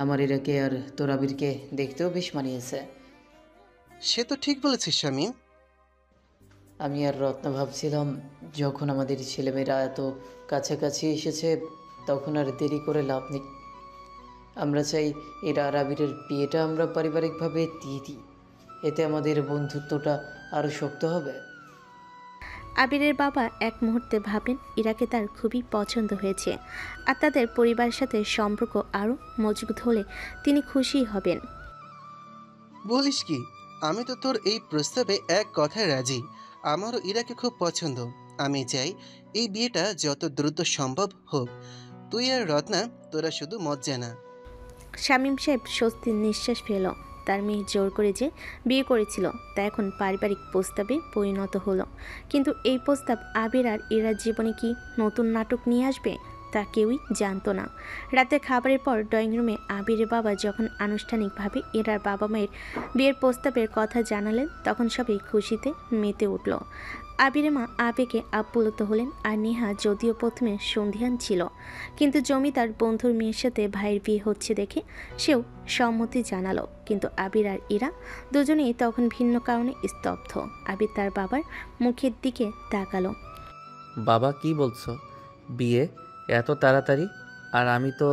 আমার ইরাকে আর তোর আবিরকে দেখতেও বেশ মানিয়েছে। সে তো ঠিক বলেছিস শামীম। আমি আর রত্না ভাবছিলাম, যখন আমাদের ছেলেমেয়েরা এত কাছাকাছি এসেছে, তখন আর দেরি করে লাভ নেই। আমরা চাই এরা আর আবিরের বিয়েটা আমরা পারিবারিকভাবে দিয়ে দিই। এতে আমাদের বন্ধুত্বটা আরও শক্ত হবে। আবিরের বাবা এক মুহূর্তে ভাবলেন ইরাকে তার খুবই পছন্দ হয়েছে, আর তাদের পরিবারের সাথে সম্পর্ক আরও মজবুত হলে তিনি খুশি হবেন। বলিস কি, আমি তো তোর এই প্রস্তাবে এক কথায় রাজি। আমারও ইরাকে খুব পছন্দ। আমি চাই এই বিয়েটা যত দ্রুত সম্ভব হোক। তুই আর রত্না, তোরা শুধু মত জানা। শামীম সাহেব স্বস্তির নিঃশ্বাস ফেল। তার মেয়ে জোর করে যে বিয়ে করেছিল তা এখন পারিবারিক প্রস্তাবে পরিণত হলো। কিন্তু এই প্রস্তাব আবির আর ইরার জীবনে কি নতুন নাটক নিয়ে আসবে তা কেউই জানতো না। রাতে খাবারের পর ড্রয়িং রুমে আবিরের বাবা যখন আনুষ্ঠানিকভাবে ইরার বাবা মায়ের বিয়ের প্রস্তাবের কথা জানালেন, তখন সবাই খুশিতে মেতে উঠল। আবিরের মা আবেগে আপ্লুত হলেন। আর নেহা যদিও প্রথমে সন্ধিহান ছিল, কিন্তু জমিদার বন্ধুর মেয়ের সাথে ভাইয়ের বিয়ে হচ্ছে দেখে সেও সম্মতি জানালো। কিন্তু আবির আর ইরা দুজনেই তখন ভিন্ন কারণে স্তব্ধ। আবির তার বাবার মুখের দিকে তাকালো। বাবা কি বলছো? বিয়ে এত তাড়াতাড়ি? আর আমি তো...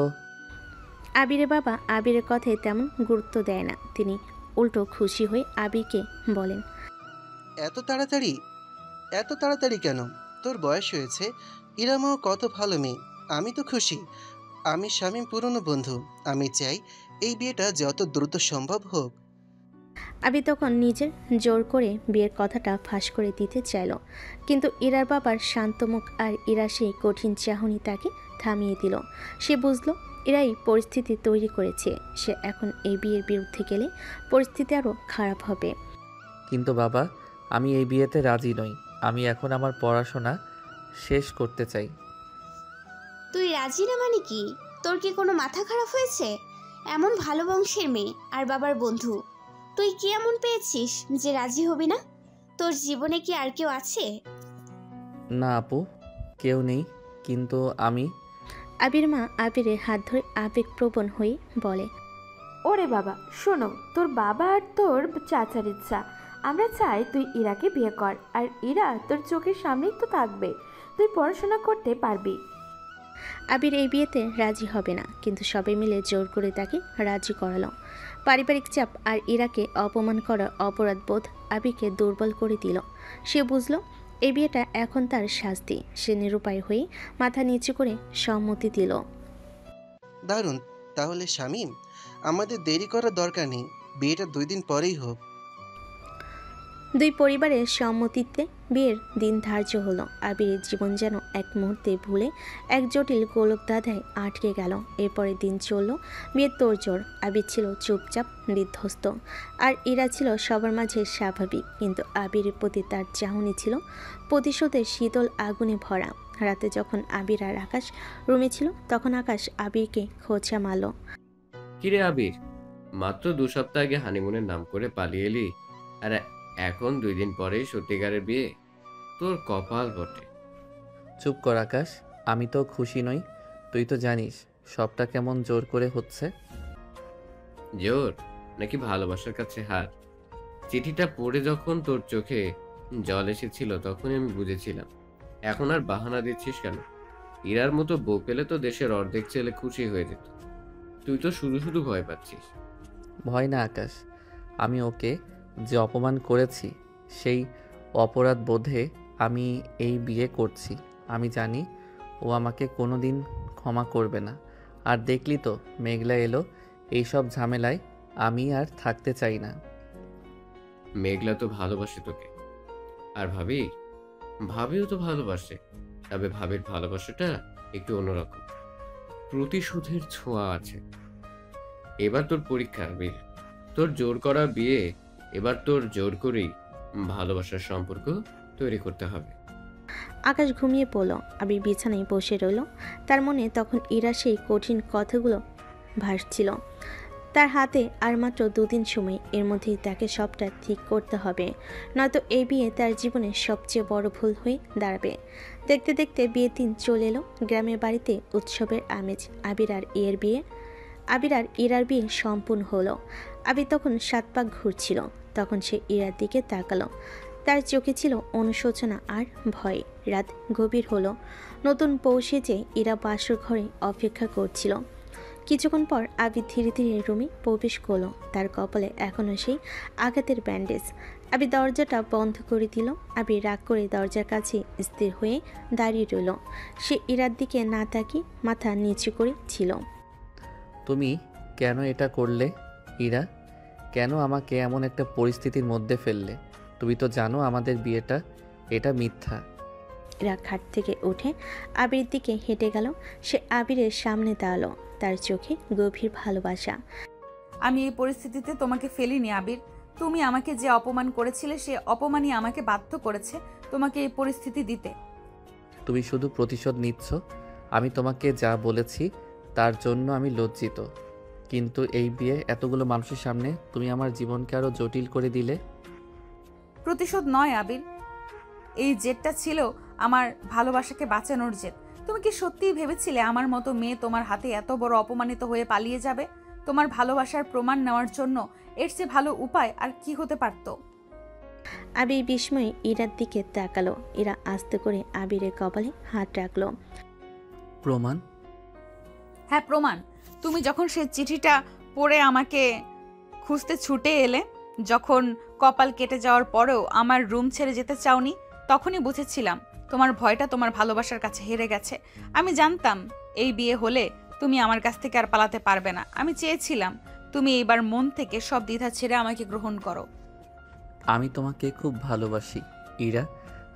আবিরের বাবা আবিরের কথায় তেমন গুরুত্ব দেয় না। তিনি উল্টো খুশি হয়ে আবিরকে বলেন, এত তাড়াতাড়ি? এত তাড়াতাড়ি কেন? তোর বয়স হয়েছে, ইরামাও কত ভালো মেয়ে। আমি তো খুশি। আমি শামীম পুরনো বন্ধু। আমি চাই এই বিয়েটা যত দ্রুত সম্ভব হোক। আবির তখন নিজের জোর করে বিয়ের কথাটা ফাঁস করে দিতে চাইল, কিন্তু ইরার বাবার শান্ত মুখ আর ইরা সেই কঠিন চাহনি তাকে থামিয়ে দিল। সে বুঝলো এরাই পরিস্থিতি তৈরি করেছে। সে এখন এই বিয়ের বিরুদ্ধে গেলে পরিস্থিতি আরও খারাপ হবে। কিন্তু বাবা, আমি এই বিয়েতে রাজি নই। আমি এখন আমার পড়াশোনা শেষ করতে চাই। তুই রাজি না মানে কি? তোর কি কোনো মাথা খারাপ হয়েছে? এমন ভালো বংশের মেয়ে আর বাবার বন্ধু, তুই কি এমন পেয়েছিস যে রাজি হবি না? তোর জীবনে কি আর কেউ আছে? না আপু, কেউ নেই। কিন্তু আমি... আবির মা আবিরের হাত ধরে আবেগপ্রবণ হয়ে বলে, ওরে বাবা, শোনো, তোর বাবা আর তোর চাচার ইচ্ছা। আমরা চাই তুই ইরাকে বিয়ে কর, আর ইরা তোর চোখের সামনেই তো থাকবে। তুই পড়াশোনা করতে পারবি। আবির এই বিয়েতে রাজি হবে না, কিন্তু সবাই মিলে জোর করে তাকে রাজি করালো। পারিবারিক চাপ আর ইরাকে অপমান করার অপরাধ বোধ আবিরকে দুর্বল করে দিল। সে বুঝল এই বিয়েটা এখন তার শাস্তি। সে নিরুপায় হয়ে মাথা নিচু করে সম্মতি দিল। দারুণ। তাহলে শামীম, আমাদের দেরি করার দরকার নেই। বিয়েটা 2 দিন পরেই হোক। দুই পরিবারের সম্মতিতে বিয়ের দিন ধার্য হলো। আবিরের জীবন যেন এক মুহূর্তে ভুলে এক জটিল গোলকধাঁধায় আটকে গেল। এরপরের দিন চলল বিয়ের তোড়জোড়। আবির ছিল চুপচাপ বিধ্বস্ত, আর ইরা ছিল সবার মাঝে স্বাভাবিক। কিন্তু আবিরের প্রতি তার চাহনি ছিল প্রতিশোধের শীতল আগুনে ভরা। রাতে যখন আবির আর আকাশ রুমে ছিল, তখন আকাশ আবিরকে খোঁচা মারল। কিরে আবির, মাত্র 2 সপ্তাহ আগে হানিমুনের নাম করে পালিয়ে এলি, আর এখন 2 দিন পরেই সত্যিকারের বিয়ে? তোর কপাল বটে। চুপ কর আকাশ, আমি তো খুশি নই। তুই তো জানিস সবটা কেমন জোর করে হচ্ছে। জোর নাকি ভালোবাসার কাছে হার? চিঠিটা পড়ে যখন তোর চোখে জল এসেছিল, তখনই আমি বুঝেছিলাম। এখন আর বাহানা দিচ্ছিস কেন? ইরার মতো বউ পেলে তো দেশের অর্ধেক ছেলে খুশি হয়ে যেত। তুই তো শুধু শুধু ভয় পাচ্ছিস। ভয় না আকাশ, আমি ওকে যে অপমান করেছি সেই অপরাধ বোধে আমি এই বিয়ে করছি। আমি জানি ও আমাকে কোনো দিন ক্ষমা করবে না। আর দেখলি তো মেঘলা এলো, এইসব ঝামেলায় আমি আর থাকতে চাই না। মেঘলা তো ভালোবাসে তোকে, আর ভাবিও তো ভালোবাসে। তবে ভাবির ভালোবাসাটা একটু অন্যরকম, প্রতিশোধের ছোঁয়া আছে। এবার তোর পরীক্ষা আবির, তোর জোর করা বিয়ে এবার তোর জোর করেই ভালোবাসার সম্পর্ক তৈরি করতে হবে। আকাশ ঘুমিয়ে পড়ল। আবির বিছানায় বসে রইল। তার মনে তখন ইরা সেই কঠিন কথাগুলো ভাসছিল। তার হাতে আর মাত্র 2 দিন সময়, এর মধ্যেই তাকে সবটা ঠিক করতে হবে, নয়তো এই বিয়ে তার জীবনের সবচেয়ে বড় ভুল হয়ে দাঁড়াবে। দেখতে দেখতে বিয়ের দিন চলে এলো। গ্রামের বাড়িতে উৎসবের আমেজ। আবির আর ইরার বিয়ে সম্পূর্ণ হলো। আবির তখন 7 পাক ঘুরছিল। তখন সে ইরার দিকে তাকালো। তার চোখে ছিল অনুশোচনা আর ভয়। রাত গভীর হলো। নতুন পৌষে যে ইরা বাসর ঘরে অপেক্ষা করছিল। কিছুক্ষণ পর আবির ধীরে ধীরে রুমে প্রবেশ করলো। তার কপালে এখনও সেই আঘাতের ব্যান্ডেজ। আবির দরজাটা বন্ধ করে দিল। আবির রাগ করে দরজার কাছে স্থির হয়ে দাঁড়িয়ে রইল। সে ইরার দিকে না তাকিয়ে মাথা নিচু করে ছিল। তুমি কেন এটা করলে ইরা? কেন আমাকে এমন একটা পরিস্থিতির মধ্যে ফেললে? তুমি তো জানো আমাদের বিয়েটা এটা মিথ্যা। ইরা খাট থেকে উঠে আবির দিকে হেঁটে গেল। সে আবিরের সামনে দাঁড়ালো। তার চোখে গভীর ভালোবাসা। আমি এই পরিস্থিতিতে তোমাকে ফেলিনি আবির। তুমি আমাকে যে অপমান করেছিলে সে অপমানই আমাকে বাধ্য করেছে তোমাকে এই পরিস্থিতি দিতে। তুমি শুধু প্রতিশোধ নিচ্ছ। আমি তোমাকে যা বলেছি তার জন্য আমি লজ্জিত, কিন্তু এই বিয়ে এতগুলো মানুষের সামনে তুমি আমার জীবনকে আরো জটিল করে দিলে। প্রতিশোধ নয় আবির, এই জেদটা ছিল আমার ভালোবাসাকে বাঁচানোর জেদ। তুমি কি সত্যিই ভেবেছিলে আমার মতো মেয়ে তোমার হাতে এত বড় অপমানিত হয়ে পালিয়ে যাবে? তোমার ভালোবাসার প্রমাণ নেওয়ার জন্য এর চেয়ে ভালো উপায় আর কি হতে পারত? আবির বিস্ময়ে ইরার দিকে তাকালো। ইরা আস্তে করে আবিরের কপালে হাত রাখলো। প্রমাণ? হ্যাঁ, প্রমাণ। তুমি যখন সেই চিঠিটা পড়ে আমাকে খুঁজতে ছুটে এলে, যখন কপাল কেটে যাওয়ার পরেও আমার রুম ছেড়ে যেতে চাওনি, তখনই বুঝেছিলাম তোমার ভয়টা তোমার ভালোবাসার কাছে হেরে গেছে। আমি জানতাম এই বিয়ে হলে তুমি আমার কাছ থেকে আর পালাতে পারবে না। আমি চেয়েছিলাম তুমি এইবার মন থেকে সব দ্বিধা ছেড়ে আমাকে গ্রহণ করো। আমি তোমাকে খুব ভালোবাসি ইরা।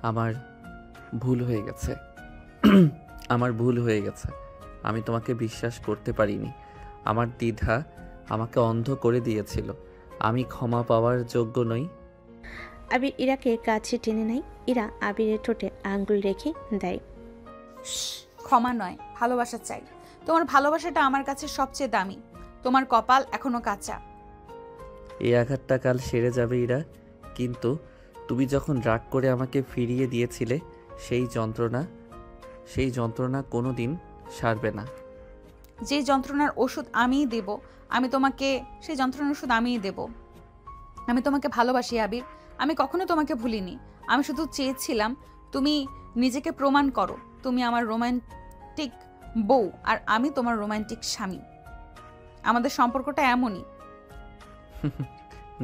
আমার ভুল হয়ে গেছে। আমার ভুল হয়ে গেছে। আমি তোমাকে বিশ্বাস করতে পারিনি। আমার দ্বিধা আমাকে অন্ধ করে দিয়েছিল। আমি ক্ষমা পাওয়ার যোগ্য নই। আবির ইরাকে কাছে টেনে নেয়। ইরা আবিরের ঠোঁটে আঙ্গুল রেখে দেয়। ক্ষমা নয়, ভালোবাসা চাই। তোমার ভালোবাসাটা আমার কাছে সবচেয়ে দামি। তোমার কপাল এখনো কাঁচা। এই আঘাতটা কাল সেরে যাবে ইরা, কিন্তু তুমি যখন রাগ করে আমাকে ফিরিয়ে দিয়েছিলে সেই যন্ত্রণা কোনো দিন সারবে না। যে যন্ত্রণার ওষুধ আমিই দেব, আমি তোমাকে সেই যন্ত্রণার ওষুধ আমিই দেব। আমি তোমাকে ভালোবাসি আবির। আমি কখনো তোমাকে ভুলিনি। আমি শুধু চেয়েছিলাম তুমি নিজেকে প্রমাণ করো তুমি আমার রোমান্টিক বউ আর আমি তোমার রোমান্টিক স্বামী। আমাদের সম্পর্কটা এমনই।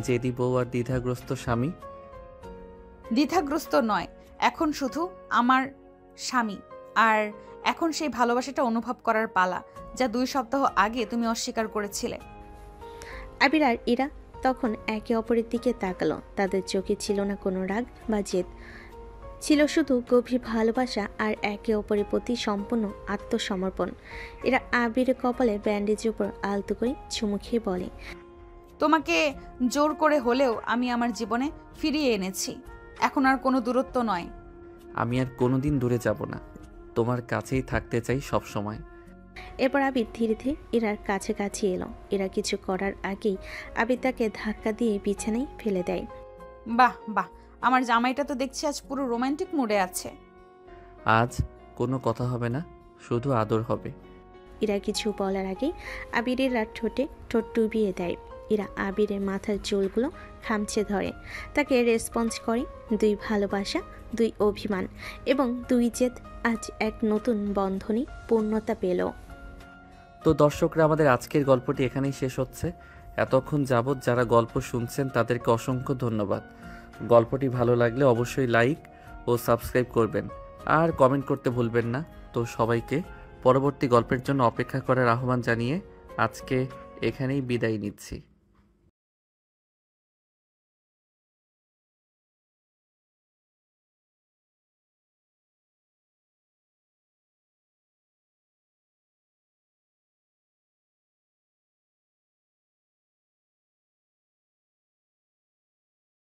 জেদি বউ আর দ্বিধাগ্রস্ত স্বামী। দ্বিধাগ্রস্ত নয়, এখন শুধু আমার স্বামী। আর এখন সেই ভালোবাসাটা অনুভব করার পালা, যা 2 সপ্তাহ আগে তুমি অস্বীকার করেছিলে। আবির আর ইরা তখন একে অপরের দিকে তাকালো। তাদের চোখে ছিল না কোনো রাগ বা জেদ, ছিল শুধু গভীর ভালোবাসা আর একে অপরের প্রতি সম্পূর্ণ আত্মসমর্পণ। এরা আবিরের কপালে ব্যান্ডেজের উপর আলতো করে চুমু খেয়ে বলে, তোমাকে জোর করে হলেও আমি আমার জীবনে ফিরিয়ে এনেছি। এখন আর কোনো দূরত্ব নয়। আমি আর কোনোদিন দূরে যাব না, তোমার কাছেই থাকতে চাই সব সময়। এরপর আবির ধীরে ধীরে ইরার কাছাকাছি এলো। এরা কিছু করার আগেই আবির তাকে ধাক্কা দিয়ে বিছানায় ফেলে দেয়। বাহ বাহ, আমার জামাইটা তো দেখছি আজ পুরো রোমান্টিক মুডে আছে। আজ কোনো কথা হবে না, শুধু আদর হবে। ইরা কিছু বলার আগেই আবিরের ঠোঁটে ঠোঁট ডুবিয়ে দেয়। ইরা আবিরের মাথার চুলগুলো খামচে ধরে, তাকে রেসপন্স করে। 2 ভালোবাসা, 2 অভিমান এবং 2 জেদ আজ এক নতুন বন্ধনে পূর্ণতা পেল। তো দর্শকরা, আমাদের আজকের গল্পটি এখানেই শেষ হচ্ছে। এতক্ষণ যাবৎ যারা গল্প শুনছেন তাদেরকে অসংখ্য ধন্যবাদ। গল্পটি ভালো লাগলে অবশ্যই লাইক ও সাবস্ক্রাইব করবেন আর কমেন্ট করতে ভুলবেন না। তো সবাইকে পরবর্তী গল্পের জন্য অপেক্ষা করার আহ্বান জানিয়ে আজকে এখানেই বিদায় নিচ্ছি।